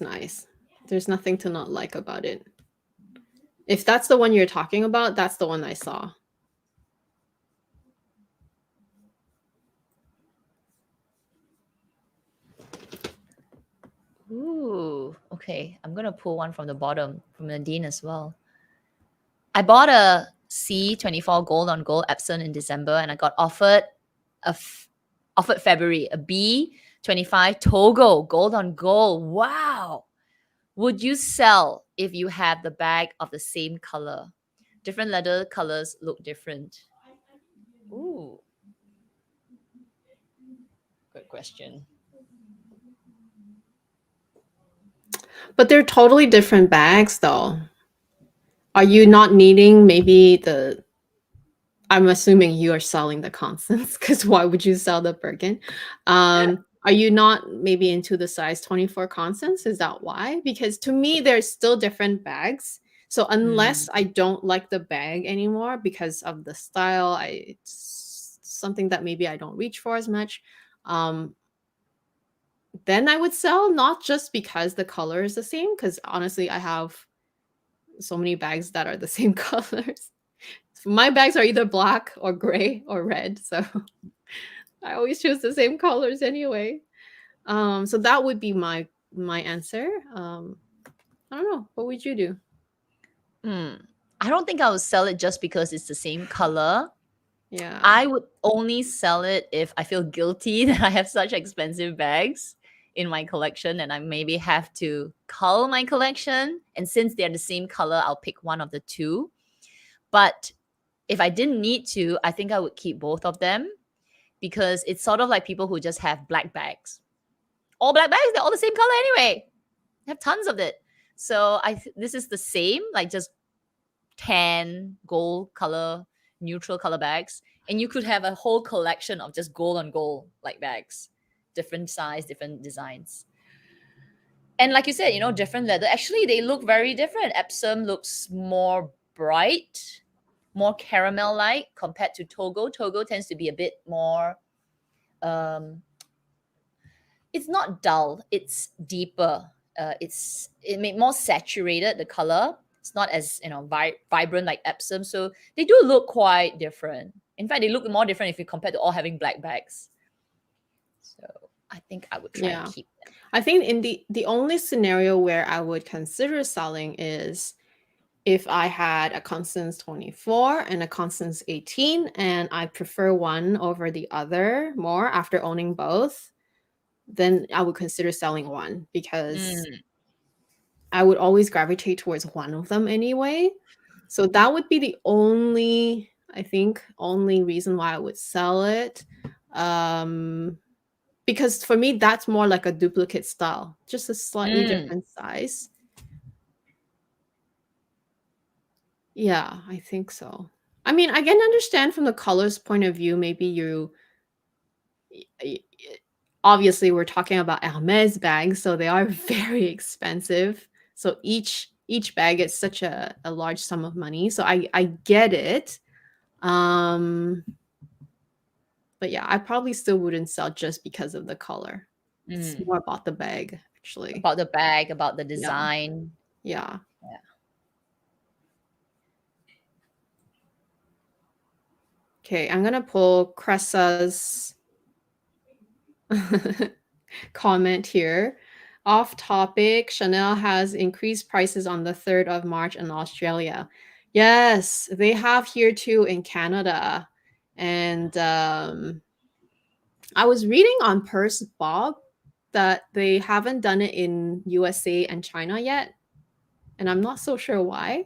Speaker 1: nice. There's nothing to not like about it. If that's the one you're talking about, that's the one I saw.
Speaker 2: Ooh, okay. I'm gonna pull one from the bottom from Nadine as well. I bought a C24 gold on gold Epson in December, and I got offered February a B25 Togo gold on gold. Wow. Would you sell if you have the bag of the same color? Different leather colors look different. Ooh. Good question.
Speaker 1: But they're totally different bags though. Are you not needing maybe I'm assuming you are selling the Constance, because why would you sell the Birkin? Are you not maybe into the size 24 Constance? Is that why? Because to me, there's still different bags. So unless I don't like the bag anymore because of the style, it's something that maybe I don't reach for as much, then I would sell, not just because the color is the same, because honestly, I have so many bags that are the same colors. My bags are either black or gray or red, so I always choose the same colors anyway. So that would be my answer. I don't know. What would you do?
Speaker 2: I don't think I would sell it just because it's the same color.
Speaker 1: Yeah.
Speaker 2: I would only sell it if I feel guilty that I have such expensive bags in my collection and I maybe have to cull my collection. And since they're the same color, I'll pick one of the two. But if I didn't need to, I think I would keep both of them, because it's sort of like people who just have black bags. All black bags, they're all the same color anyway. I have tons of it. So this is the same, like just tan, gold color, neutral color bags. And you could have a whole collection of just gold on gold like bags. Different size, different designs. And like you said, you know, different leather. Actually, they look very different. Epsom looks more bright, more caramel-like compared to Togo. Togo tends to be a bit more, it's not dull, it's deeper. It made more saturated, the color. It's not as, you know, vibrant like Epsom. So they do look quite different. In fact, they look more different if you compare to all having black bags. So I think I would try and keep them.
Speaker 1: I think in the only scenario where I would consider selling is if I had a Constance 24 and a Constance 18, and I prefer one over the other more after owning both, then I would consider selling one, because I would always gravitate towards one of them anyway. So that would be the only, I think, only reason why I would sell it. Because for me, that's more like a duplicate style, just a slightly different size. Yeah, I think so. I mean, I can understand from the colors point of view, maybe obviously we're talking about Hermes bags, so they are very expensive. So each bag is such a large sum of money. So I get it. But yeah, I probably still wouldn't sell just because of the color. It's more about the bag, actually.
Speaker 2: About the bag, about the design.
Speaker 1: Yeah. Okay, I'm gonna pull Cressa's comment here. Off topic, Chanel has increased prices on the 3rd of March in Australia. Yes, they have here too in Canada. And I was reading on Purse Bob that they haven't done it in USA and China yet. And I'm not so sure why.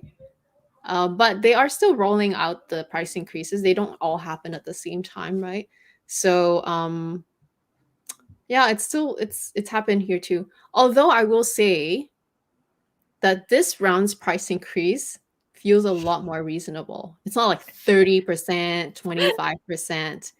Speaker 1: But they are still rolling out the price increases. They don't all happen at the same time, right? So yeah, it's happened here too. Although I will say that this round's price increase feels a lot more reasonable. It's not like 30%, 25%.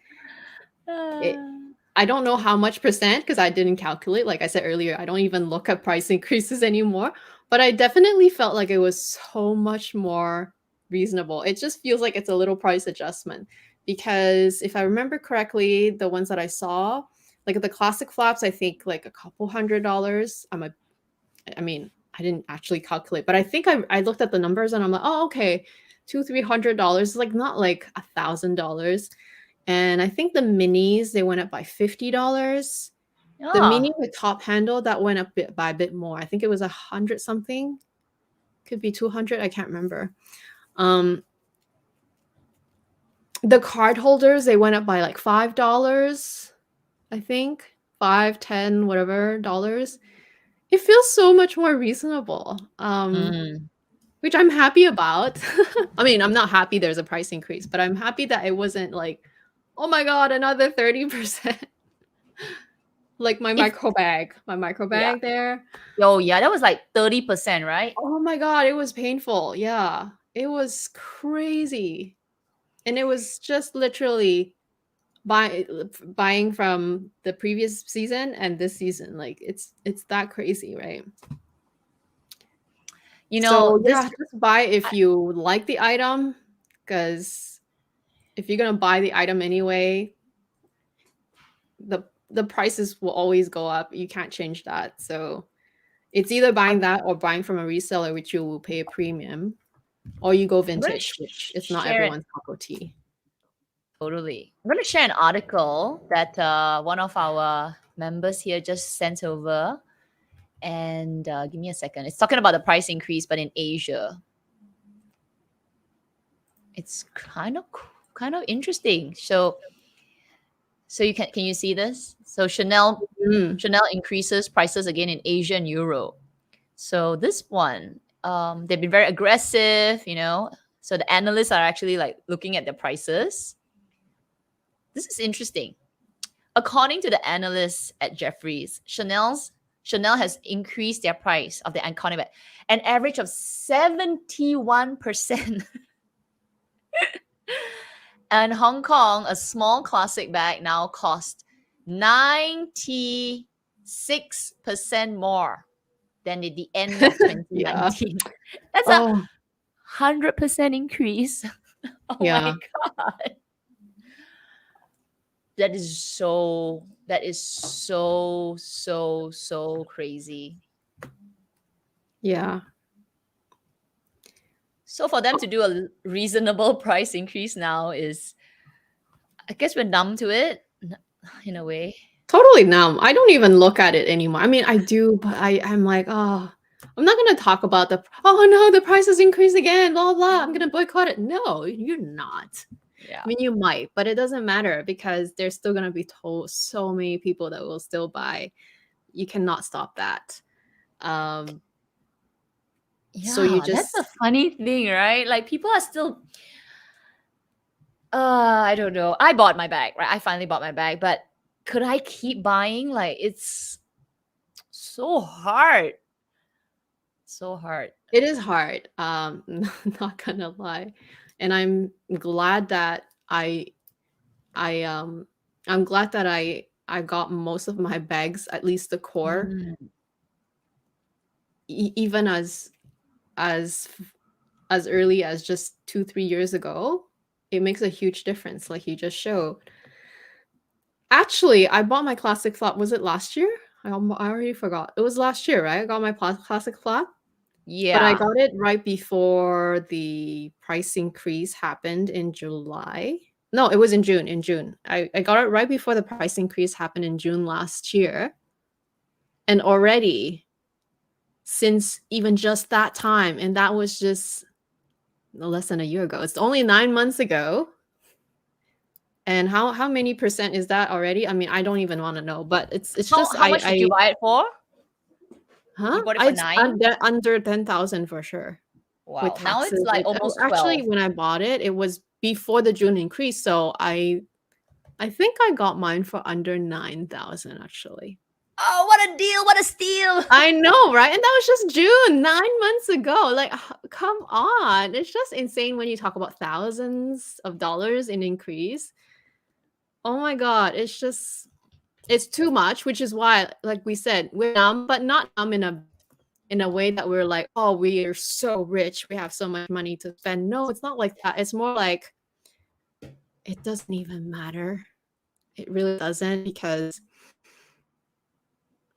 Speaker 1: I don't know how much percent, because I didn't calculate. Like I said earlier, I don't even look at price increases anymore. But I definitely felt like it was so much more reasonable. It just feels like it's a little price adjustment. Because if I remember correctly, the ones that I saw, like the classic flaps, I think like a couple $100. I mean, I didn't actually calculate, but I think I looked at the numbers and I'm like, oh, okay, $200-300, like not like $1,000. And I think the minis, they went up by $50. The mini with top handle, that went up by a bit more. I think it was 100 something. Could be 200. I can't remember. The card holders, they went up by like $5. I think 5, 10, whatever dollars. It feels so much more reasonable, which I'm happy about. I mean, I'm not happy there's a price increase, but I'm happy that it wasn't like, oh my God, another 30%. Like my micro bag there.
Speaker 2: Oh yeah, that was like 30%, right?
Speaker 1: Oh my God, it was painful. Yeah, it was crazy. And it was just literally buying from the previous season and this season. Like it's that crazy, right?
Speaker 2: You know,
Speaker 1: so yeah, just buy if you like the item, because if you're gonna buy the item anyway, the prices will always go up. You can't change that. So it's either buying that or buying from a reseller, which you will pay a premium, or you go vintage, which it's not everyone's cup of tea.
Speaker 2: Totally. I'm going to share an article that one of our members here just sent over. And give me a second. It's talking about the price increase, but in Asia. It's kind of interesting. So you can you see this? So Chanel increases prices again in Asia and Europe. So this one, they've been very aggressive, you know. So the analysts are actually like looking at the prices. This is interesting. According to the analysts at Jefferies, Chanel has increased their price of the iconic bag an average of 71%. And Hong Kong, a small classic bag now costs 96% more than at the end of
Speaker 1: Yeah.
Speaker 2: 2019. That's a
Speaker 1: Oh,
Speaker 2: 100% increase. Oh
Speaker 1: yeah.
Speaker 2: my God. That is so crazy.
Speaker 1: Yeah.
Speaker 2: So for them to do a reasonable price increase now is, I guess we're numb to it in a way.
Speaker 1: Totally numb. I don't even look at it anymore. I mean, I do, but I'm like, oh, I'm not gonna talk about oh no, the price has increased again, blah blah. I'm gonna boycott it. No, you're not.
Speaker 2: Yeah.
Speaker 1: I mean, you might, but it doesn't matter because there's still gonna be so many people that will still buy. You cannot stop that. So you
Speaker 2: Yeah, that's a
Speaker 1: just
Speaker 2: funny thing, right? Like people are still I don't know. I bought my bag, right? I finally bought my bag, but could I keep buying? Like it's so hard. So hard.
Speaker 1: it is hard. Not gonna lie, and I'm glad that I'm glad that I got most of my bags, at least the core,
Speaker 2: Mm.
Speaker 1: even as as early as just 2-3 years ago. It makes a huge difference, like you just showed. Actually, I bought my classic flap. Was it last year? I already forgot. It was last year, right? I got my classic flap, but I
Speaker 2: Yeah.
Speaker 1: got it right before the price increase happened in July. No, it was in June. In June, I got it right before the price increase happened in June last year, and already since even just that time, and that was just less than a year ago. It's only 9 months ago. And how many percent is that already? I mean, I don't even want to know, but it's just
Speaker 2: How much did you buy it for? You bought it for
Speaker 1: It's
Speaker 2: 9?
Speaker 1: under 10,000 for sure with
Speaker 2: Wow. Now it's
Speaker 1: taxes.
Speaker 2: like almost
Speaker 1: Actually,
Speaker 2: 12.
Speaker 1: when I bought it, it was before the June increase, so I think I got mine for under 9,000 actually.
Speaker 2: Oh, what a deal. What a steal.
Speaker 1: I know, right? And that was just June, 9 months ago. Like, come on. It's just insane when you talk about thousands of dollars in increase. Oh my God. It's too much, which is why, like we said, we're numb, but not numb in a way that we're like, oh, we are so rich. We have so much money to spend. No, it's not like that. It's more like, it doesn't even matter. It really doesn't, because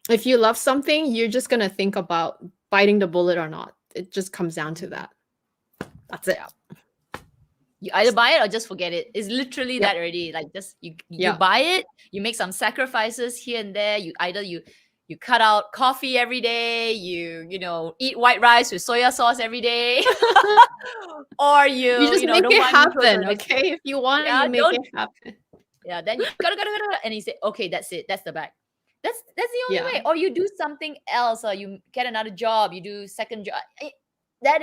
Speaker 1: if you love something, you're just going to think about biting the bullet or not. It just comes down to that. That's it.
Speaker 2: Yeah. You either buy it or just forget it. It's literally
Speaker 1: Yep.
Speaker 2: that already. Like just you
Speaker 1: Yeah.
Speaker 2: buy it, you make some sacrifices here and there. You either you cut out coffee every day, you know, eat white rice with soya sauce every day. Or
Speaker 1: You just make
Speaker 2: don't
Speaker 1: it
Speaker 2: buy new clothes for
Speaker 1: happen,
Speaker 2: the next
Speaker 1: okay? If you want it,
Speaker 2: Yeah,
Speaker 1: you make
Speaker 2: don't
Speaker 1: it happen.
Speaker 2: yeah, then you gotta, and you say, okay, that's it, that's the bag. That's the only
Speaker 1: Yeah.
Speaker 2: way. Or you do something else, or you get another job, you do second job. That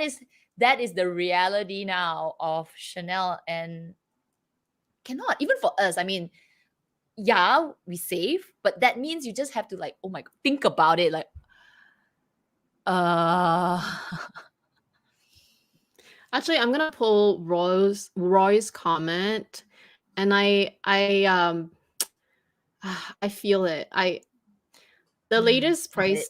Speaker 2: is the reality now of Chanel, and cannot even for us. I mean, yeah, we save, but that means you just have to like, oh my God, think about it, like, uh,
Speaker 1: Actually, I'm gonna pull Roy's comment, and I feel it. The latest
Speaker 2: get it.
Speaker 1: price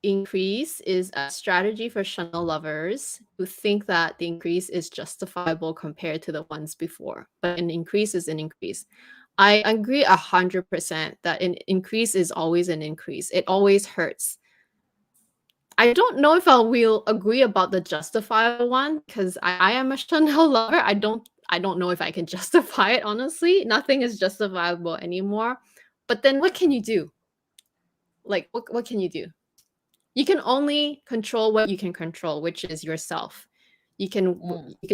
Speaker 1: increase is a strategy for Chanel lovers who think that the increase is justifiable compared to the ones before. But an increase is an increase. I agree 100% that an increase is always an increase. It always hurts. I don't know if I will agree about the justifiable one, because I am a Chanel lover. I don't know if I can justify it, honestly. Nothing is justifiable anymore. But then what can you do? Like, what can you do? You can only control what you can control, which is yourself. You can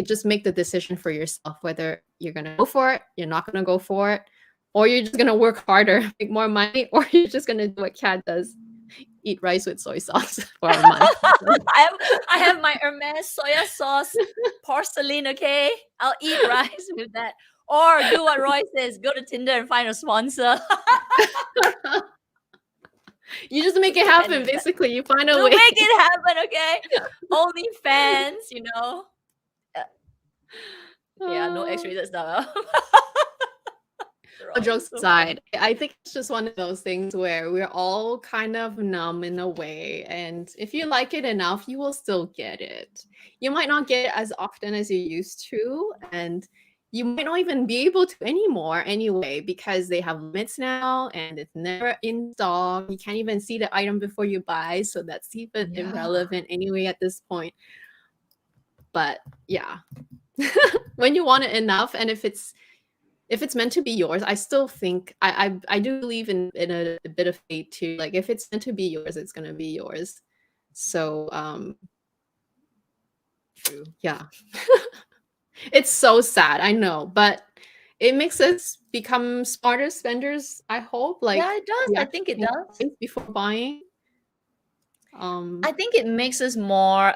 Speaker 1: just make the decision for yourself whether you're gonna go for it, you're not gonna go for it, or you're just gonna work harder, make more money, or you're just gonna do what Kat does, eat rice with soy sauce for a month.
Speaker 2: I have my Hermes soya sauce porcelain, okay? I'll eat rice with that. Or do what Roy says, go to Tinder and find a sponsor.
Speaker 1: You just make it happen, basically. You find a
Speaker 2: You
Speaker 1: way.
Speaker 2: make it happen, okay? Only fans, you know. Yeah, no X-rated stuff.
Speaker 1: All jokes aside, I think it's just one of those things where we're all kind of numb in a way. And if you like it enough, you will still get it. You might not get it as often as you used to. And you might not even be able to anymore anyway, because they have limits now and it's never in stock. You can't even see the item before you buy. So that's even irrelevant anyway at this point. But yeah, when you want it enough, and if it's meant to be yours, I still think I do believe in a bit of fate too. Like if it's meant to be yours, it's gonna be yours. So
Speaker 2: True.
Speaker 1: yeah. It's so sad, I know, but it makes us become smarter spenders, I hope. Like
Speaker 2: Yeah, it does.
Speaker 1: we
Speaker 2: I
Speaker 1: actually
Speaker 2: think it
Speaker 1: think
Speaker 2: does.
Speaker 1: twice before buying.
Speaker 2: I think it makes us more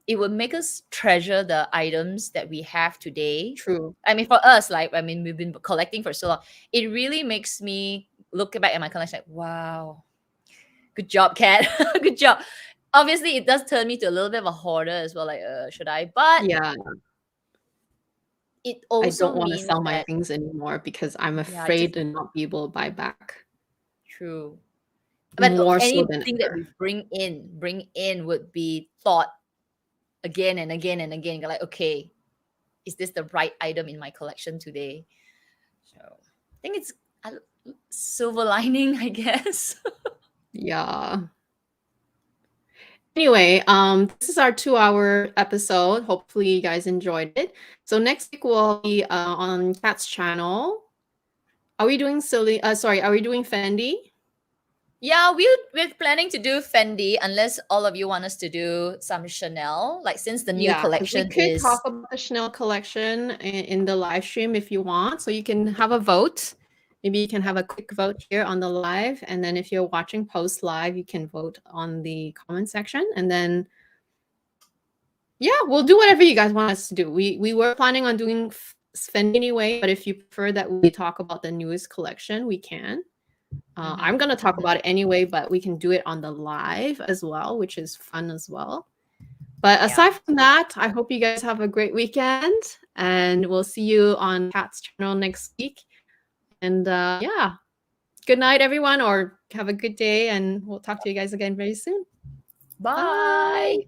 Speaker 2: it would make us treasure the items that we have today.
Speaker 1: True.
Speaker 2: I mean, for us, like, I mean, we've been collecting for so long. It really makes me look back at my collection like, wow, good job, Kat. Good job. Obviously, it does turn me to a little bit of a hoarder as well. Like, should I? But
Speaker 1: Yeah.
Speaker 2: it
Speaker 1: I
Speaker 2: also
Speaker 1: don't want to
Speaker 2: means
Speaker 1: sell my
Speaker 2: that,
Speaker 1: things anymore because I'm
Speaker 2: yeah,
Speaker 1: afraid
Speaker 2: just
Speaker 1: to not be able to buy back.
Speaker 2: true. But
Speaker 1: More so than
Speaker 2: anything that
Speaker 1: ever.
Speaker 2: we bring in would be thought again and again and again. You're like, okay, is this the right item in my collection today? So I think it's a silver lining, I guess.
Speaker 1: Yeah. Anyway, this is our 2-hour episode. Hopefully you guys enjoyed it. So next week we'll be on Kat's channel. Are we doing are we doing Fendi?
Speaker 2: Yeah, we're planning to do Fendi unless all of you want us to do some Chanel. Like since the new
Speaker 1: Yeah, 'cause
Speaker 2: collection
Speaker 1: we could
Speaker 2: is
Speaker 1: talk about the Chanel collection in the live stream if you want. So you can have a vote. Maybe you can have a quick vote here on the live. And then if you're watching post live, you can vote on the comment section. And then, yeah, we'll do whatever you guys want us to do. We were planning on doing Fendi anyway, but if you prefer that we talk about the newest collection, we can. I'm going to talk about it anyway, but we can do it on the live as well, which is fun as well. But aside from that, I hope you guys have a great weekend, and we'll see you on Kat's channel next week. And yeah, good night, everyone, or have a good day, and we'll talk to you guys again very soon.
Speaker 2: bye.